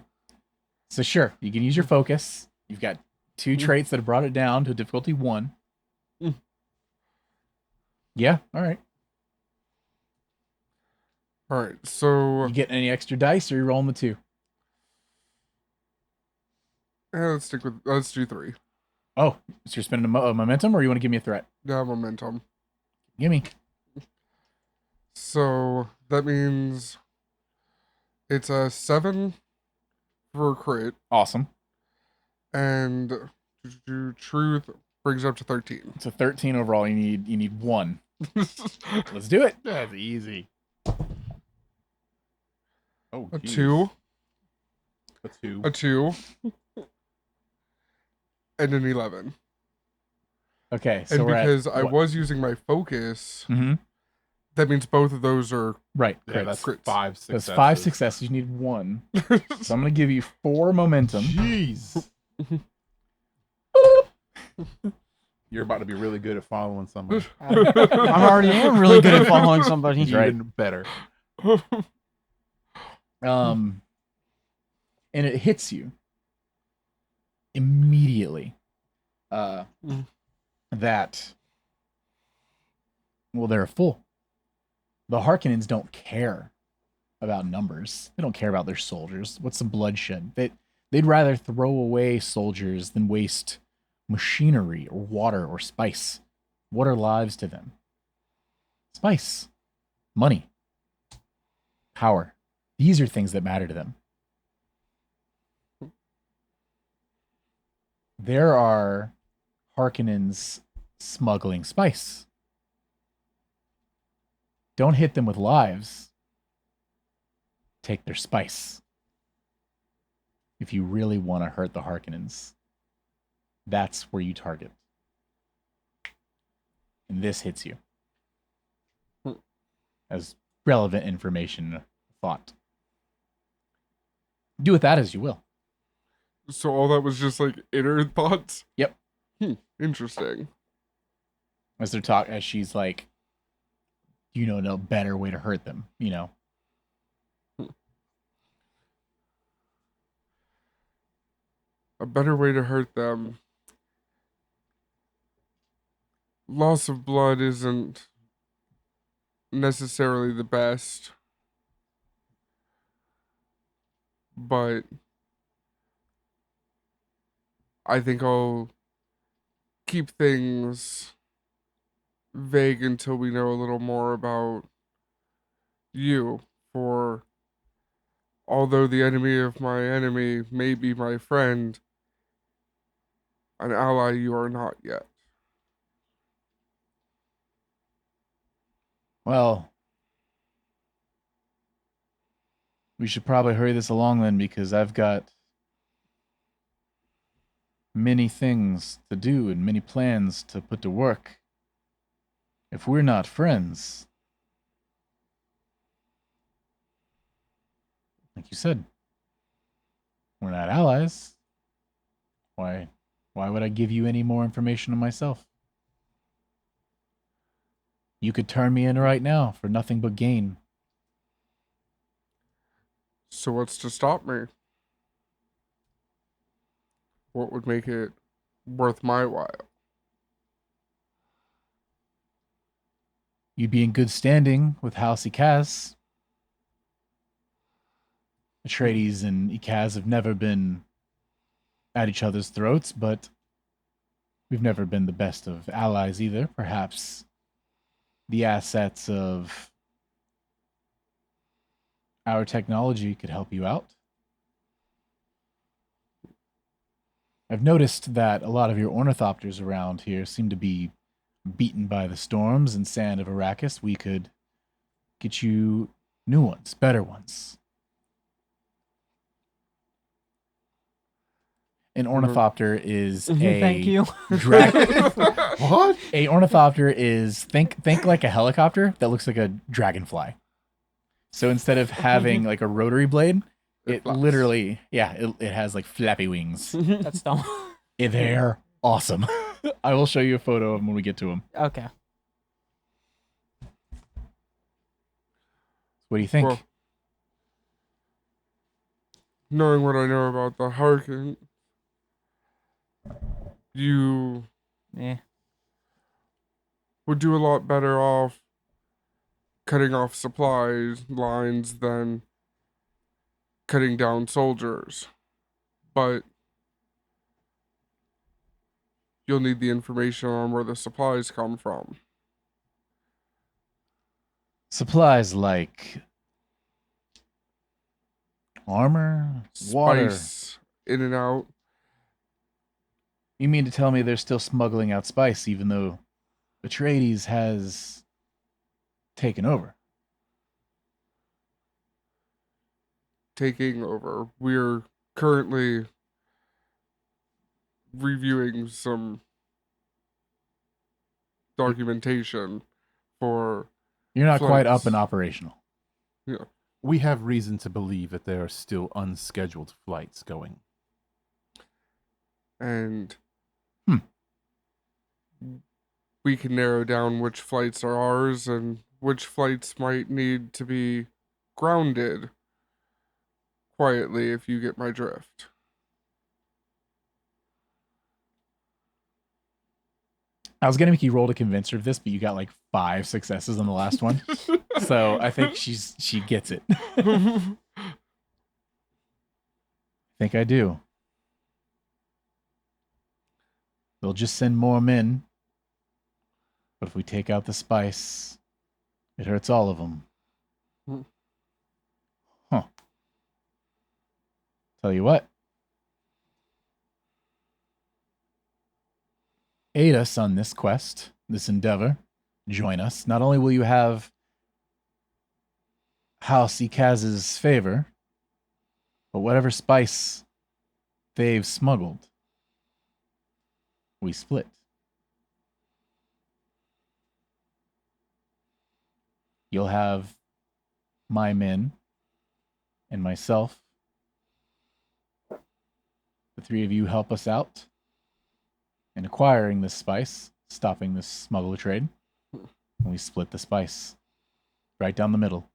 So sure, you can use your focus. You've got 2 traits that have brought it down to difficulty 1. Hmm. Yeah, all right. All right, so You getting any extra dice, or you rolling the 2? let's do 3. Oh, so you're spending a momentum, or you want to give me a threat? Yeah, momentum. Gimme. So that means it's a 7 for a crit, Awesome. and truth brings up to 13. It's a 13 overall. You need 1. Let's do it. That's easy. Oh, A geez. 2, A 2. a 2, and an 11. Okay, so And we're because at I what? was using my focus, Mm-hmm. that means both of those are Right. Yeah, crits. that's crits. 5 successes. That's 5 successes. You need 1. So I'm gonna give you 4 momentum. Jeez. You're about to be really good at following someone. I already am really good at following somebody. He's right. Even better. And it hits you immediately. That they're full. The Harkonnens don't care about numbers. They don't care about their soldiers. What's the bloodshed? They'd rather throw away soldiers than waste machinery or water or spice. What are lives to them? Spice, money, power. These are things that matter to them. There are Harkonnens smuggling spice. Don't hit them with lives. Take their spice. If you really want to hurt the Harkonnens, that's where you target. And this hits you. As relevant information thought. Do with that as you will. So all that was just like inner thoughts? Yep. Interesting. As she's like, no better way to hurt them, A better way to hurt them. Loss of blood isn't necessarily the best, but I think I'll keep things vague until we know a little more about you. For although the enemy of my enemy may be my friend, an ally you are not yet. Well, we should probably hurry this along then, because I've got many things to do and many plans to put to work. If we're not friends, like you said, we're not allies. Why would I give you any more information on myself? You could turn me in right now for nothing but gain. So what's to stop me? What would make it worth my while? You'd be in good standing with House Ikaz. Atreides and Ikaz have never been at each other's throats, but we've never been the best of allies either. Perhaps the assets of our technology could help you out. I've noticed that a lot of your ornithopters around here seem to be beaten by the storms and sand of Arrakis. We could get you new ones, better ones. An ornithopter is a Thank you. What? A ornithopter is think like a helicopter that looks like a dragonfly. So instead of having like a rotary blade, it flies. literally, it has like flappy wings. That's dumb. They're awesome. I will show you a photo of them when we get to them. Okay. What do you think? Well, knowing what I know about the Harkin, you Eh. would do a lot better off cutting off supplies lines than cutting down soldiers. But you'll need the information on where the supplies come from. Supplies like armor, water. Spice in and out. You mean to tell me they're still smuggling out spice even though Atreides has taken over? Taking over. We're currently reviewing some documentation for You're not quite up flights. and operational. Yeah. We have reason to believe that there are still unscheduled flights going. And Hmm. we can narrow down which flights are ours and which flights might need to be grounded quietly, if you get my drift. I was gonna make you roll to convince her of this, but you got like 5 successes on the last one. So I think she gets it. I think I do. They'll just send more men. But if we take out the spice, it hurts all of them. Huh. Tell you what. Aid us on this quest, this endeavor. Join us. Not only will you have House Ikaz's favor, but whatever spice they've smuggled, we split. You'll have my men and myself. The 3 of you help us out in acquiring this spice, stopping this smuggler trade. And we split the spice right down the middle.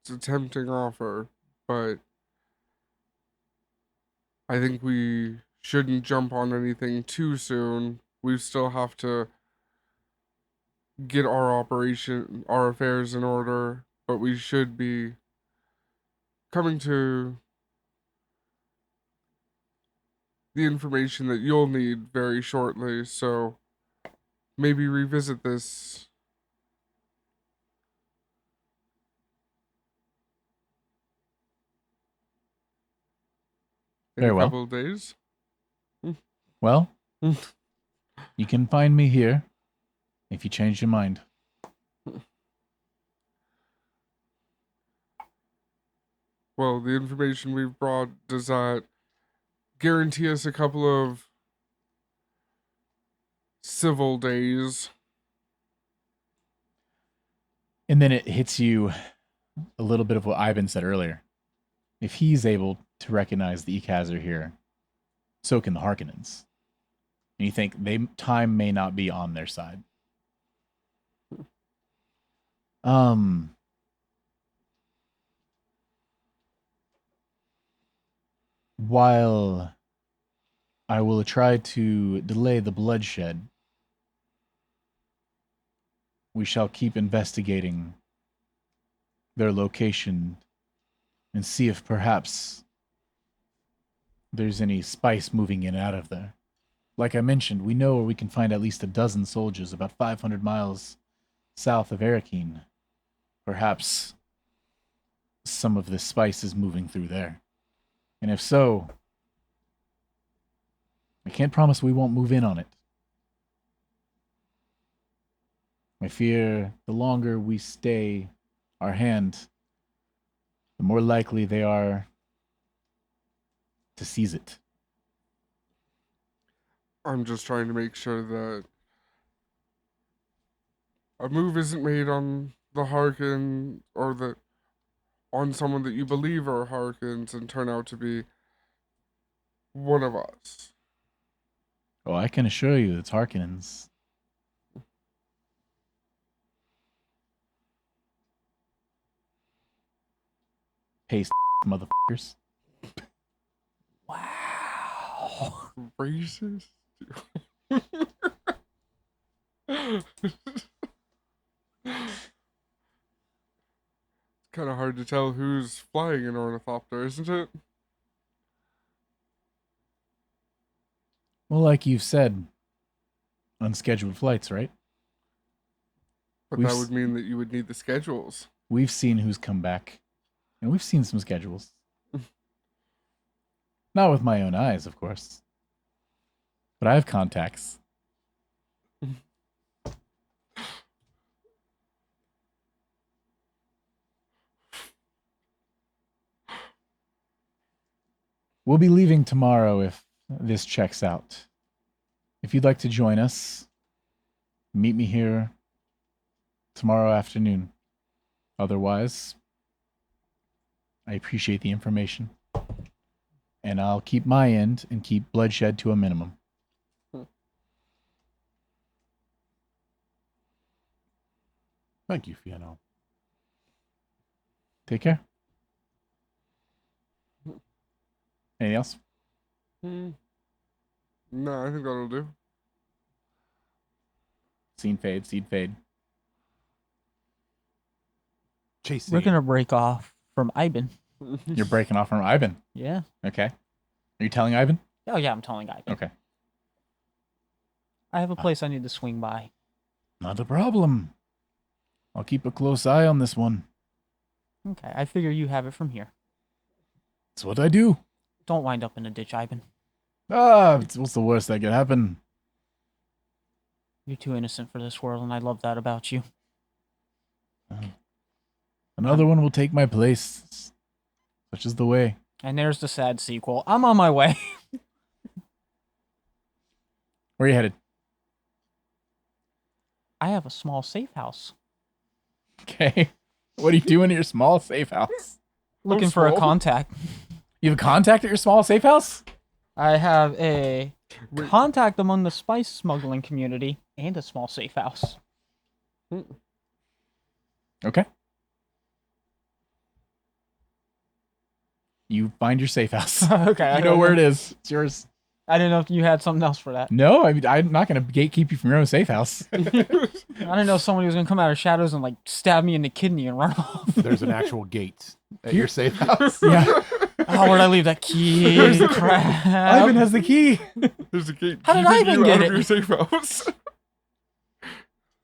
It's a tempting offer, but I think we shouldn't jump on anything too soon. We still have to get our affairs in order, but we should be coming to the information that you'll need very shortly, so maybe revisit this in Very a well. couple of days. Well, you can find me here if you change your mind. Well, the information we've brought, does that guarantee us a couple of civil days? And then it hits you a little bit of what Ivan said earlier. If he's able to recognize the Ikaz are here, so can the Harkonnens. And you think time may not be on their side. While I will try to delay the bloodshed, we shall keep investigating their location and see if perhaps there's any spice moving in and out of there. Like I mentioned, we know where we can find at least a dozen soldiers about 500 miles south of Arakeen. Perhaps some of this spice is moving through there. And if so, I can't promise we won't move in on it. I fear the longer we stay our hand, the more likely they are to seize it. I'm just trying to make sure that a move isn't made on the Harkin or that on someone that you believe are Harkins and turn out to be one of us. Oh, I can assure you it's Harkonnens. Paste motherfuckers. Wow. Racist. Kind of hard to tell who's flying an ornithopter, isn't it? Well, like you've said, unscheduled flights, right? But We've that s- would mean that you would need the schedules. We've seen who's come back, and we've seen some schedules. Not with my own eyes, of course. But I have contacts. We'll be leaving tomorrow if this checks out. If you'd like to join us, meet me here tomorrow afternoon. Otherwise, I appreciate the information. And I'll keep my end and keep bloodshed to a minimum. Thank you, Fiona. Take care. Anything else? No, I think that'll do. Scene fade, seed fade. Chase We're scene. gonna break off from Ivan. You're breaking off from Ivan. Yeah. Okay. Are you telling Ivan? Oh yeah, I'm telling Ivan. Okay. I have a place I need to swing by. Not a problem. I'll keep a close eye on this one. Okay, I figure you have it from here. It's what I do. Don't wind up in a ditch, Ivan. What's the worst that could happen? You're too innocent for this world, and I love that about you. Another one will take my place. Such is the way. And there's the sad sequel. I'm on my way. Where are you headed? I have a small safe house. Okay. What are you doing at your small safe house? Looking for a small? contact. You have a contact at your small safe house? I have a Wait. contact among the spice smuggling community and a small safe house. Okay. You find your safe house. Okay. You know where it is. It's yours. I didn't know if you had something else for that. No, I mean, I'm not going to gatekeep you from your own safe house. I didn't know somebody was gonna come out of shadows and like stab me in the kidney and run off. There's an actual gate at your safe house. Yeah. Oh, where'd I leave that key? Crap. Ivan has the key. There's a gate How did keeping Ivan you get out it? of your safe house.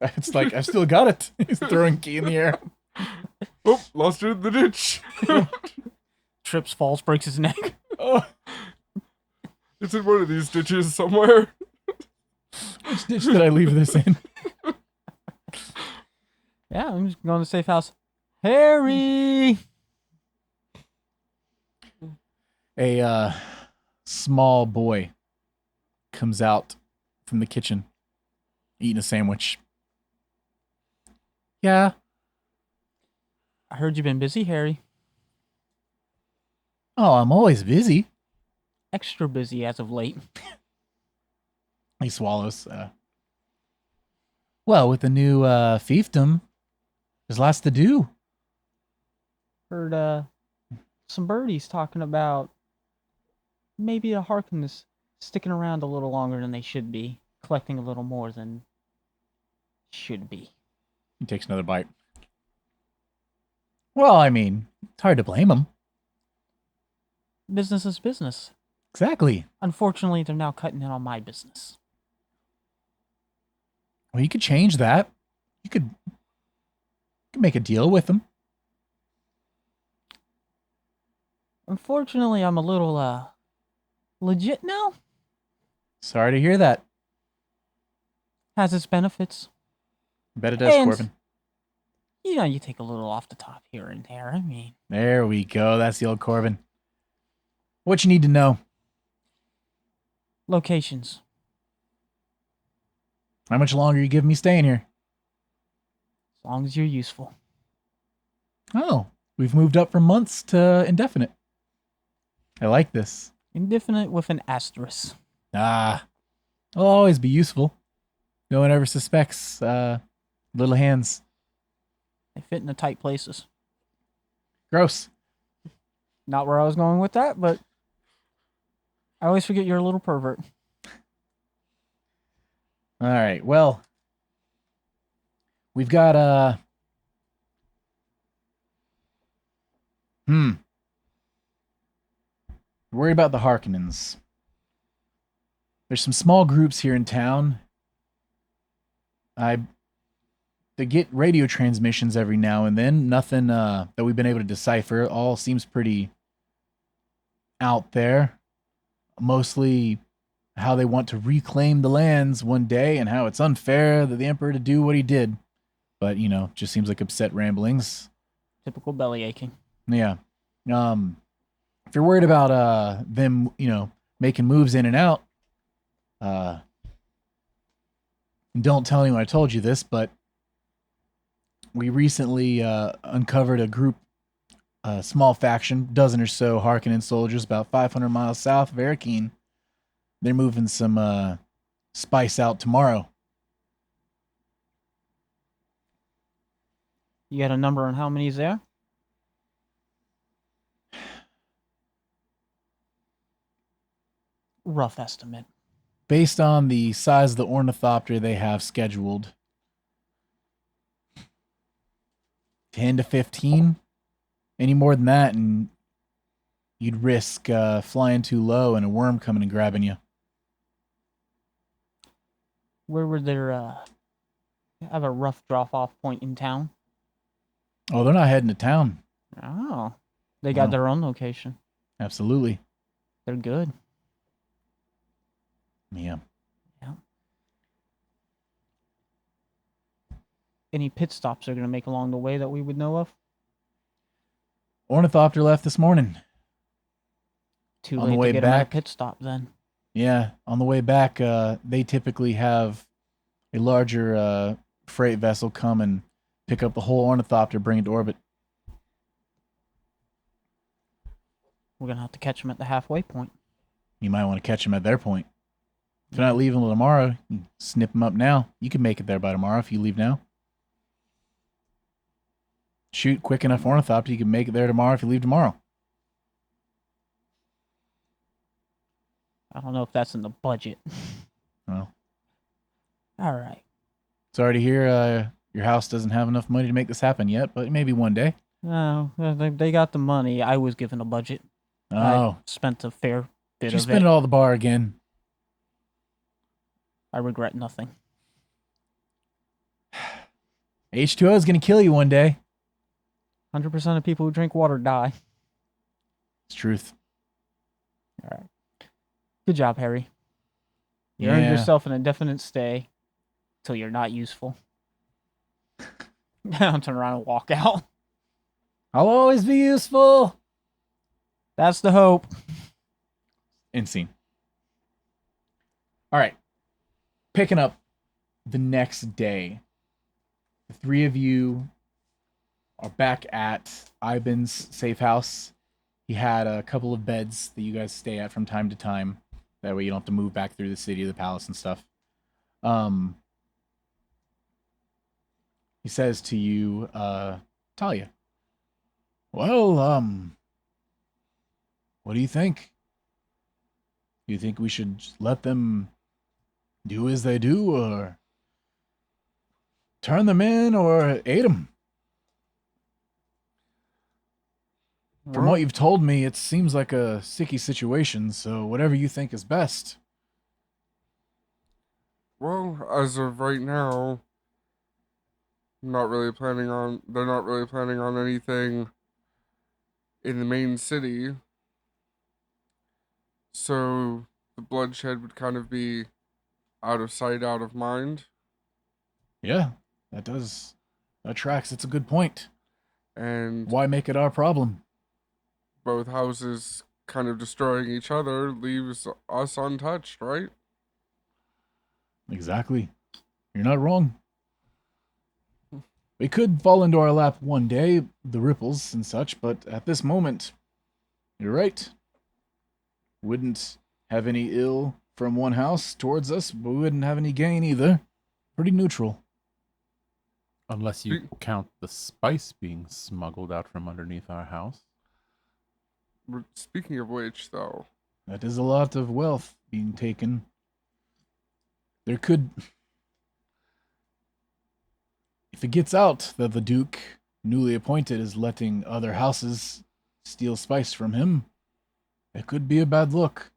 It's like, I've still got it. He's throwing key in the air. Oh, lost it in the ditch. Trips, falls, breaks his neck. Oh, It's in one of these ditches somewhere. which ditch did I leave this in? Yeah, I'm just going to safe house. Harry. A small boy comes out from the kitchen eating a sandwich. Yeah. I heard you've been busy, Harry. Oh, I'm always busy. Extra busy as of late. He swallows. Well, with the new fiefdom, there's lots to do. Heard some birdies talking about maybe the Harkin is sticking around a little longer than they should be, collecting a little more than should be. He takes another bite. Well, I mean, it's hard to blame him. Business is business. Exactly. Unfortunately, they're now cutting in on my business. Well, you could change that. You could make a deal with him. Unfortunately, I'm a little legit now. Sorry to hear that. Has its benefits. Bet it does, And- Corbin. You know, you take a little off the top here and there. I mean, There we go. That's the old Corbin. What you need to know. locations. How much longer you give me staying here? As long as you're useful. Oh, we've moved up from months to indefinite. I like this. Indefinite with an asterisk. I'll always be useful. No one ever suspects little hands. They fit in the tight places. Gross. Not where I was going with that, but I always forget you're a little pervert. All right. Well, we've got worry about the Harkonnens. There's some small groups here in town. They get radio transmissions every now and then. Nothing that we've been able to decipher. All seems pretty out there. Mostly how they want to reclaim the lands one day and how it's unfair that the Emperor to do what he did. But, just seems like upset ramblings. Typical belly aching. Yeah. If you're worried about them, making moves in and out, don't tell anyone I told you this, but we recently uncovered a group, a small faction, dozen or so Harkonnen soldiers about 500 miles south of Arakeen. They're moving some spice out tomorrow. You got a number on how many's there? Rough estimate. Based on the size of the ornithopter they have scheduled, 10 to 15. Any more than that, and you'd risk flying too low and a worm coming and grabbing you. Where would there have a rough drop-off point in town? Oh, they're not heading to town. Oh, they got No. their own location. Absolutely. They're good. Yeah. Any pit stops they're going to make along the way that we would know of? Ornithopter left this morning. Too On the late way to get them at a back- pit stop then. Yeah, on the way back, they typically have a larger freight vessel come and pick up the whole ornithopter, bring it to orbit. We're going to have to catch them at the halfway point. You might want to catch them at their point. If they're not leaving till tomorrow, you can snip them up now. You can make it there by tomorrow if you leave now. Shoot quick enough ornithopter, you can make it there tomorrow if you leave tomorrow. I don't know if that's in the budget. Well, All right. sorry to hear your house doesn't have enough money to make this happen yet, but maybe one day. No, they got the money. I was given a budget. Oh, I spent a fair bit did you of spend it. all the bar again? I regret nothing. H2O is going to kill you one day. 100% of people who drink water die. It's truth. All right. Good job, Harry. You earned Yeah. yourself an indefinite stay till you're not useful. I'll turn around and walk out. I'll always be useful. That's the hope. End scene. All right. Picking up the next day, the three of you are back at Ivan's safe house. He had a couple of beds that you guys stay at from time to time. That way you don't have to move back through the city or the palace and stuff. He says to you, Talia, well, what do you think? Do you think we should just let them do as they do, or turn them in, or aid them? From what you've told me, it seems like a sticky situation, so whatever you think is best. Well, as of right now, they're not really planning on anything in the main city. So the bloodshed would kind of be out of sight, out of mind. Yeah, that tracks. It's a good point. And Why make it our problem? both houses kind of destroying each other leaves us untouched, right? Exactly. You're not wrong. It could fall into our lap one day, the ripples and such, but at this moment, you're right. Wouldn't have any ill from one house towards us, but we wouldn't have any gain either. Pretty neutral. Unless you count the spice being smuggled out from underneath our house. Speaking of which, though, That is a lot of wealth being taken. There could... If it gets out that the Duke, newly appointed, is letting other houses steal spice from him, it could be a bad look.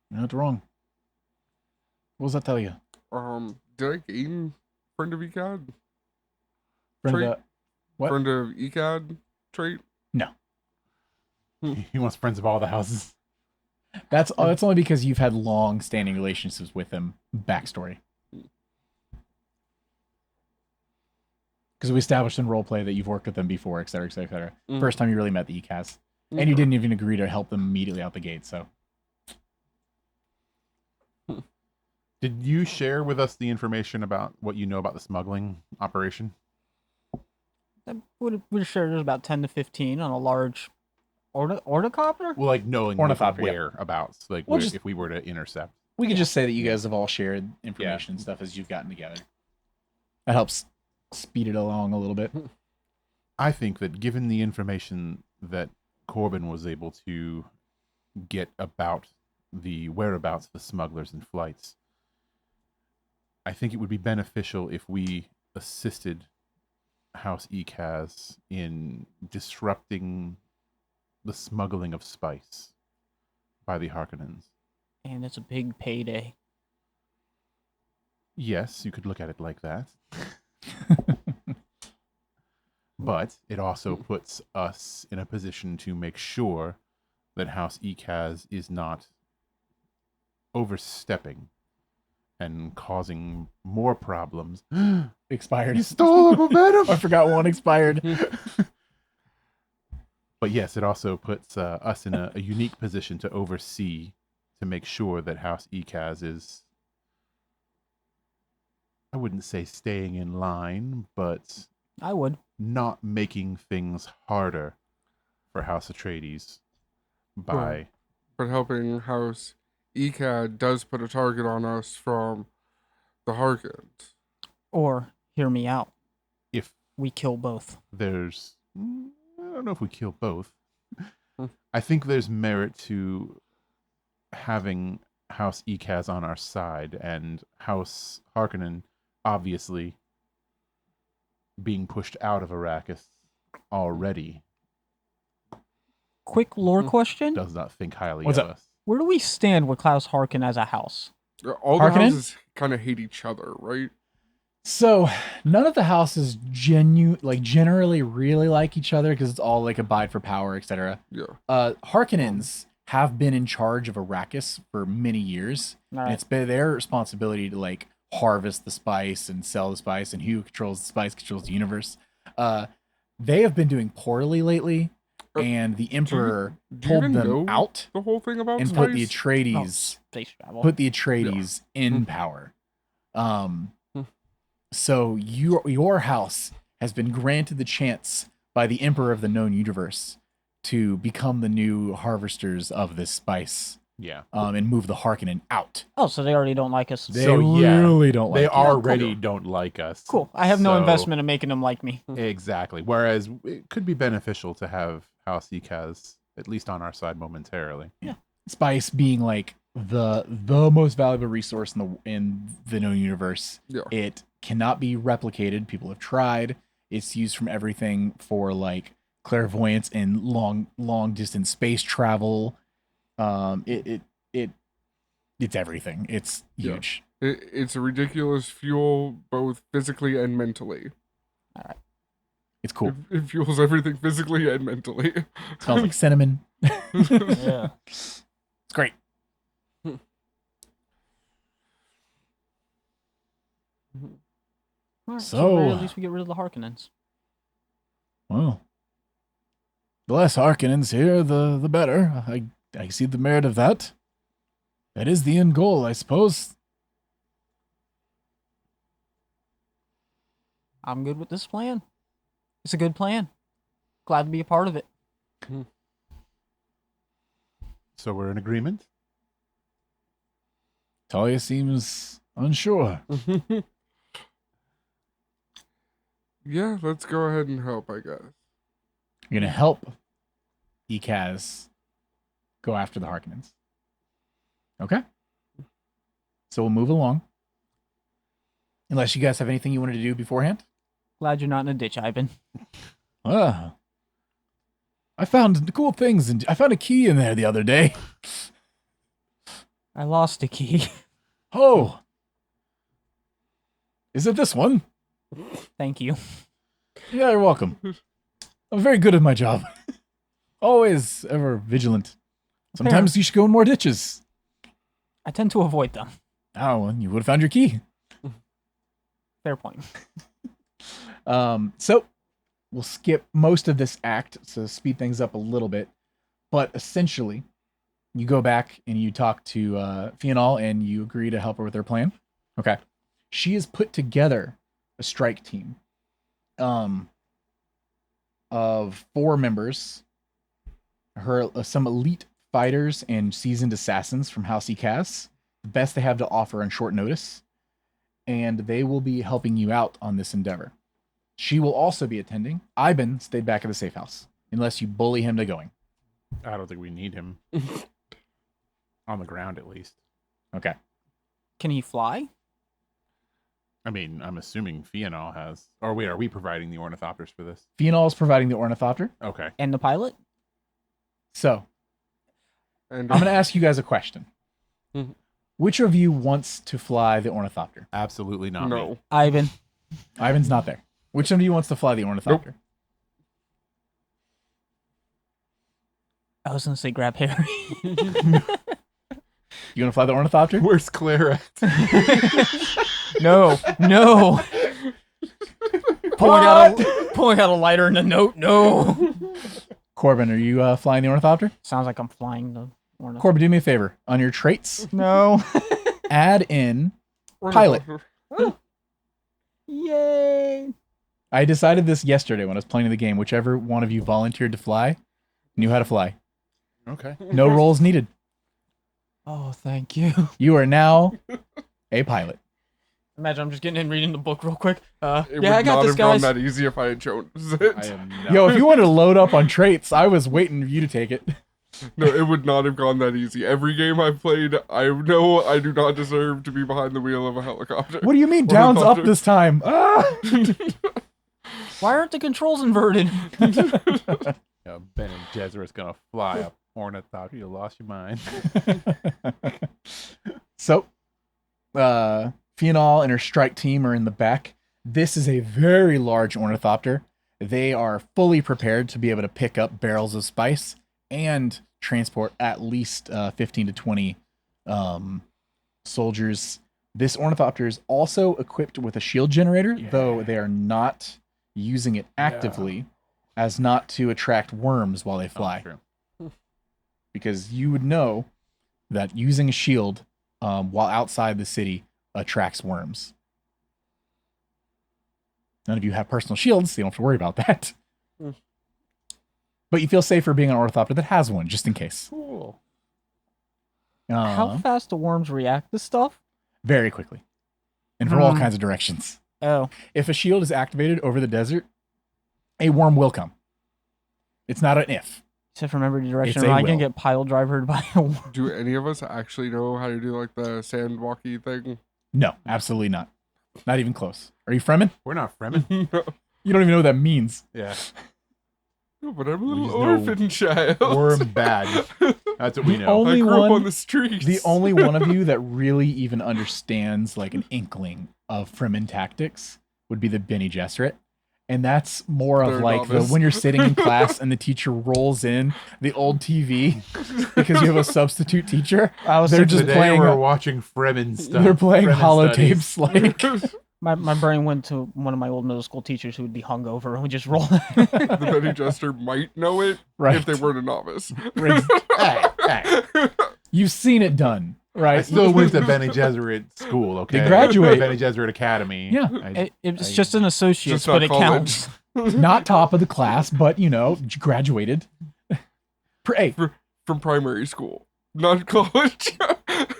You're not wrong. What does that tell you? did I gain friend of ECAD? Friend Trait? of the... What? Friend of ECAD trait? No. He wants friends of all the houses. That's only because you've had long-standing relationships with him. Backstory. Because we established in roleplay that you've worked with them before, et cetera, et cetera, et cetera. First time you really met the ECAS. And you didn't even agree to help them immediately out the gate, so... Did you share with us the information about what you know about the smuggling operation? I would have shared it about 10 to 15 on a large ornithopter. Well, like knowing like, Ornithopter, yeah. whereabouts, like Well, where, just- if we were to intercept. We can just say that you guys have all shared information and stuff as you've gotten together. That helps speed it along a little bit. I think that given the information that Corbin was able to get about the whereabouts of the smugglers and flights, I think it would be beneficial if we assisted House Ekaz in disrupting the smuggling of spice by the Harkonnens. And it's a big payday. Yes, you could look at it like that. But it also puts us in a position to make sure that House Ekaz is not overstepping and causing more problems. Expired. You stole our momentum! I forgot one expired. But yes, it also puts us in a unique position to oversee, to make sure that House Ekaz is, I wouldn't say staying in line, but I would. not making things harder for House Atreides by... But helping House ECAD does put a target on us from the Harkins. Or, hear me out, if we kill both. there's... I don't know if we kill both. I think there's merit to having House Ekaz on our side and House Harkonnen obviously being pushed out of Arrakis already Quick lore question. does not think highly What's of up? us. Where do we stand with Klaus Harkin as a house? All the Harkonnen? houses kind of hate each other, right? So, none of the houses generally really like each other because it's all like abide for power, etc. Yeah. Harkonnens have been in charge of Arrakis for many years. All And right. it's been their responsibility to like harvest the spice and sell the spice, and who controls the spice controls the universe. They have been doing poorly lately, and the Emperor Do you pulled even them know out the whole thing about and spice? put the Atreides Space travel. put the Atreides in power. So your house has been granted the chance by the Emperor of the known universe to become the new harvesters of this spice, Yeah. and move the Harkonnen out. Oh, so they already don't like us. They So, yeah, really don't like They you. already don't like us. Cool. I have no So- investment in making them like me. Exactly. Whereas it could be beneficial to have House Ekaz at least on our side momentarily. Spice being like the most valuable resource in the known universe. Yeah. It cannot be replicated. People have tried. It's used from everything for like clairvoyance and long distance space travel. It's everything. It's Yeah. huge. It's a ridiculous fuel, both physically and mentally. It's cool. It fuels everything physically and mentally. Smells like cinnamon. Yeah. It's great. All right, So- at least we get rid of the Harkonnens. Well, the less Harkonnens here, the better. I see the merit of that. That is the end goal, I suppose. I'm good with this plan. It's a good plan. Glad to be a part of it. So we're in agreement? Talia seems unsure. Yeah, let's go ahead and help, I guess. You're gonna help Ekaz go after the Harkonnens. Okay. So we'll move along. Unless you guys have anything you wanted to do beforehand. Glad you're not in a ditch, Ivan. I found cool things, and I found a key in there the other day. I lost a key. Oh. Is it this one? Thank you. Yeah, you're welcome. I'm very good at my job. Always ever vigilant. Sometimes you should go in more ditches. I tend to avoid them. Oh, well, you would have found your key. Fair point. So we'll skip most of this act to speed things up a little bit. But essentially, you go back and you talk to Fional and you agree to help her with her plan. Okay. She has put together a strike team of 4 members. Some elite fighters and seasoned assassins from House Ekaz. The best they have to offer on short notice. And they will be helping you out on this endeavor. She will also be attending. Ivan stayed back at the safe house, unless you bully him to going. I don't think we need him. On the ground, at least. Okay. Can he fly? I mean, I'm assuming Fional has... Or wait, are we providing the ornithopters for this? Fional is providing the ornithopter. Okay. And the pilot? So, And I'm going to ask you guys a question. Mhm. Which of you wants to fly the ornithopter? Absolutely not me. no. Ivan. Ivan's not there. Which of you wants to fly the ornithopter? I was going to say grab Harry. You going to fly the ornithopter? Where's Claire at? No. Pulling out a lighter and a note. No. Corbin, are you flying the ornithopter? Sounds like I'm flying the ornithopter. Corbin, do me a favor. On your traits, No. add in pilot. Yay. I decided this yesterday when I was playing the game. Whichever one of you volunteered to fly knew how to fly. Okay. No rolls needed. Oh, thank you. You are now a pilot. Imagine I'm just getting in reading the book real quick. It Yeah, I would got not this, have gone guys. that easy if I had chosen it. I am not... Yo, if you wanted to load up on traits, I was waiting for you to take it. No, it would not have gone that easy. Every game I've played, I know I do not deserve to be behind the wheel of a helicopter. What do you mean down's up Ornithopter. this time? Ah! Why aren't the controls inverted? Yeah, Ben and Jezra's gonna fly up ornithopter. You lost your mind. So, Fional and her strike team are in the back. This is a very large ornithopter. They are fully prepared to be able to pick up barrels of spice and transport at least 15 to 20 soldiers. This ornithopter is also equipped with a shield generator, though they are not using it actively as not to attract worms while they fly. Oh, true. Because you would know that using a shield while outside the city attracts worms. None of you have personal shields, so you don't have to worry about that. Mm. But you feel safer being an ornithopter that has one, just in case. Cool. How fast do worms react to stuff? Very quickly. And from all Hmm. kinds of directions. Oh. If a shield is activated over the desert, a worm will come. It's not an if. Except remember the direction. It's Am a I going will. to get pile drivered by a worm? Do any of us actually know how to do like the sand walkie thing? No, absolutely not. Not even close. Are you Fremen? We're not Fremen. No, You don't even know what that means. Yeah. but I'm a We little just know orphan child. Worm bad. That's what we The know. only I grew one- up on the streets. The only one of you that really even understands like an inkling of Fremen tactics would be the Bene Gesserit. And that's more of They're like novice. when you're sitting in class and the teacher rolls in the old TV because you have a substitute teacher. I was They're thinking- just Today playing we're a- watching Fremen stuff. They're playing Fremen studies. holotapes like my brain went to one of my old middle school teachers who would be hungover and would just roll. The Benny Jester might know it right. if they weren't a novice. Hey. You've seen it done, right? I still went to Bene Gesserit school, okay? They graduate. Bene Gesserit Academy. Yeah. It's I- just an associate, Just but not it college. counts. Not top of the class, but you know, graduated. Hey, From primary school, not college.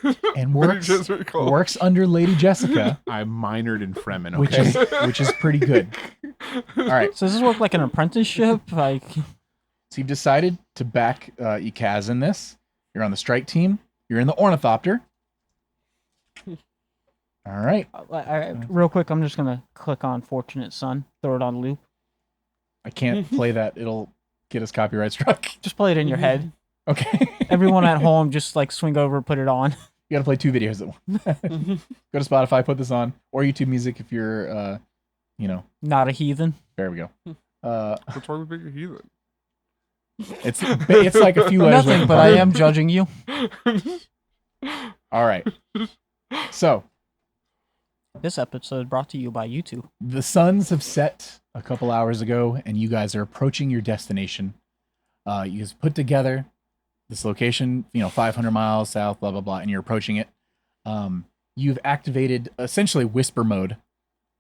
and Benny works Gesserit college. works under Lady Jessica, I minored in Fremen, which okay? is pretty good. All right, So does this work like an apprenticeship? Like, so you've decided to back Ekaz in this. You're on the strike team. You're in the ornithopter. All right. Real quick, I'm just gonna click on Fortunate Son, throw it on loop. I can't play that. It'll get us copyright struck. Just play it in your head. Okay. Everyone at home, just like swing over, put it on. You gotta play 2 videos at once. Go to Spotify, put this on, or YouTube Music if you're, Not a heathen. there we go. What's wrong with being a heathen? It's like a few letters. away Nothing, from but I hard. am judging you. All right. So This episode brought to you by YouTube. the suns have set a couple hours ago, and you guys are approaching your destination. You guys put together this location, 500 miles south, blah blah blah, and you're approaching it. You've activated essentially whisper mode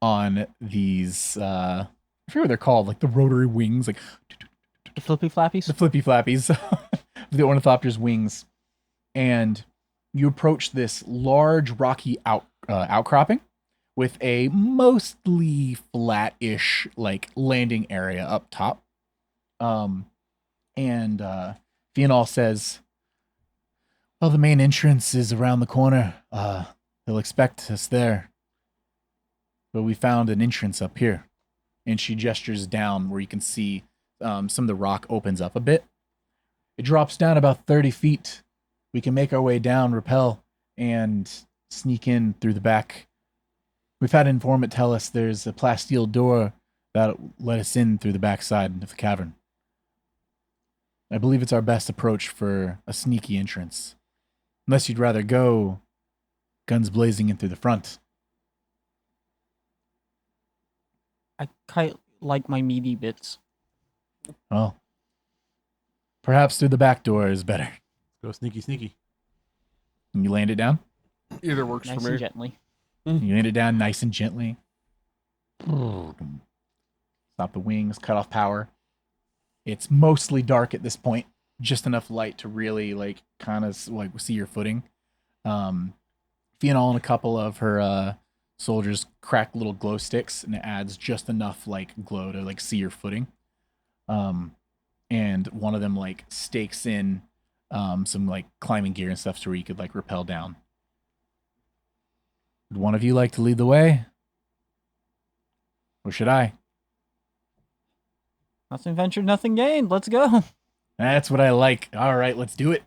on these. I forget what they're called, like the rotary wings, like The flippy flappies. the flippy flappies, the ornithopter's wings, and you approach this large rocky outcropping with a mostly flat-ish like landing area up top. And Fianol says, "Well, the main entrance is around the corner. They'll expect us there. But we found an entrance up here." And she gestures down where you can see some of the rock opens up a bit. It drops down about 30 feet. We can make our way down, rappel, and sneak in through the back. We've had an informant tell us there's a plasteel door that'll let us in through the backside of the cavern. I believe it's our best approach for a sneaky entrance. Unless you'd rather go guns blazing in through the front. I quite like my meaty bits. Well, perhaps through the back door is better. Go sneaky, sneaky. And you land it down? Either works Nice for and me. gently. You land it down nice and gently. Stop the wings, cut off power. It's mostly dark at this point. Just enough light to really kind of see your footing. Fianol and a couple of her soldiers crack little glow sticks, and it adds just enough glow to see your footing. And one of them stakes in some climbing gear and stuff so where you could rappel down. Would one of you like to lead the way? Or should I? Nothing ventured, nothing gained. Let's go. That's what I like. All right, let's do it.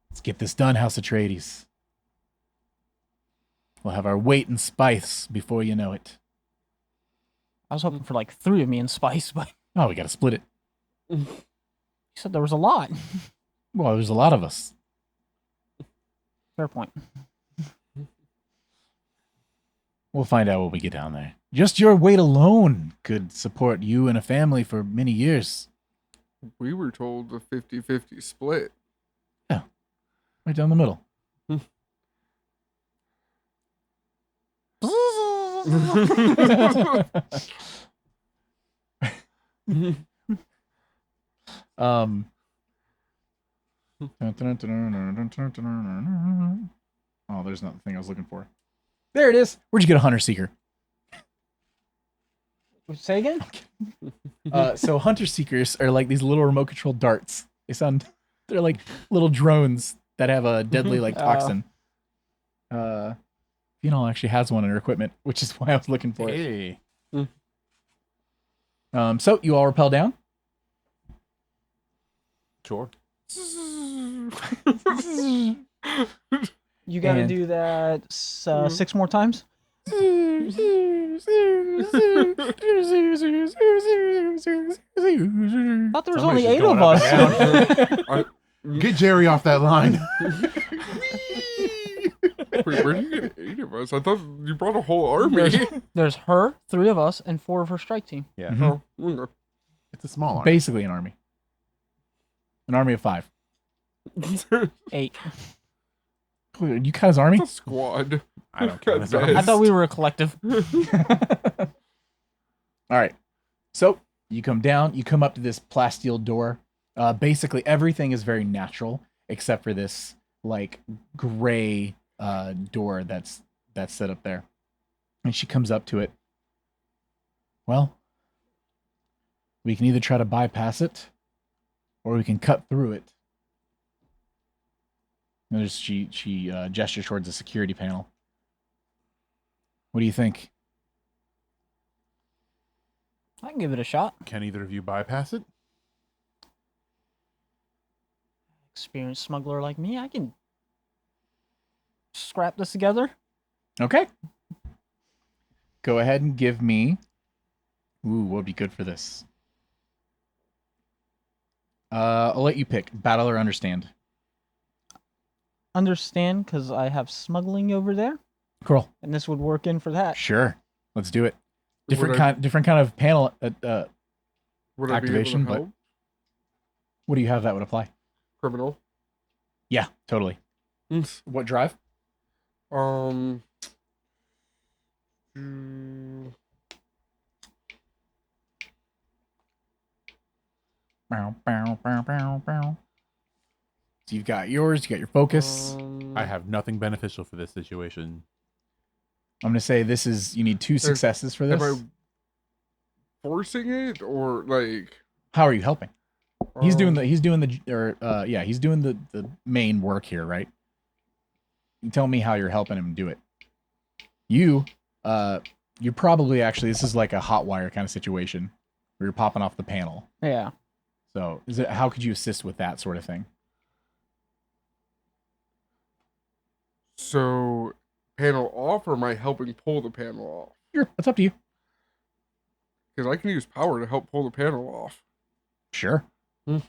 Let's get this done, House Atreides. We'll have our weight in spice before you know it. I was hoping for 3 of me in spice, but Oh, we gotta split it. you said there was a lot. Well, there's a lot of us. Fair point. We'll find out when we get down there. Just your weight alone could support you and a family for many years. We were told a 50-50 split. Right down the middle. Oh, there's not the thing I was looking for. There it is. Where'd you get a hunter seeker? Say again? So hunter seekers are like these little remote control darts. They're like little drones that have a deadly toxin. Fianol actually has one in her equipment, which is why I was looking for it. Hey. So you all rappel down. Sure. You gotta And- do that 6 more times? Thought there was only Somebody's just 8 going of up us. and Get Jerry off that line. Wait, where did you get 8 of us? I thought you brought a whole army. There's her, 3 of us, and 4 of her strike team. Yeah. Mhm. Oh, okay. It's a small army. Basically an army. An army of 5. 8. You count as army? It's a squad. I don't care. That's God, army. I thought we were a collective. All right. So you come down, you come up to this plasteel door. Basically everything is very natural except for this gray door that's set up there. And she comes up to it. Well, we can either try to bypass it or we can cut through it. Notice she gestures towards the security panel. What do you think? I can give it a shot. Can either of you bypass it? Experienced smuggler like me, I can scrap this together. Okay. Go ahead and give me. Ooh, what would be good for this? I'll let you pick. Battle or understand. Understand, because I have smuggling over there, Cool. and this would work in for that. Sure. Let's do it. Would Different kind of panel would I be able activation, to but help? what do you have that would apply? Criminal. Yeah, totally. What drive? Mm, Bow, bow, bow, bow, bow. So you've got yours, you got your focus. I have nothing beneficial for this situation. I'm gonna say this is you need 2 successes for this. Am I forcing it or like? How are you helping? He's doing um, the main work here, right? You tell me how you're helping him do it. You're probably actually this is like a hot wire kind of situation where you're popping off the panel. Yeah. So how could you assist with that sort of thing? So, panel off, or am I helping pull the panel off? It's up to you. Because I can use power to help pull the panel off. Sure. Hmm.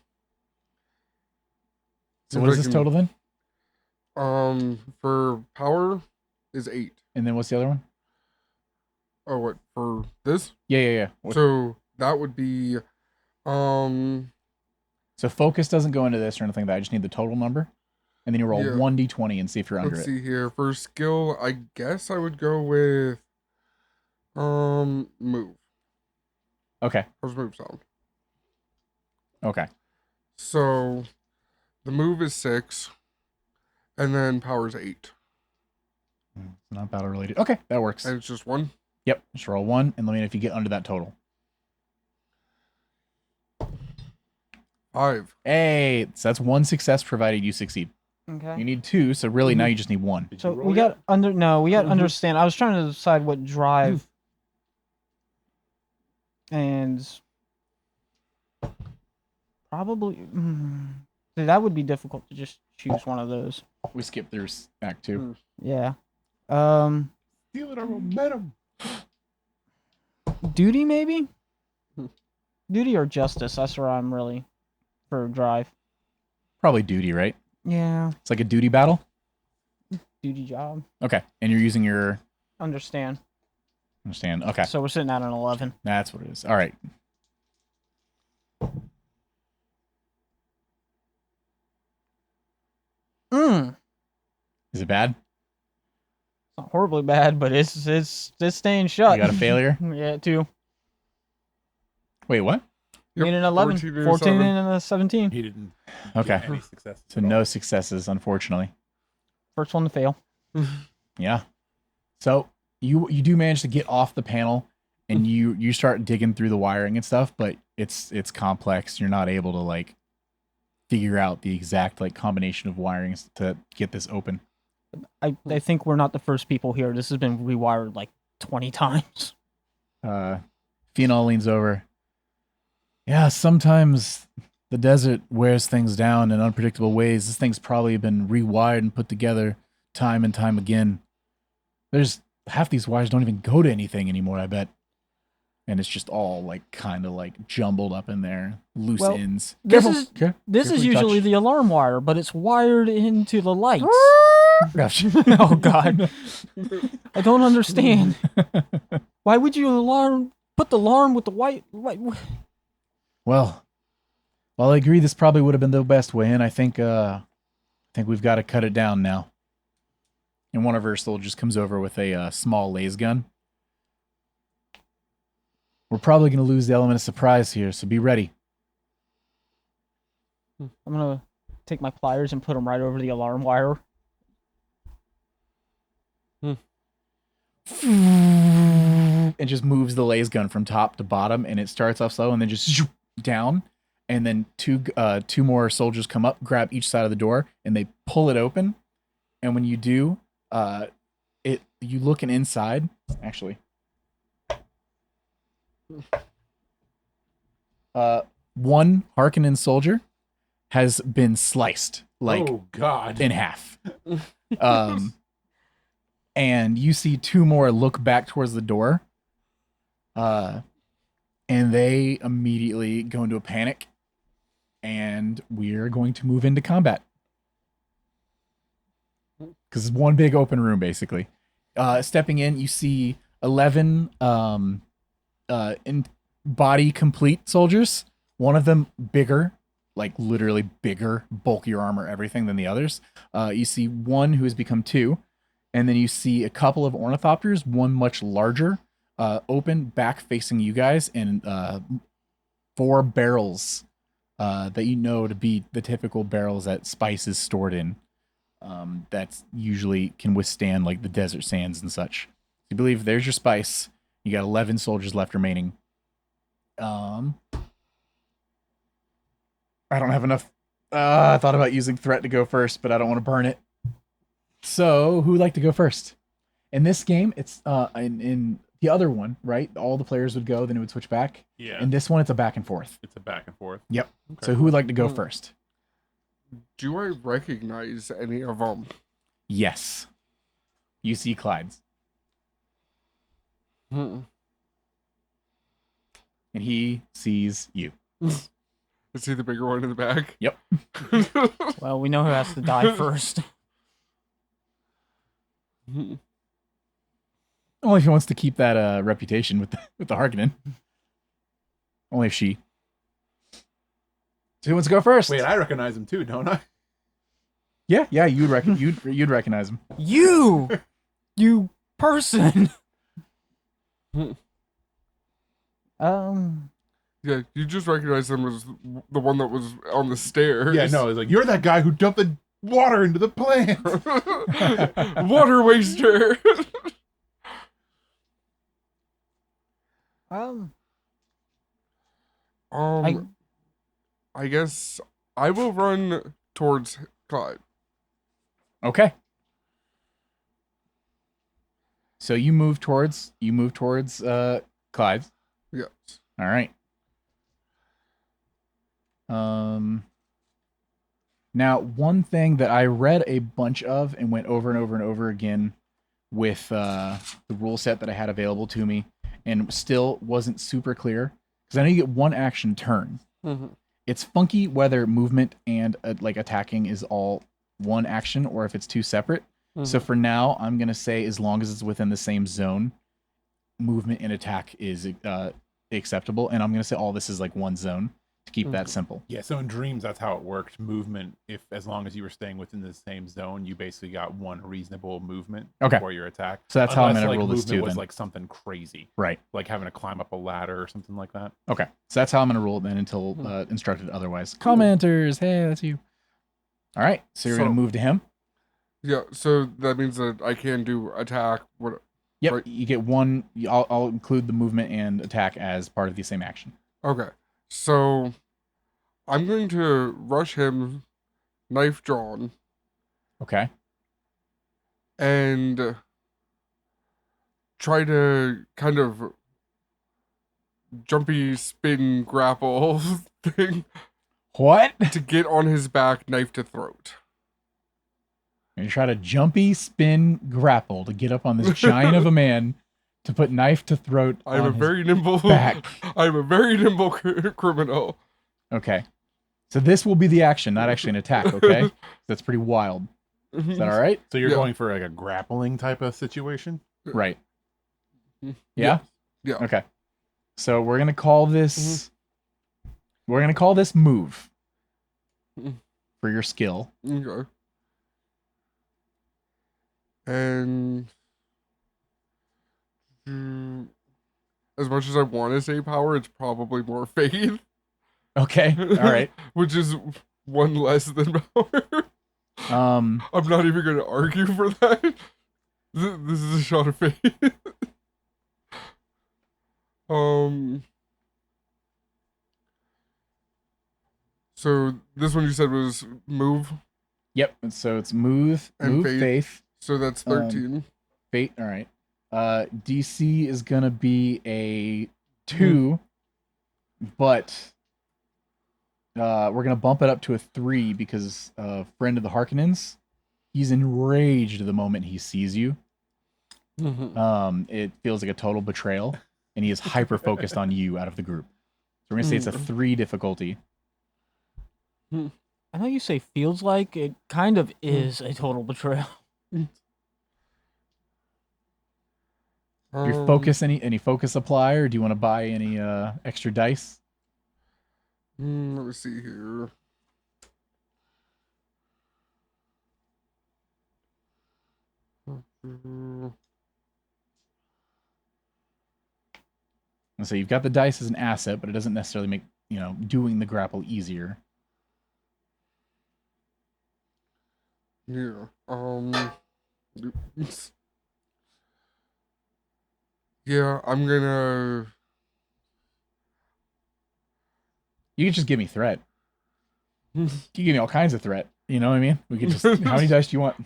So If what I is this can- total then? For power is 8. And then what's the other one? Oh, what for this? Yeah. So that would be, So focus doesn't go into this or anything like that. I just need the total number. And then you roll Yeah. 1d20 and see if you're under let's it. see here. For skill, I guess I would go with, move. Okay. How's move sound? Okay. So the move is 6, and then power is 8, It's not battle related. Okay, that works. and it's just 1. Yep. Just roll 1 and let me know if you get under that total. 5. Hey, so that's 1 success provided you succeed. Okay. You need 2, so really now you just need 1. Did So you roll we yet? got understand. I was trying to decide what drive, and probably that would be difficult to just choose one of those. We skipped through Act 2. Yeah. Stealing our momentum. Duty maybe. Duty or justice. That's where I'm really for drive. Probably duty, right? Yeah. It's like a duty battle. Duty job. Okay, and you're using your Understand. Okay, So we're sitting at an 11. that's what it is. All right. Is it bad? It's not horribly bad, but it's staying shut. You got a failure? Yeah, 2. Wait, what? I mean, an 11, 14 and a 14 7. and a 17. He didn't Okay. get any success. So no successes, unfortunately. First one to fail. Yeah. So you do manage to get off the panel and you start digging through the wiring and stuff, but it's complex. You're not able to like figure out the exact like combination of wirings to get this open. I think we're not the first people here. This has been rewired like 20 times. Phenol leans over. Yeah, sometimes the desert wears things down in unpredictable ways. This thing's probably been rewired and put together time and time again. There's half these wires don't even go to anything anymore, I bet. And it's just all like kind of like jumbled up in there, loose Well, ends. This Careful. is Careful this is you touch. usually the alarm wire, but it's wired into the lights. Gotcha. Oh God, I don't understand. Why would you put the alarm with the white? Well, I agree this probably would have been the best way, and I think we've got to cut it down now. And one of her soldiers comes over with a small laser gun. We're probably going to lose the element of surprise here, so be ready. I'm gonna take my pliers and put them right over the alarm wire. And just moves the laser gun from top to bottom, and it starts off slow and then just down. and then two more soldiers come up, grab each side of the door, and they pull it open. And when you do, you looking inside. Actually, one Harkonnen soldier has been sliced oh God. in half. And you see two more look back towards the door. And they immediately go into a panic. And we're going to move into combat. Because it's one big open room, basically. Stepping in, you see 11 in body complete soldiers. One of them bigger, like literally bigger, bulkier armor, everything than the others. You see one who has become 2. And then you see a couple of ornithopters, one much larger, open, back facing you guys, and 4 barrels that you know to be the typical barrels that spice is stored in. That's usually can withstand like the desert sands and such. You believe there's your spice. You got 11 soldiers left remaining. I don't have enough. I thought about using threat to go first, but I don't want to burn it. So who would like to go first? In this game, it's in the other one, right? All the players would go, then it would switch back. Yeah. In this one, it's a back and forth. It's a back and forth. Yep. Okay. So who would like to go first? Do I recognize any of them? Yes. You see Clyde's. Hmm. And he sees you. Is he the bigger one in the back? Yep. Well, we know who has to die first. Only if he wants to keep that reputation with the Harkonnen. Only if she. So who wants to go first? Wait, I recognize him too, don't I? Yeah, you'd recognize him. You person. Yeah, you just recognize him as the one that was on the stairs. Yeah, no, it's like, you're that guy who dumped the water into the plant. Water waster. I guess I will run towards Clyde. Okay. So you move towards Clyde's. Yes. All right. Now, one thing that I read a bunch of and went over and over and over again with the rule set that I had available to me, and still wasn't super clear, because I know you get one action turn. Mm-hmm. It's funky whether movement and like attacking is all one action or if it's two separate. Mm-hmm. So for now, I'm gonna say as long as it's within the same zone, movement and attack is acceptable, and I'm gonna say all this is like one zone to keep that simple. Yeah, so in Dreams, that's how it worked. Movement, if as long as you were staying within the same zone, you basically got one reasonable movement before your attack. So that's how I'm Unless, gonna like, rule this movement too. was Then like something crazy, right. like having to climb up a ladder or something like that. Okay, so that's how I'm gonna rule it then until instructed otherwise. Commenters, hey, that's you. All right, so you're gonna move to him. Yeah, so that means that I can do attack. What? Yep, Right. you get one. I'll include the movement and attack as part of the same action. Okay, so I'm going to rush him, knife drawn, Okay. and try to kind of jumpy spin grapple thing What? to get on his back, knife to throat. You try to jumpy spin grapple to get up on this giant of a man to put knife to throat. I'm on a his very nimble back. I'm a very nimble criminal. Okay. So this will be the action, not actually an attack, okay? That's pretty wild. Is that all right? So you're Yeah. going for like a grappling type of situation? Right. Yeah? Yeah. Okay. So we're going to call this move for your skill. Okay. And as much as I want to say power, it's probably more faith, Okay. All right. which is one less than power. I'm not even going to argue for that. This is a shot of faith. So this one you said was move, Yep. And so it's move, And faith. faith, so that's 13. fate. All right. DC is gonna be a 2, but we're gonna bump it up to a 3 because friend of the Harkonnens, he's enraged the moment he sees you. It feels like a total betrayal, and he is hyper focused on you out of the group. So we're gonna say it's a 3 difficulty. I know you say feels like, it kind of is a total betrayal. Your focus, any focus apply, or do you want to buy any extra dice? Let me see here. And so you've got the dice as an asset, but it doesn't necessarily make doing the grapple easier. Yeah. Yeah, I'm gonna. You could just give me threat. You give me all kinds of threat. You know what I mean? We could just. How many dice do you want?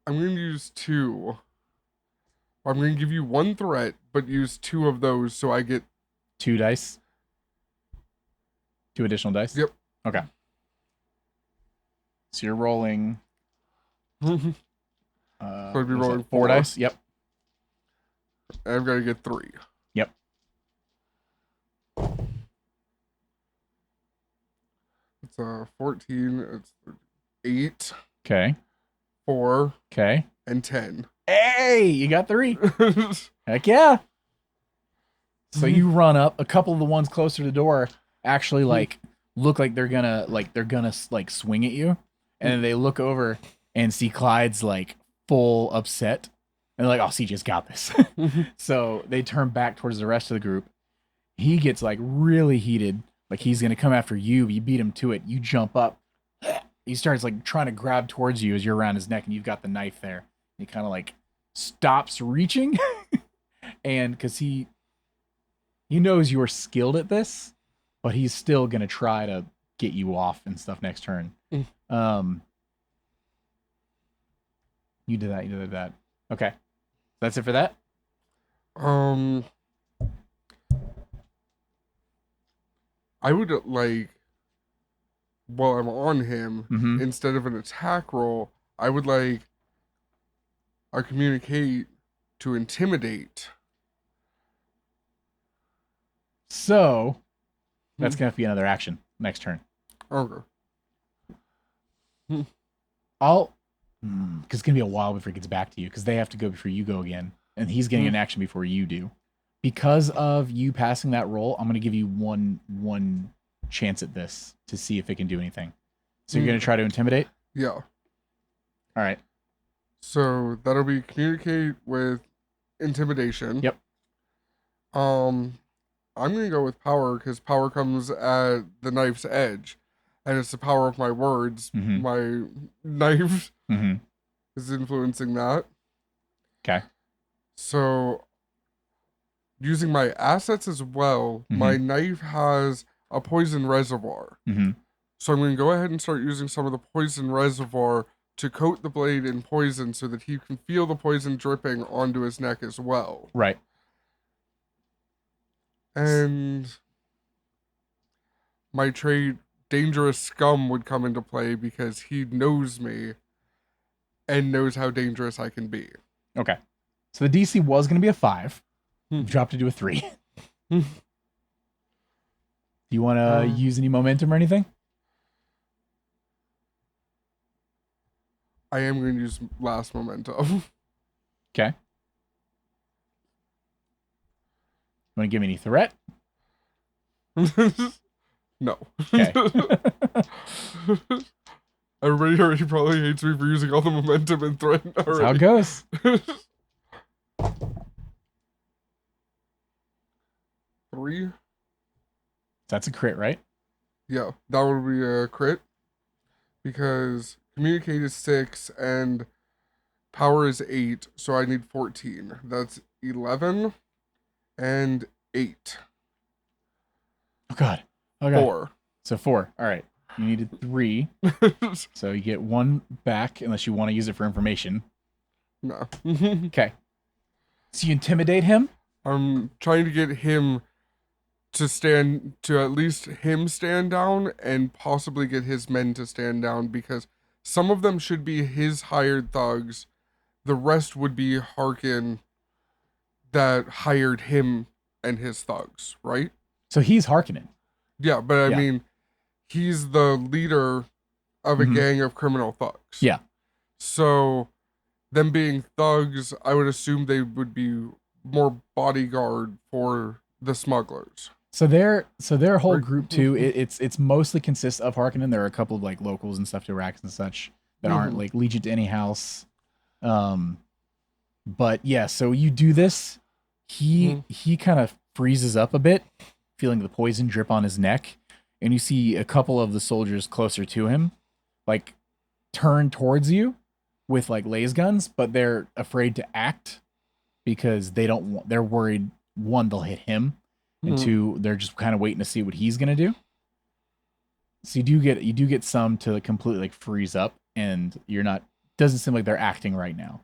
I'm gonna use 2. I'm gonna give you 1 threat, but use 2 of those so I get 2 dice. 2 additional dice. Yep. Okay. So you're rolling. So I'd be rolling 4 4 dice. Yep. And I've got to get 3. Yep. It's 14. It's 8, Okay. 4, Okay. and 10. Hey, you got 3. Heck yeah. So you run up. A couple of the ones closer to the door actually look like they're gonna swing at you, and then they look over and see Clyde's full upset, and they're like, "Oh, CJ's got this." So they turn back towards the rest of the group. He gets really heated, like he's gonna come after you. You beat him to it. You jump up. He starts trying to grab towards you as you're around his neck, and you've got the knife there. He kind of stops reaching, and because he knows you're skilled at this, but he's still gonna try to get you off and stuff next turn. You did that. You did that. Okay, that's it for that. I would while I'm on him, instead of an attack roll, I would I communicate to intimidate. So that's gonna have to be another action next turn. Okay. Because it's gonna be a while before he gets back to you, because they have to go before you go again, and he's getting an action before you do. Because of you passing that roll, I'm gonna give you one chance at this to see if it can do anything. So you're gonna try to intimidate? Yeah. All right. So that'll be communicate with intimidation. Yep. I'm gonna go with power, because power comes at the knife's edge, and it's the power of my words. My knife is influencing that. Okay. So using my assets as well, my knife has a poison reservoir. So I'm going to go ahead and start using some of the poison reservoir to coat the blade in poison so that he can feel the poison dripping onto his neck as well. Right. And my trait, Dangerous Scum, would come into play because he knows me and knows how dangerous I can be. Okay. So the DC was going to be a 5. You've dropped it to a 3. Do you want to use any momentum or anything? I am going to use last momentum. Okay. You want to give me any threat? No. Okay. Everybody already probably hates me for using all the momentum and threat already. That's how it goes. Three? That's a crit, right? Yeah, that would be a crit. Because communicate is 6 and power is 8, so I need 14. That's 11 and 8. Oh God. Okay. 4. So 4. All right. You needed 3. So you get 1 back unless you want to use it for information. No. Okay. So you intimidate him? I'm trying to get him to at least him stand down and possibly get his men to stand down, because some of them should be his hired thugs. The rest would be Harkin that hired him and his thugs, right? So he's Harkonnen. Yeah, but I Yeah. mean, he's the leader of a Mhm. gang of criminal thugs. Yeah. So, them being thugs, I would assume they would be more bodyguard for the smugglers. So their whole Right. group too, it's mostly consists of Harkonnen. There are a couple of like locals and stuff to Iraq and such that aren't Mhm. like legion to any house. But yeah, so you do this. He kind of freezes up a bit, feeling the poison drip on his neck, and you see a couple of the soldiers closer to him, like turn towards you with like laser guns, but they're afraid to act because they're worried, one, they'll hit him, and Mhm. 2, they're just kind of waiting to see what he's gonna do. So you do get some to completely like freeze up, and doesn't seem like they're acting right now.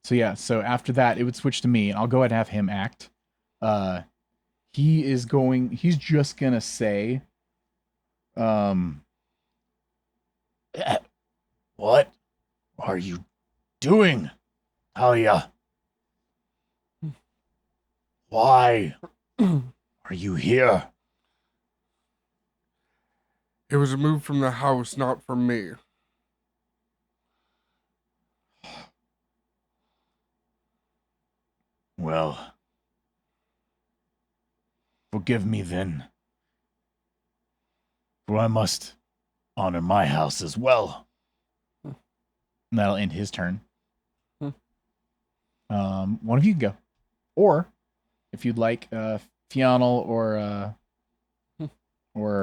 So yeah, so after that it would switch to me, and I'll go ahead and have him act. He's just gonna say, what are you doing, Talia? Why are you here? It was a move from the house, not from me. Well, forgive me then, for I must honor my house as well. And that'll end his turn. One of you can go. Or, if you'd like, Fional or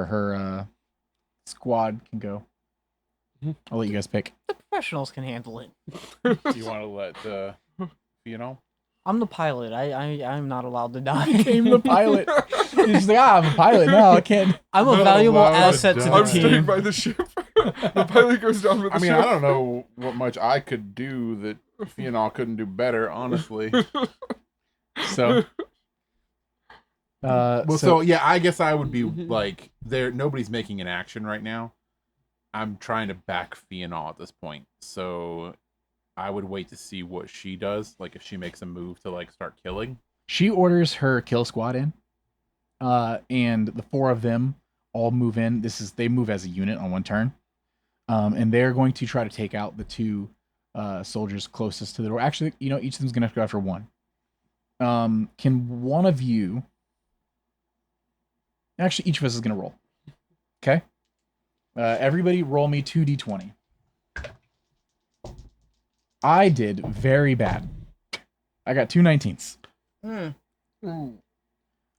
her squad can go. I'll let you guys pick. The professionals can handle it. Do you want to let I'm the pilot. I'm not allowed to die. Became the pilot. He's like, I'm a pilot now. I can't. I'm a Not valuable allowed to asset to the die. I'm staying team. by the ship. The pilot goes down with the I mean, ship. I don't know what much I could do that Fional couldn't do better, honestly. So, So yeah, I guess I would be like, nobody's making an action right now. I'm trying to back Fional at this point, so I would wait to see what she does, like if she makes a move to like start killing. she orders her kill squad in, and the 4 of them all move in. They move as a unit on one turn, and they're going to try to take out the 2 soldiers closest to the door. Actually, each of them's going to go after 1. Can one of you? Actually, each of us is going to roll. Okay. Everybody, roll me 2d20. I did very bad. I got 2 19s. Ooh,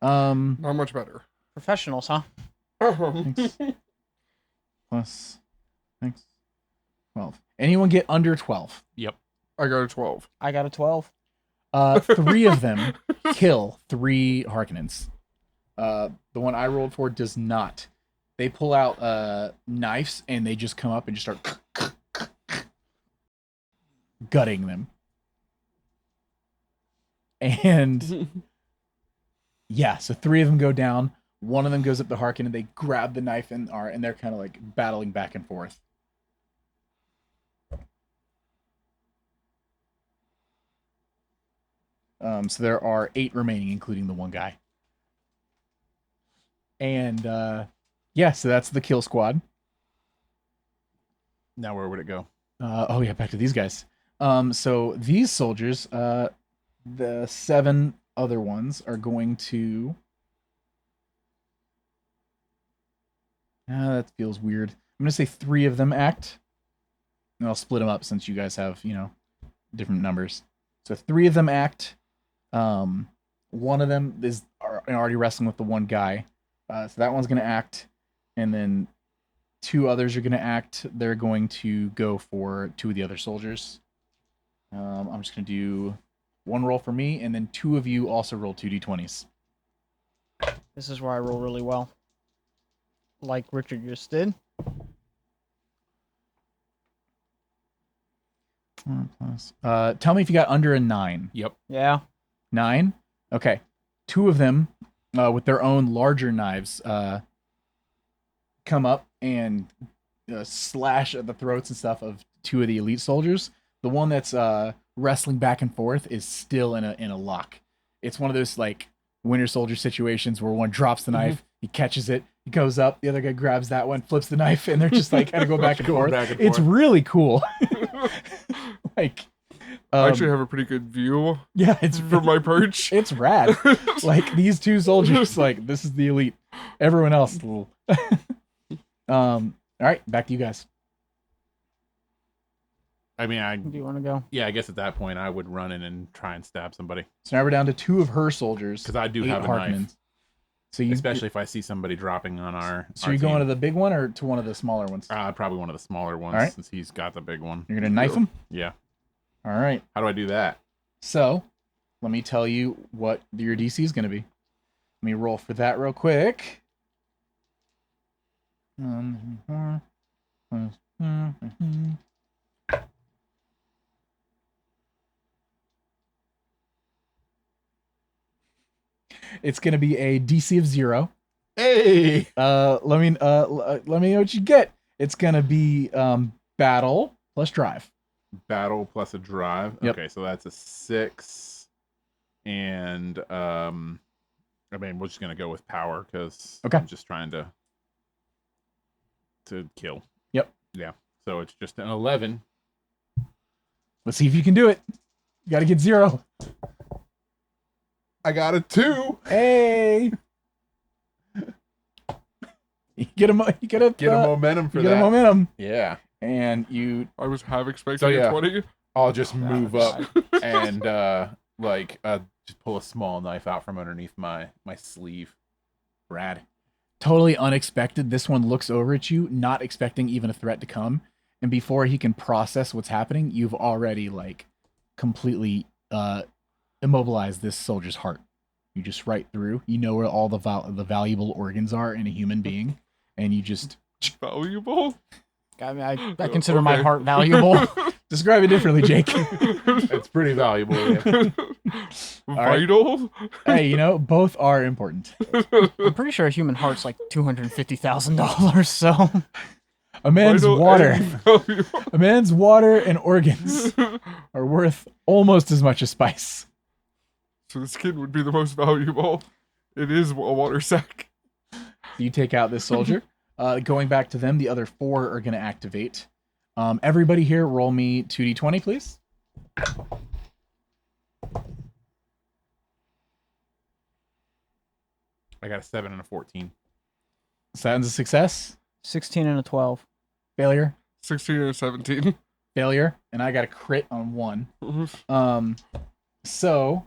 Um, not much better. Professionals, huh? thanks. Plus, thanks. 12. Anyone get under 12? I got a 12. I got a 12. 3 of them kill 3 Harkonnens. The one I rolled for does not. They pull out knives and they just come up and just start gutting them. And yeah, so 3 of them go down. One of them goes up to Harkin and they grab the knife and they're kind of like battling back and forth. So there are 8 remaining, including the one guy. And yeah, so that's the kill squad. Now where would it go? Oh yeah, back to these guys. So these soldiers, the 7 other ones are going to. That feels weird. I'm gonna say 3 of them act, and I'll split them up since you guys have different numbers. So 3 of them act. One of them is already wrestling with the one guy, so that one's gonna act, and then 2 others are gonna act. They're going to go for 2 of the other soldiers. I'm just gonna do one roll for me, and then 2 of you also roll 2d20s. This is where I roll really well. Like Richard just did. Tell me if you got under a 9. Yep. Yeah. 9? Okay. 2 of them, with their own larger knives, come up and slash at the throats and stuff of 2 of the elite soldiers. The one that's wrestling back and forth is still in a lock. It's one of those like Winter Soldier situations where one drops the knife, he catches it, he goes up, the other guy grabs that one, flips the knife, and they're just like kind of go back and forth. It's really cool. Like, I actually have a pretty good view. Yeah, it's from my perch. It's rad. Like these 2 soldiers, like this is the elite. Everyone else, all right, back to you guys. I mean, Do you want to go? yeah, I guess at that point I would run in and try and stab somebody So now we're down to 2 of her soldiers. because I do 8 have a knife. Harkonnens. So you, Especially if I see somebody dropping on our. So our you're going to team. the big one or to one of the smaller ones? Probably one of the smaller ones All right. since he's got the big one. You're gonna knife him. Yeah. All right. How do I do that? So let me tell you what your DC is gonna be. Let me roll for that real quick. It's gonna be a DC of 0. Hey. Let me know what you get. It's gonna be battle plus drive. Battle plus a drive. Yep. Okay, so that's a 6. And I mean, we're just gonna go with power because Okay. I'm just trying to kill. Yep. Yeah. So it's just an 11. Let's see if you can do it. You gotta get 0. I got a 2. Hey. You get a Momentum for you get that. a momentum, Yeah. and you I was half expecting So, yeah. a 20. I'll just move up and just pull a small knife out from underneath my sleeve. Brad. Totally unexpected. This one looks over at you, not expecting even a threat to come, and before he can process what's happening, you've already like completely immobilized this soldier's heart. You just right through. You know where all the valuable organs are in a human being, and you just Valuable? I mean, I consider my Okay. heart valuable. describe it differently, Jake. It's pretty valuable. Yeah. right. Vital? Hey, you know, both are important. I'm pretty sure a human heart's like $250,000. So A man's Vital water, and valuable. a man's water and organs are worth almost as much as spice. So the skin would be the most valuable. It is a water sack. You take out this soldier. Going back to them, the other 4 are going to activate. Everybody here, roll me 2d20, please. I got a 7 and a 14. Sounds a success. 16 and a 12. Failure. 16 and 17. Failure. And I got a crit on 1. So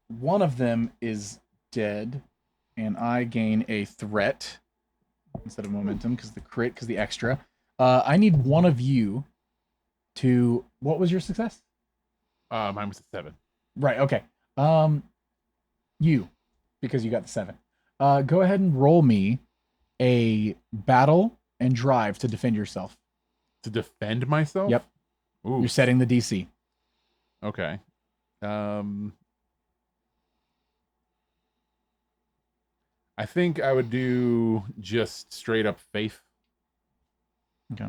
one of them is dead, and I gain a threat instead of momentum because the extra. I need one of you to. What was your success? Mine was a 7. Right. Okay. You, because you got the 7. Go ahead and roll me a battle and drive to defend yourself. To defend myself? Yep. Ooh. You're setting the DC. Okay. I think I would do just straight up faith. Okay.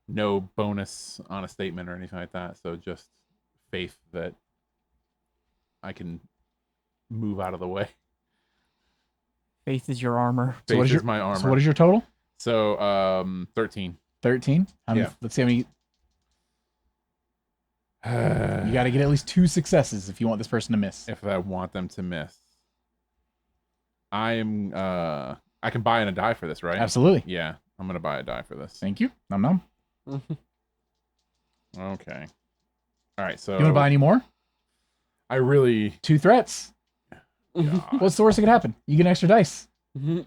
No bonus on a statement or anything like that. So just faith that I can move out of the way. Faith is your armor. Faith what is is your- my armor. So what is your total? So 13. 13. Yeah. Let's see how many. You got to get at least 2 successes if you want this person to miss. If I want them to miss. I can buy in a die for this, right? Absolutely. Yeah, I'm gonna buy a die for this. Thank you. Nom nom. Okay. All right, so You want to buy any more? I really 2 threats. God. What's the worst that could happen? You get an extra dice. You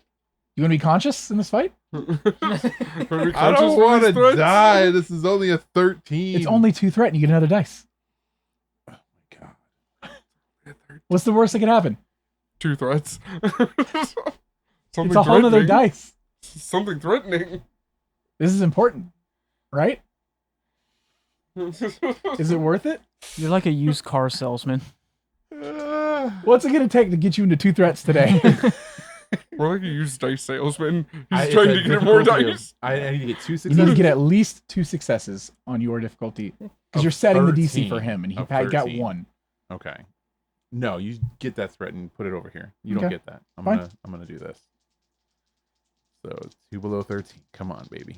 want to be conscious in this fight? I don't want to die. This is only a 13. It's only 2 threat and you get another dice. Oh my God. What's the worst that can happen? 2 threats. It's a whole nother dice. Something threatening. This is important, right? Is it worth it? You're like a used car salesman. What's it going to take to get you into 2 threats today? We're like a used dice salesman. He's It's trying a to get more difficulty of- dice. I need to get 2 You successes. need to get at least 2 successes on your difficulty. Because you're setting the DC 13 for him, and he of got 13. 1. Okay. No, you get that threat and put it over here. You don't Okay. get that. I'm Fine. gonna do this. So 2 below 13. Come on, baby.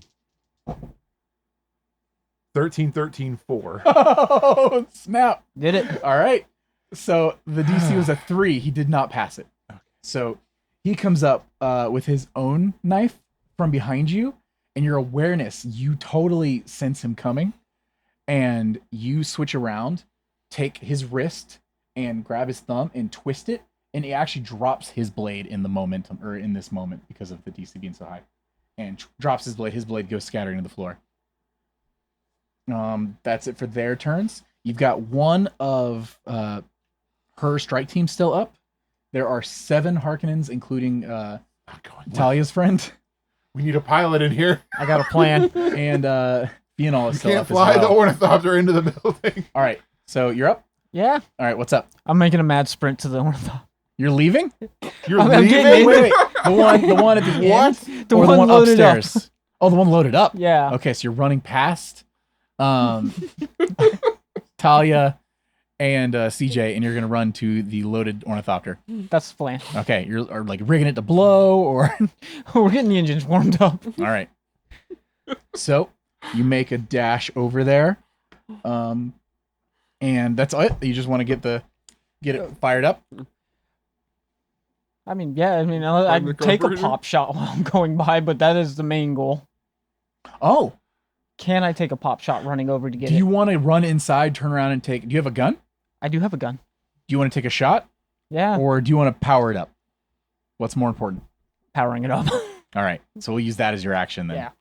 13, 13, 4. Oh, snap. Did it? All right. So the DC was a 3. He did not pass it. Okay. So he comes up with his own knife from behind you, and your awareness, you totally sense him coming, and you switch around, take his wrist, and grab his thumb and twist it, and it actually drops his blade in the momentum, or in this moment, because of the DC being so high, and drops his blade. His blade goes scattering to the floor. That's it for their turns. You've got one of her strike team still up. There are 7 Harkonnens, including Talia's friend, We need a pilot in here. I got a plan. and Fianol is You still can't up fly as the well. ornithopter into the building. All right, so you're up. Yeah. All right, what's up? I'm making a mad sprint to the ortho. You're leaving? You're I'm leaving? getting Wait. The one at the What? end, The or one the one loaded up. upstairs? Oh, the one loaded up. Yeah. Okay, so you're running past Talia and CJ, and you're gonna run to the loaded ornithopter. That's the plan. Okay, you're or like rigging it to blow, or We're getting the engines warmed up. all right. So you make a dash over there, and that's it. You just want to get it fired up. I mean, yeah, Find I the take a carburetor. pop shot while I'm going by, but that is the main goal. Oh, Can I take a pop shot running over to get do it? you want to run inside, turn around, and take? Do you have a gun? I do have a gun. Do you want to take a shot, Yeah. or do you want to power it up? What's more important? Powering it up. All right, so we'll use that as your action then.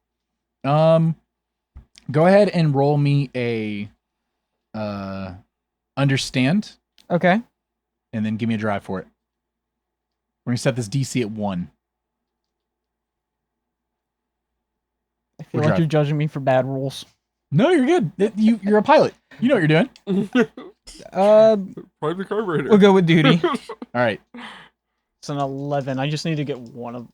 Yeah. Go ahead and roll me a understand, Okay. and then give me a drive for it. We're gonna set this DC at 1. I feel Or like drive. you're judging me for bad rules. No, you're good. You're a pilot. You know what you're doing. Find the carburetor. We'll go with duty. All right. It's an 11. I just need to get one of.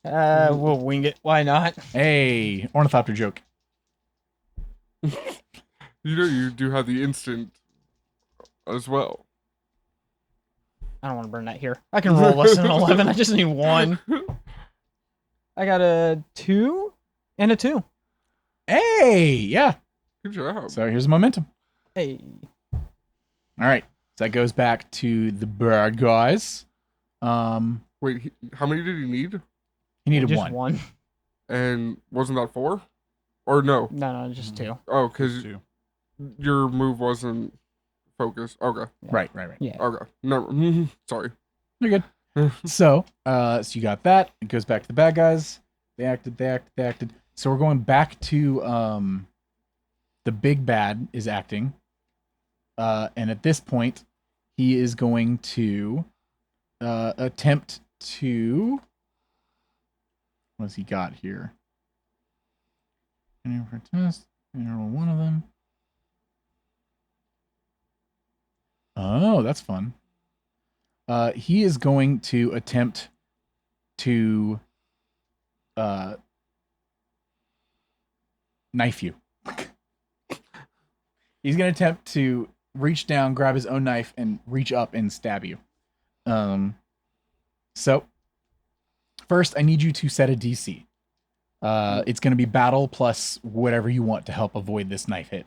We'll wing it. Why not? Hey, ornithopter joke. You know you do have the instant as well. I don't want to burn that here. I can roll less than an 11. I just need one. I got a 2 and a 2. Hey, yeah. Good job. So here's the momentum. Hey. All right. So that goes back to the bad guys. Wait, how many did he need? He needed Just 1. one. And wasn't that 4? Or no? No, just 2. Oh, because 2. your move wasn't focused. Okay. Right. Yeah. Okay. No. Sorry. You're good. So you got that. It goes back to the bad guys. They acted. So we're going back to the big bad is acting. And at this point, he is going to attempt to. What's he got here? For a test. Roll one of them. Oh, that's fun. He is going to attempt to knife you. He's going to attempt to reach down, grab his own knife, and reach up and stab you. So, first, I need you to set a DC. It's going to be battle plus whatever you want to help avoid this knife hit.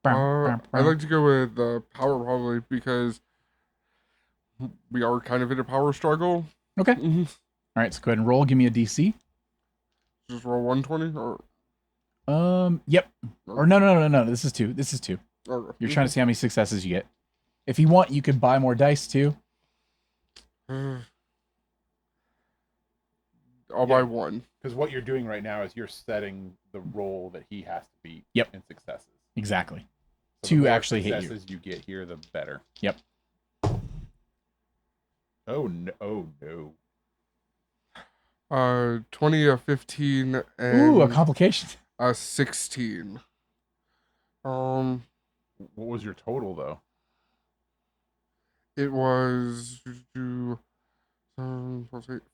I'd like to go with power probably because we are kind of in a power struggle. Okay. All right, so go ahead and roll. Give me a DC. Just roll 120 or Yep. Or no. This is 2. Oh, You're trying to see how many successes you get. If you want, you could buy more dice too. I'll Yeah. buy one. Because what you're doing right now is you're setting the roll that he has to beat Yep. in successes. Exactly. So To the more actually hit you. successes you get here, the better. Yep. Oh no! Oh no! 20, a 15, and Ooh, a complication. a 16. What was your total though? It was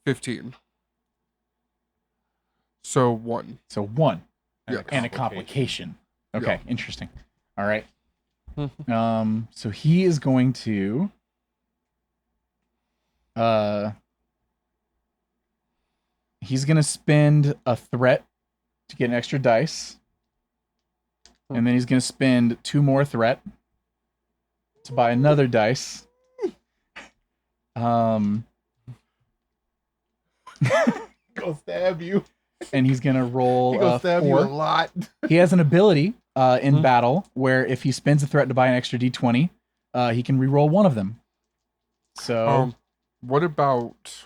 15. So 1. So 1 Yeah. and a complication. Okay, Yeah. interesting. All right. So he is going to he's going to spend a threat to get an extra dice. And then he's going to spend 2 more threat to buy another dice. Go stab you. And he's going to roll He go stab you 4. a lot. He has an ability in battle where if he spends a threat to buy an extra d20, he can reroll one of them. So what about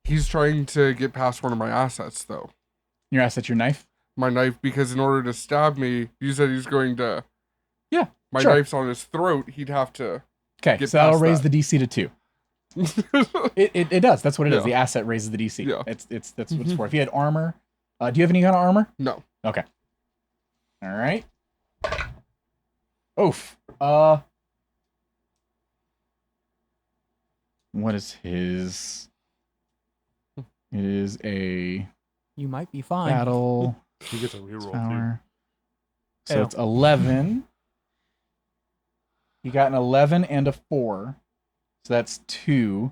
he's trying to get past one of my assets though? your asset, your knife. My knife, because in order to stab me, you said he's going to. Yeah, My sure. knife's on his throat. He'd have to. Okay, Get so that'll past raise that. the DC to 2. It does. That's what it is. Yeah. The asset raises the DC. Yeah. That's what it's for. If you had armor, do you have any kind of armor? No. Okay. All right. Oof. What is his? It is a You might be fine. battle He gets a reroll too. power. So Ew. it's 11. You got an 11 and a 4. So that's 2.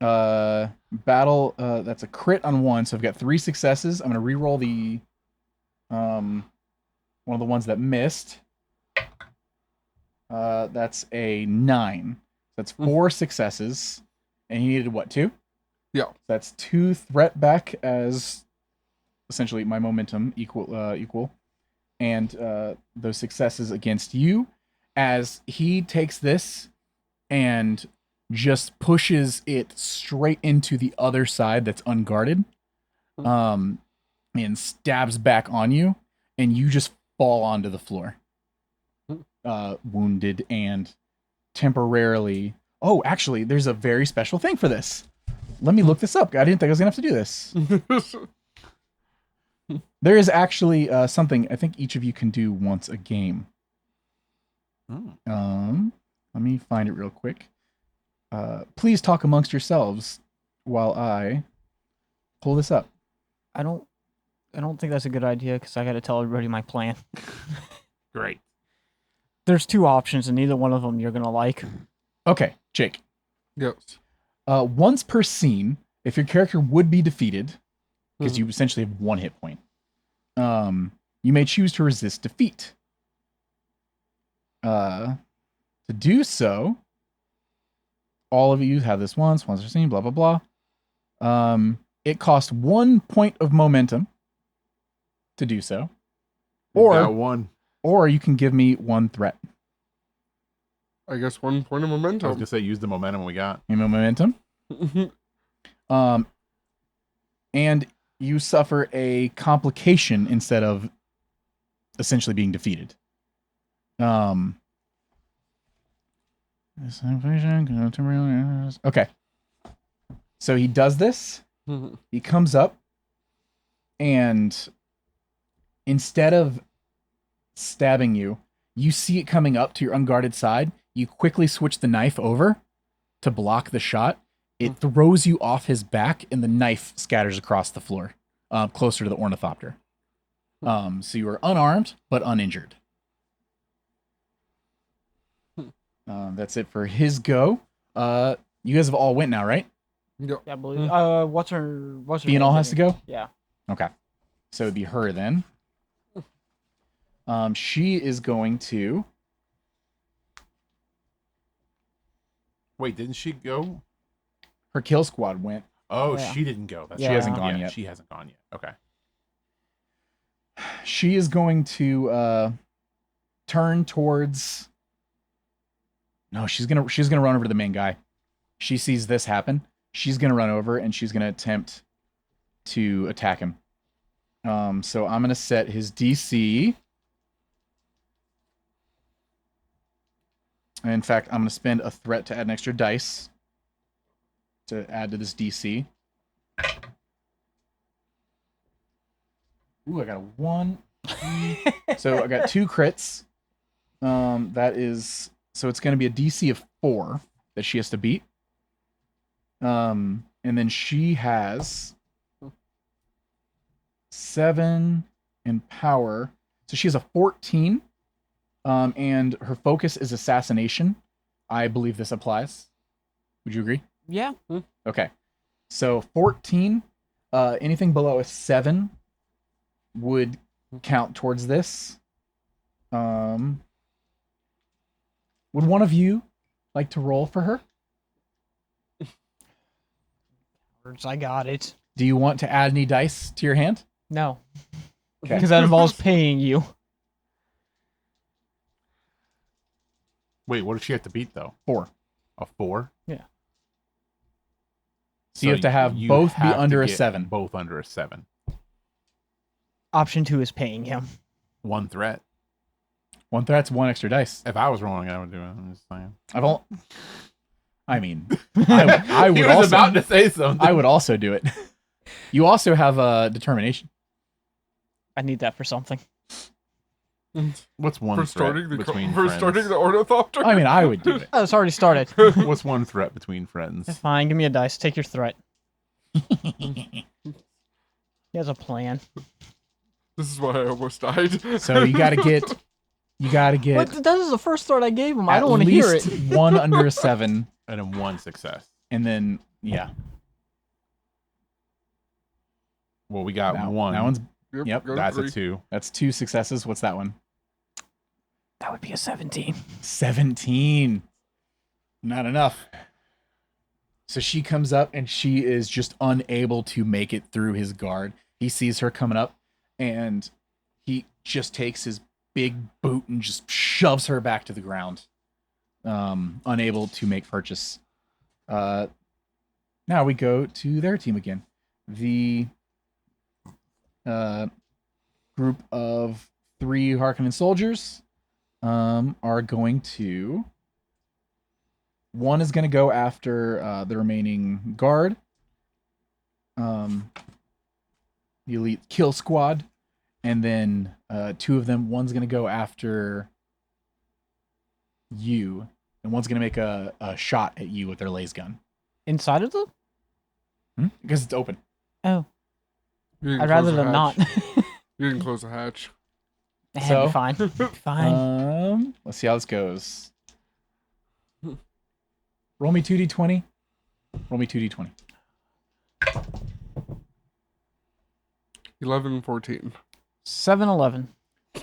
Battle, that's a crit on 1. So I've got 3 successes. I'm going to reroll the one of the ones that missed. That's a 9. That's 4 successes. And he needed what, 2? Yeah. That's 2 threat back as essentially my momentum equal. And those successes against you as he takes this and just pushes it straight into the other side that's unguarded, and stabs back on you, and you just fall onto the floor, wounded and temporarily. Oh, actually, there's a very special thing for this. Let me look this up. I didn't think I was gonna have to do this. There is actually something I think each of you can do once a game. Let me find it real quick. Please talk amongst yourselves while I pull this up. I don't think that's a good idea because I got to tell everybody my plan. Great. There's 2 options, and neither one of them you're gonna like. Okay, Jake. Yes. Once per scene, if your character would be defeated, because you essentially have 1 hit point, you may choose to resist defeat. To do so, all of you have this once per scene, blah, blah, blah. It costs 1 point of momentum to do so. We've got Or, one. or you can give me 1 threat. I guess 1 point of I was momentum. gonna say use the momentum we got. Give me momentum. And you suffer a complication instead of essentially being defeated. Okay. So he does this. He comes up, and instead of stabbing you, you see it coming up to your unguarded side. You quickly switch the knife over to block the shot. It throws you off his back, and the knife scatters across the floor, closer to the ornithopter. So you are unarmed, but uninjured. That's it for his go. You guys have all went now, right? Yep. I believe. What's her Being all name has to again? go? Yeah. Okay. So it'd be her then. She is going to... Wait, didn't she go? Her kill squad went. Oh, Yeah. she didn't go. That's She right. hasn't gone Yeah, yet. She hasn't gone yet. Okay. She is going to turn towards. No, she's gonna run over to the main guy. She sees this happen. She's gonna run over and she's gonna attempt to attack him. So I'm gonna set his DC. In fact, I'm gonna spend a threat to add an extra dice to add to this DC. Ooh, I got a 1. So I got 2 crits. So it's going to be a DC of 4 that she has to beat. And then she has 7 in power. So she has a 14. And her focus is assassination. I believe this applies. Would you agree? Yeah. Okay. So 14, anything below a 7 would count towards this. Would one of you like to roll for her? I got it. Do you want to add any dice to your hand? No. Okay. Because that involves paying you. Wait, what does she have to beat though? 4. A 4? Yeah. So you have to have both be under a 7. Both under a 7. Option 2 is paying him. 1 threat. 1 threat's 1 extra dice. If I was rolling, I would do it. I'm just saying. I mean, I would He was also, about to say something. I would also do it. You also have a determination. I need that for something. What's 1 For threat starting between the friends? ornithopter. I mean, I would do it. Oh, it's already started. What's 1 threat between friends? Fine, give me a dice. Take your threat. He has a plan. This is why I almost died. So you got to get. But that is the first threat I gave him. I at don't want to hear it. least 1 under a 7, And then 1 success. and then yeah, Well, we got that 1. That one's Yep, go to That's 3. a 2. that's 2 successes. What's that one? That would be a 17. 17. Not enough. So she comes up and she is just unable to make it through his guard. He sees her coming up and he just takes his big boot and just shoves her back to the ground. Unable to make purchase. Now we go to their team again. The group of 3 Harkonnen soldiers are going to. One is going to go after the remaining guard. The elite kill squad. And then 2 of them, one's going to go after you. And one's going to make a shot at you with their laser gun. Inside of the? Because it's open. Oh, You didn't I'd close rather the them not. hatch. You didn't close the hatch. So? So? Fine. Fine. Let's see how this goes. Roll me 2d20. Roll me 2d20. 11 and 14. 7-11.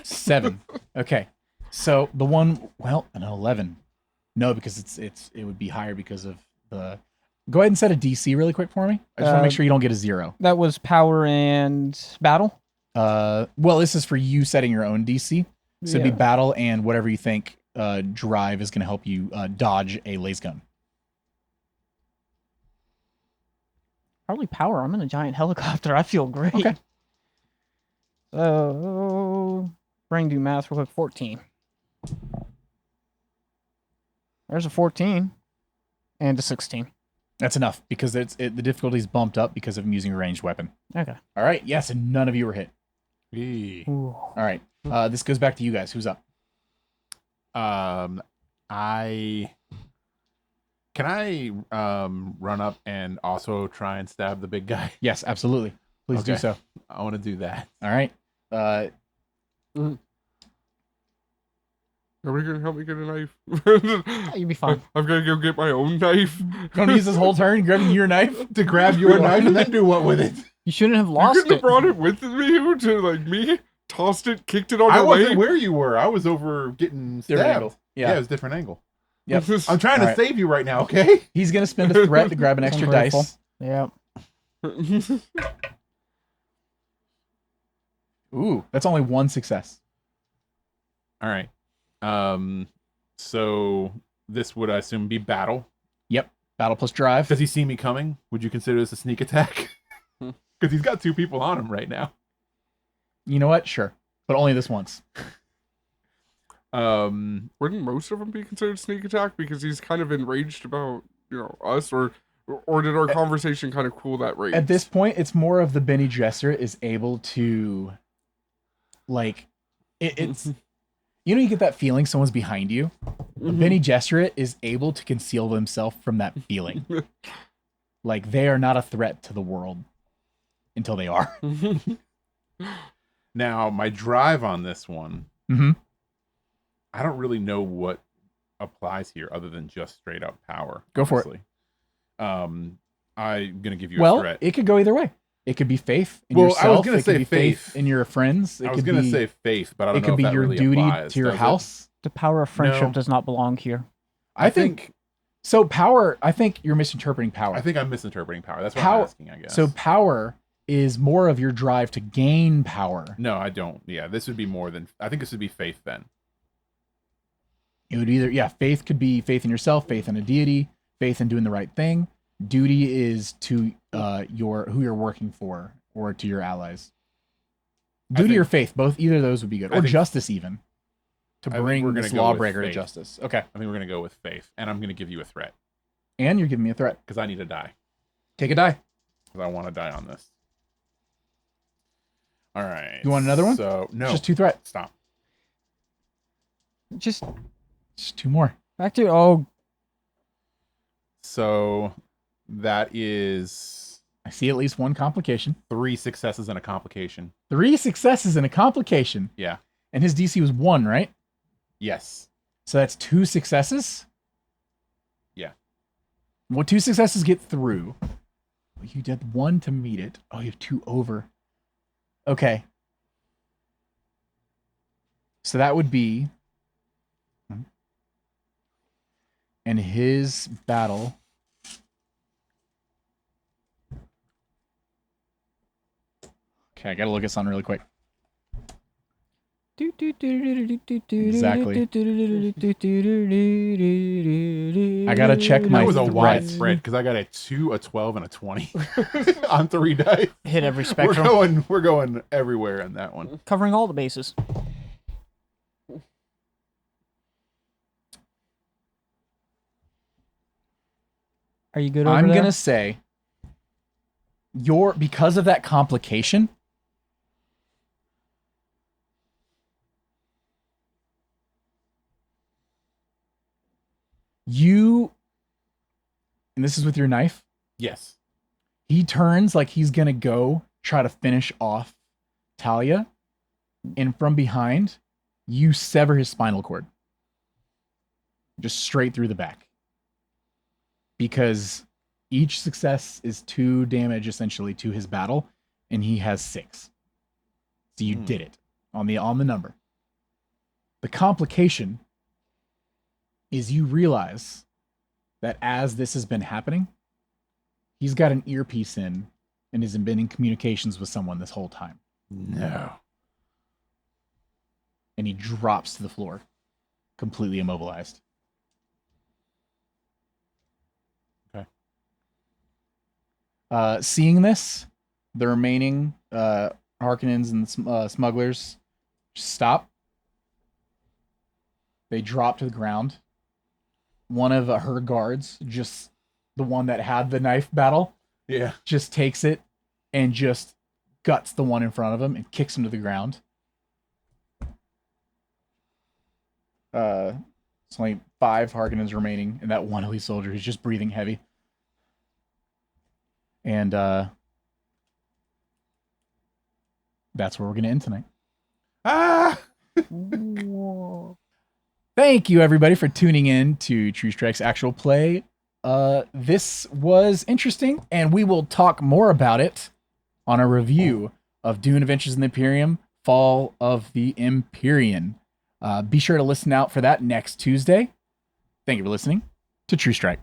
7. Okay. So the one, well, an 11. No, because it would be higher because of the. Go ahead and set a DC really quick for me. I just want to make sure you don't get a 0. That was power and battle. Well, this is for you setting your own DC. So it'd be Yeah. battle and whatever you think drive is going to help you dodge a laser gun. Probably power. I'm in a giant helicopter. I feel great. Okay. So, brain do math real quick. 14. There's a 14 and a 16. That's enough because the difficulty's bumped up because of him using a ranged weapon. Okay. All right. Yes, and none of you were hit. Eee. Ooh. All right. This goes back to you guys. Who's up? Can I run up and also try and stab the big guy? Yes, absolutely. Please do Okay. so. I want to do that. All right. Are we going to help me get a knife? You'll be fine. I've got to go get my own knife. Going to use this whole turn grabbing your knife? To grab your knife and then do what with it? You shouldn't have You lost couldn't have it. brought it with me to, like, me? Tossed it, kicked it on I the wasn't way? where you were. I was over getting Different stabbed. angle. Yeah, Yeah. it was a different angle. Yep. I'm trying All to right. save you right now, okay? He's going to spend a threat to grab an extra grateful. dice. Yep. Ooh, that's only 1 success. All right. So this would, I assume, be battle. Yep. Battle plus drive. Does he see me coming? Would you consider this a sneak attack? Because he's got 2 people on him right now. You know what? Sure. But only this once. Wouldn't most of them be considered sneak attack because he's kind of enraged about us, or did our conversation kind of cool that rage? At this point, it's more of the Benny Gesserit is able to, like, it's you get that feeling someone's behind you. Benny Gesserit is able to conceal himself from that feeling. Like, they are not a threat to the world until they are. Now, my drive on this one, I don't really know what applies here other than just straight up power. Go for it. I'm gonna give you a threat. It could go either way. It could be faith in yourself. I was gonna say faith in your friends. I was gonna say faith, but I don't know if that really it could be your duty applies, to your does it? house. The power of friendship No. does not belong here. I think so. Power. I think you're misinterpreting power. I think I'm misinterpreting power. That's what I'm asking, I guess. So power is more of your drive to gain power. No, I don't. Yeah, this would be more than. I think this would be faith then. It would either, faith could be faith in yourself, faith in a deity, faith in doing the right thing. Duty is to who you're working for or to your allies. Duty or faith, either of those would be good. Or justice even. To bring this lawbreaker to justice. Okay. I think we're gonna go with faith, and I'm gonna give you a threat. And you're giving me a threat. Because I need to die. Take a die. Because I want to die on this. All right. You want another one? So no. Just 2 threats. Stop. Just 2 more. back to So that is I see at least 1 complication. 3 successes and a complication. 3 successes and a complication. Yeah. And his DC was 1, right? Yes. So that's 2 successes? Yeah. Well, 2 successes get through. You did 1 to meet it. Oh, you have 2 over. Okay. So that would be... And his battle... Okay, I gotta look at something really quick. Exactly. I gotta check my That was a wide threats. spread because I got a 2, a 12, and a 20 on 3 dice. hit every spectrum, We're going everywhere in that one. covering all the bases. Are you good over I'm there? gonna say because of that complication, and this is with your knife, Yes. he turns like he's gonna go try to finish off Talia, and from behind, you sever his spinal cord. Just straight through the back. Because each success is 2 damage essentially to his battle, and he has 6. So you did it on the number. The complication is you realize that as this has been happening, he's got an earpiece in and has been in communications with someone this whole time. No. And he drops to the floor, completely immobilized. Seeing this, the remaining Harkonnens and smugglers stop. They drop to the ground. One of her guards, just the one that had the knife battle, just takes it and just guts the one in front of him and kicks him to the ground. It's only 5 Harkonnens remaining, and that one elite soldier who's just breathing heavy. And that's where we're going to end tonight. Thank you, everybody, for tuning in to True Strike's actual play. This was interesting, and we will talk more about it on a review of Dune Adventures in the Imperium, Fall of the Imperium. Be sure to listen out for that next Tuesday. Thank you for listening to True Strike.